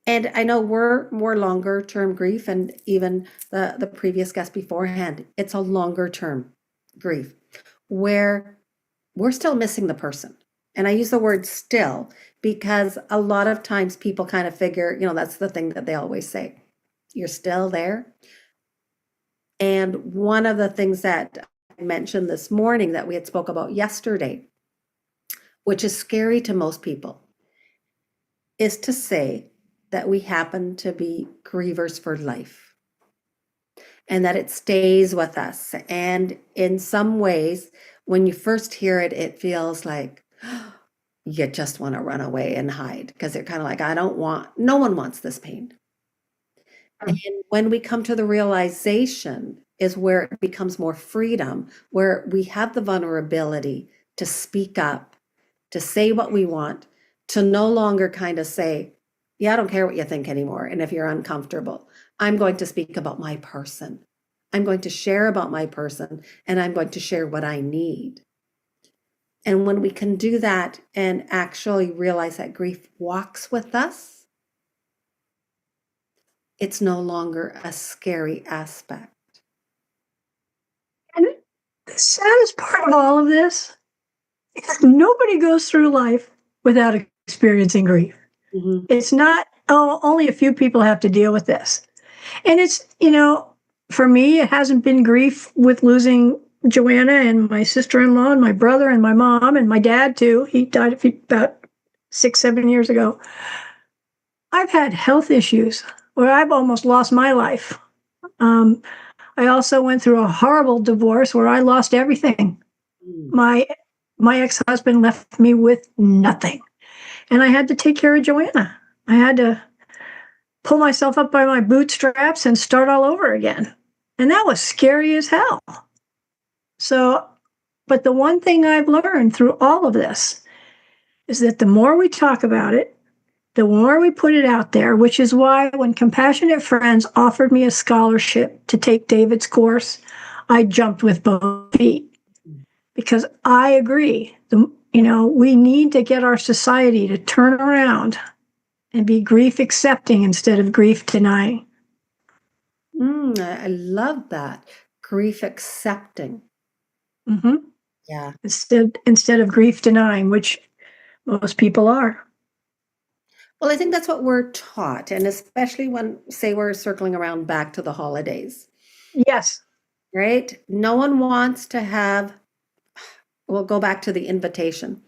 And I know we're more longer term grief, and even the previous guest beforehand, it's a longer term grief where we're still missing the person. And I use the word still because a lot of times people kind of figure, that's the thing that they always say, you're still there. And one of the things that I mentioned this morning that we had spoke about yesterday, which is scary to most people, is to say that we happen to be grievers for life and that it stays with us. And in some ways, when you first hear it, it feels like you just want to run away and hide because they're kind of like, no one wants this pain. And when we come to the realization is where it becomes more freedom, where we have the vulnerability to speak up, to say what we want, to no longer kind of say, yeah, I don't care what you think anymore. And if you're uncomfortable, I'm going to speak about my person. I'm going to share about my person, and I'm going to share what I need. And when we can do that and actually realize that grief walks with us, it's no longer a scary aspect. And the saddest part of all of this is nobody goes through life without experiencing grief. Mhm. It's not, only a few people have to deal with this. And it's, for me, it hasn't been grief with losing Joanna and my sister-in-law and my brother and my mom and my dad too. He died about 6-7 years ago. I've had health issues where I've almost lost my life. I also went through a horrible divorce where I lost everything. My ex-husband left me with nothing. And I had to take care of Joanna. I had to pull myself up by my bootstraps and start all over again. And that was scary as hell. So, but the one thing I've learned through all of this is that the more we talk about it, the more we put it out there, which is why when Compassionate Friends offered me a scholarship to take David's course, I jumped with both feet. Because I agree, we need to get our society to turn around and be grief accepting instead of grief denying. I love that. Grief accepting. Mm-hmm. Yeah. Instead of grief denying, which most people are. Well, I think that's what we're taught. And especially when, say, we're circling around back to the holidays, Yes. right? No one wants to have, we'll go back to the invitation.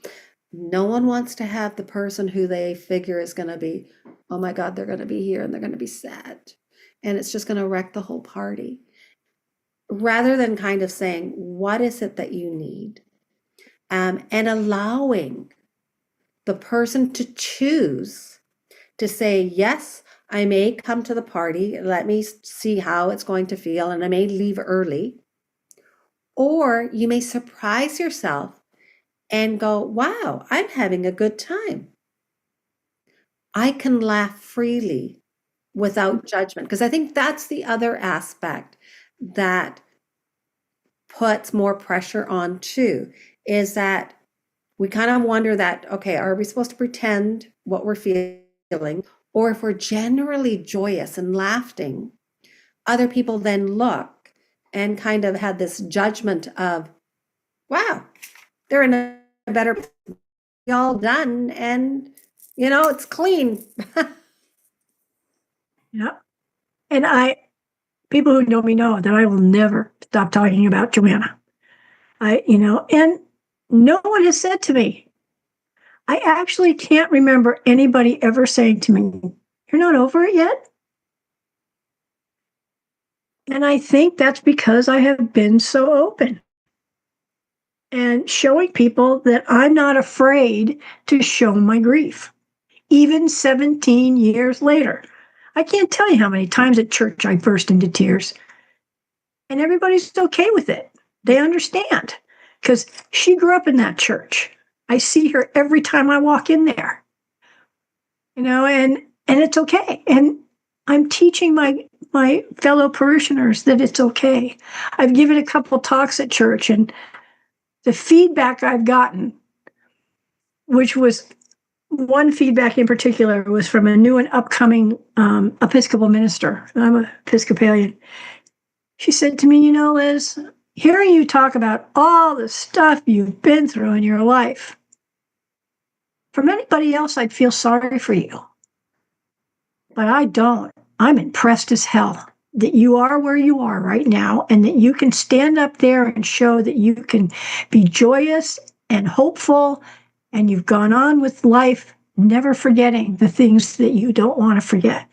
No one wants to have the person who they figure is going to be, oh my God, they're going to be here and they're going to be sad. And it's just going to wreck the whole party. Rather than kind of saying, what is it that you need? And allowing the person to choose to say, yes, I may come to the party. Let me see how it's going to feel. And I may leave early. Or you may surprise yourself and go, wow, I'm having a good time. I can laugh freely without judgment. Because I think that's the other aspect that puts more pressure on too, is that we kind of wonder that, okay, are we supposed to pretend what we're feeling? Or if we're generally joyous and laughing, other people then look and kind of had this judgment of, wow, they're in a better, all done, and it's clean. Yeah. And people who know me know that I will never stop talking about Joanna. And no one has said to me, I actually can't remember anybody ever saying to me, you're not over it yet? And I think that's because I have been so open and showing people that I'm not afraid to show my grief, even 17 years later. I can't tell you how many times at church I burst into tears, and everybody's okay with it. They understand because she grew up in that church. I see her every time I walk in there, and it's okay. And I'm teaching my fellow parishioners that it's okay. I've given a couple talks at church, and the feedback I've gotten, which was one feedback in particular, was from a new and upcoming Episcopal minister. I'm an Episcopalian. She said to me, Liz, hearing you talk about all the stuff you've been through in your life, from anybody else, I'd feel sorry for you. But I don't. I'm impressed as hell that you are where you are right now and that you can stand up there and show that you can be joyous and hopeful and you've gone on with life, never forgetting the things that you don't want to forget.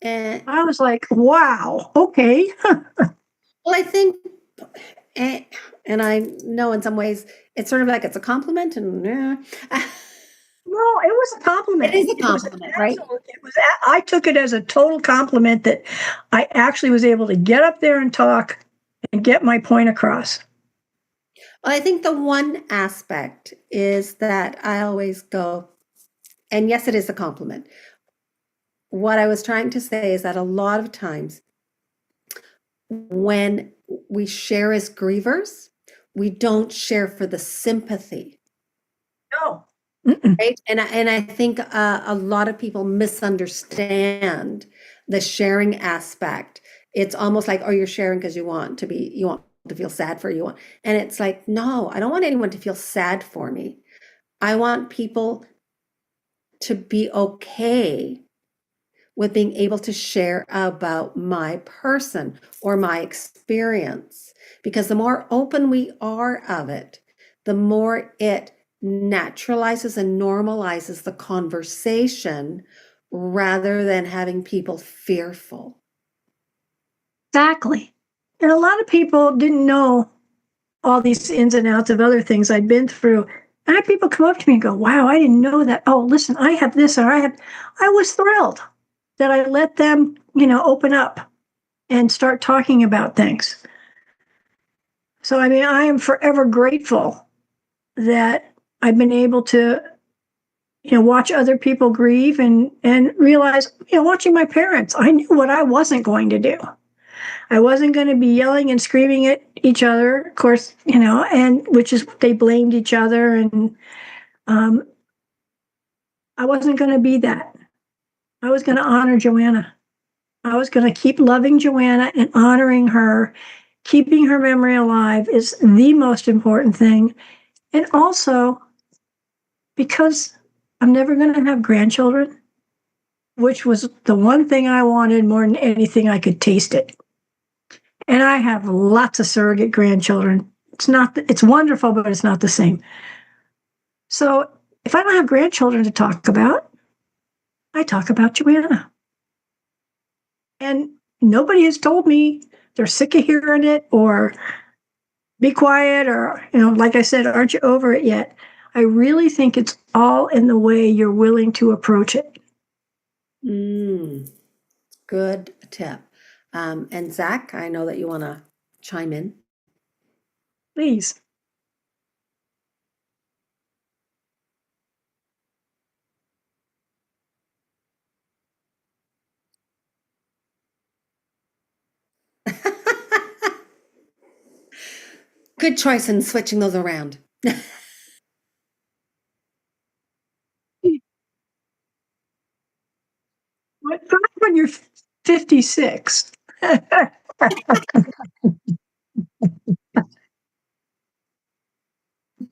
And I was like, wow, okay. well, I think, and I know in some ways it's sort of like it's a compliment, and No, it was a compliment. It is a compliment, right? I took it as a total compliment that I actually was able to get up there and talk and get my point across. I think the one aspect is that I always go, and yes, it is a compliment. What I was trying to say is that a lot of times when we share as grievers, we don't share for the sympathy. No. Right? And I think a lot of people misunderstand the sharing aspect. It's almost like, oh, you're sharing because you want to feel sad for you. And it's like, no, I don't want anyone to feel sad for me. I want people to be okay with being able to share about my person or my experience. Because the more open we are of it, the more it naturalizes and normalizes the conversation rather than having people fearful. Exactly. And a lot of people didn't know all these ins and outs of other things I'd been through. And I had people come up to me and go, wow, I didn't know that. Oh, listen, I have this, or I was thrilled that I let them, open up and start talking about things. So, I am forever grateful that I've been able to, watch other people grieve and realize, watching my parents, I knew what I wasn't going to do. I wasn't going to be yelling and screaming at each other, of course, and which is they blamed each other. And I wasn't going to be that. I was going to honor Joanna. I was going to keep loving Joanna and honoring her. Keeping her memory alive is the most important thing. And also, because I'm never going to have grandchildren, which was the one thing I wanted more than anything, I could taste it. And I have lots of surrogate grandchildren. It's wonderful, but it's not the same. So if I don't have grandchildren to talk about, I talk about Joanna. And nobody has told me they're sick of hearing it or be quiet or, like I said, aren't you over it yet? I really think it's all in the way you're willing to approach it. Good tip. And Zach, I know that you want to chime in. Please. Good choice in switching those around. What when you're 56?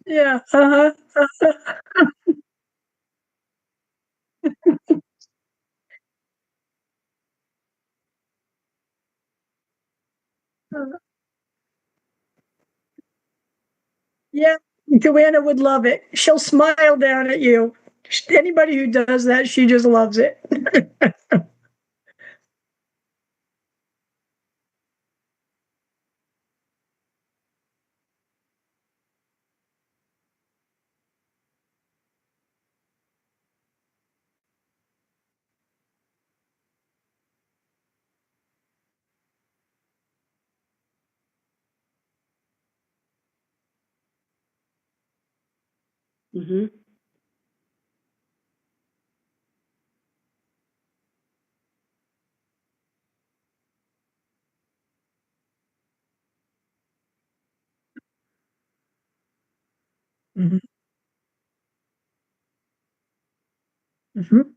Yeah, uh-huh. Yeah, Joanna would love it. She'll smile down at you. Anybody who does that, she just loves it. Mhm. Mhm, mhm.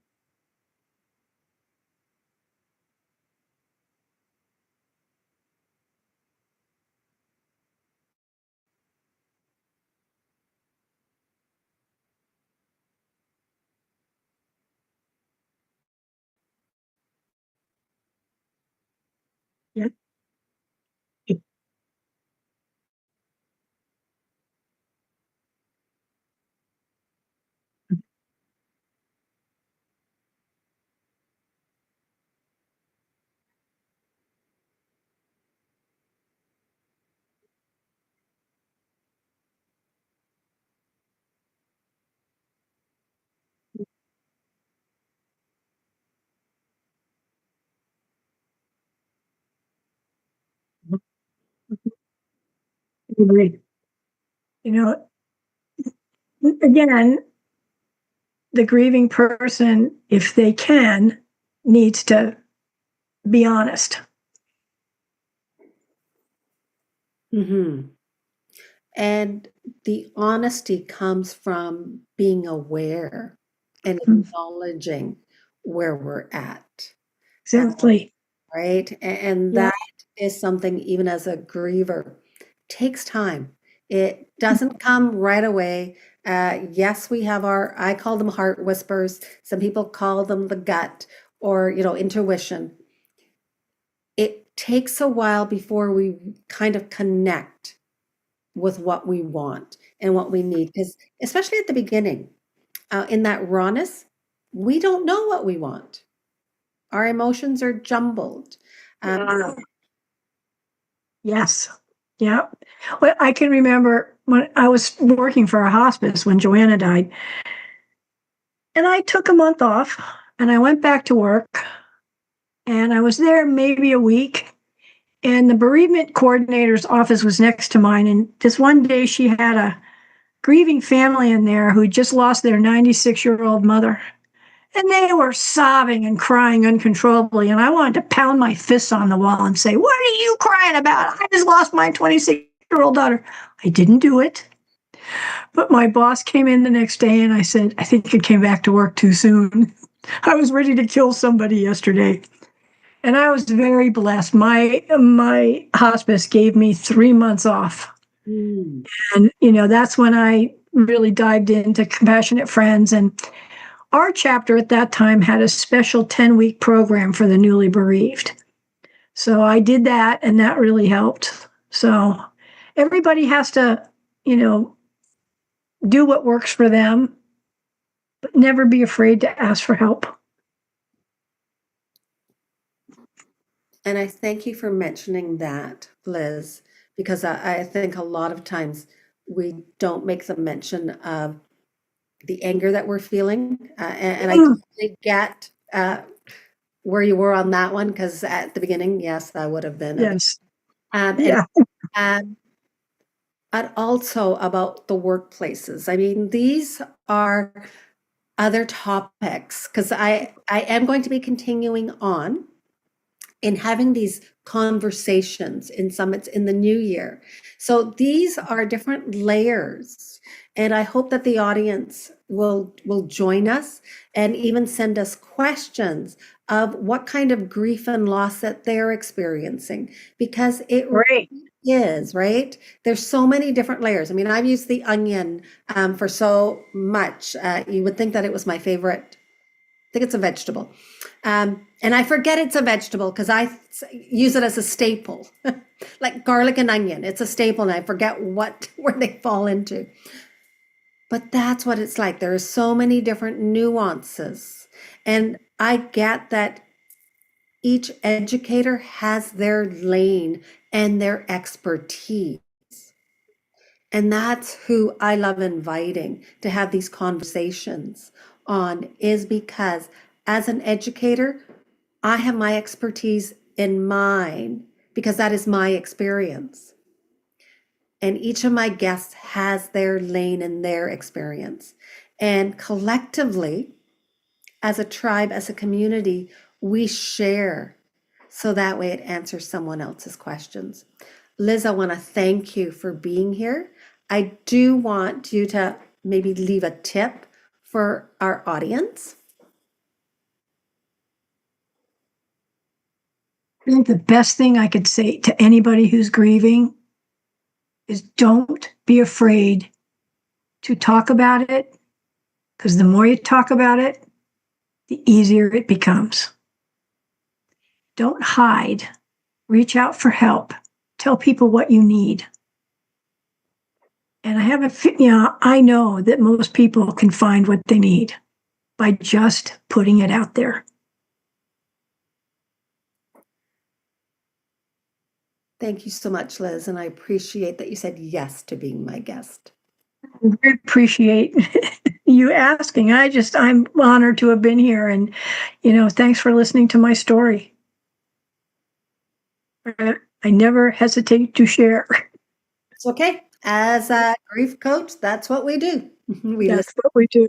Yeah. I agree. You know, again, the grieving person, if they can, needs to be honest. Mhm. And the honesty comes from being aware and Mm, acknowledging where we're at, exactly. right? And Yeah. that is something, even as a griever, takes time. It doesn't come right away. Yes, we have I call them heart whispers. Some people call them the gut or, intuition. It takes a while before we kind of connect with what we want and what we need. Because especially at the beginning, in that rawness, we don't know what we want. Our emotions are jumbled. Yeah. Yes. Yeah. Well, I can remember when I was working for a hospice when Joanna died, and I took a month off and I went back to work and I was there maybe a week. And the bereavement coordinator's office was next to mine. And this one day she had a grieving family in there who just lost their 96-year-old mother. And they were sobbing and crying uncontrollably. And I wanted to pound my fists on the wall and say, "What are you crying about? I just lost my 26-year-old daughter." I didn't do it. But my boss came in the next day and I said, "I think I came back to work too soon. I was ready to kill somebody yesterday." And I was very blessed. My hospice gave me 3 months off. Mm. And, that's when I really dived into Compassionate Friends. And our chapter at that time had a special 10-week program for the newly bereaved. So I did that, and that really helped. So everybody has to, you know, do what works for them, but never be afraid to ask for help. And I thank you for mentioning that, Liz, because I think a lot of times we don't make the mention of the anger that we're feeling. And I Mm, totally get where you were on that one, because at the beginning, yes, I would have been. yes. And Yeah. um, and also about the workplaces. I mean, these are other topics because I am going to be continuing on in having these conversations in summits in the new year. So these are different layers And I hope that the audience will join us and even send us questions of what kind of grief and loss that they're experiencing, because it Great. is, right? There's so many different layers. I mean, I've used the onion for so much. You would think that it was my favorite. I think it's a vegetable. And I forget it's a vegetable because use it as a staple, like garlic and onion. It's a staple, and I forget where they fall into. But that's what it's like. There are so many different nuances. And I get that each educator has their lane and their expertise. And that's who I love inviting to have these conversations on, is because as an educator, I have my expertise in mine because that is my experience. And each of my guests has their lane and their experience. And collectively, as a tribe, as a community, we share so that way it answers someone else's questions. Liz, I want to thank you for being here. I do want you to maybe leave a tip for our audience. I think the best thing I could say to anybody who's grieving is don't be afraid to talk about it, because the more you talk about it, the easier it becomes. Don't hide. Reach out for help. Tell people what you need. And I know that most people can find what they need by just putting it out there. Thank you so much, Liz. And I appreciate that you said yes to being my guest. I appreciate you asking. I'm honored to have been here. And, thanks for listening to my story. I never hesitate to share. It's okay. As a grief coach, that's what we do. We That's listen. what we do.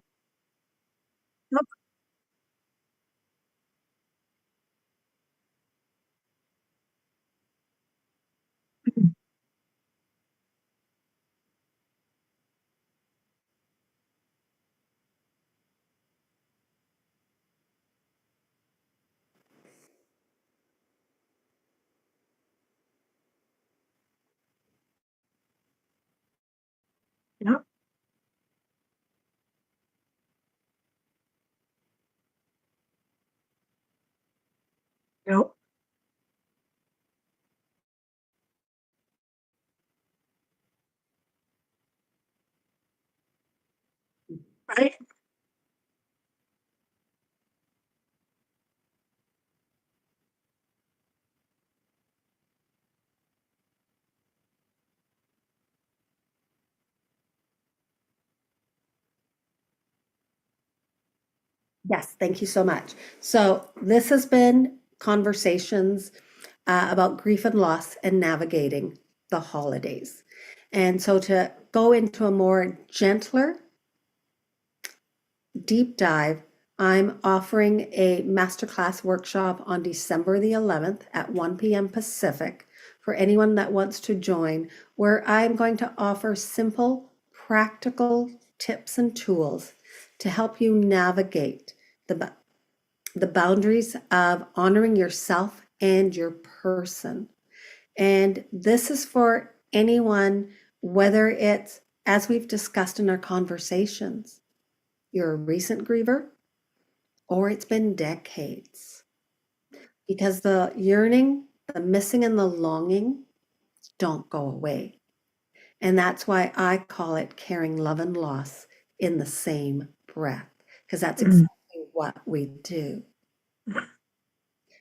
Yep. Yep. Right. Yes, thank you so much. So this has been conversations about grief and loss and navigating the holidays. And so to go into a more gentler, deep dive, I'm offering a masterclass workshop on December the 11th at 1 p.m. Pacific for anyone that wants to join, where I'm going to offer simple, practical tips and tools to help you navigate the boundaries of honoring yourself and your person. And this is for anyone, whether it's, as we've discussed in our conversations, you're a recent griever or it's been decades. Because the yearning, the missing, and the longing don't go away. And that's why I call it carrying love and loss in the same breath, because that's exactly what we do.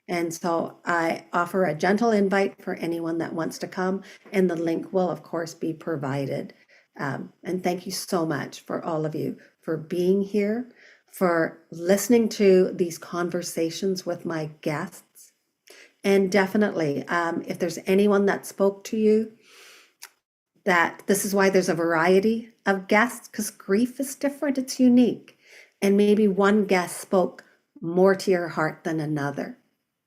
And so I offer a gentle invite for anyone that wants to come, and the link will, of course, be provided. And thank you so much for all of you for being here, for listening to these conversations with my guests. And definitely, if there's anyone that spoke to you, that this is why there's a variety of guests, because grief is different, it's unique. And maybe one guest spoke more to your heart than another.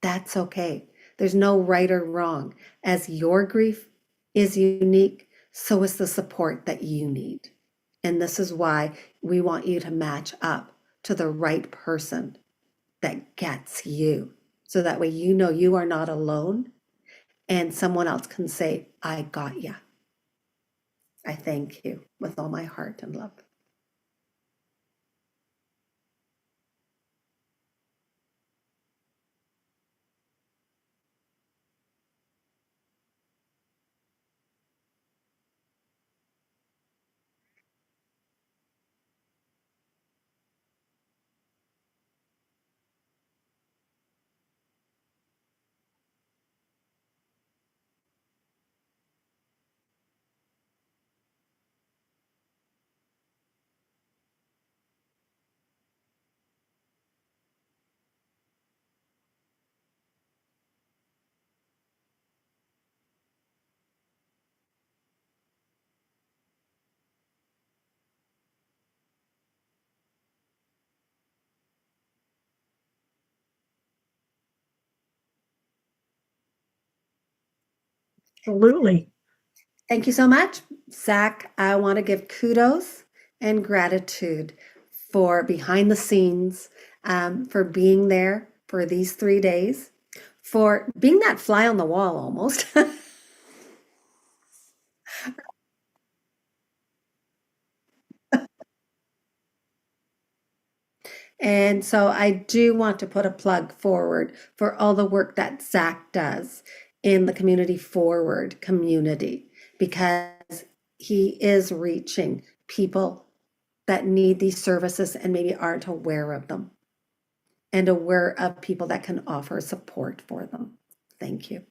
That's okay. There's no right or wrong. As your grief is unique, so is the support that you need. And this is why we want you to match up to the right person that gets you. So that way you know you are not alone and someone else can say, I got ya. I thank you with all my heart and love. Absolutely. Thank you so much. Zach, I want to give kudos and gratitude for behind the scenes, for being there for these 3 days, for being that fly on the wall almost. And so I do want to put a plug forward for all the work that Zach does in the Community Forward community, because he is reaching people that need these services and maybe aren't aware of them and aware of people that can offer support for them. Thank you.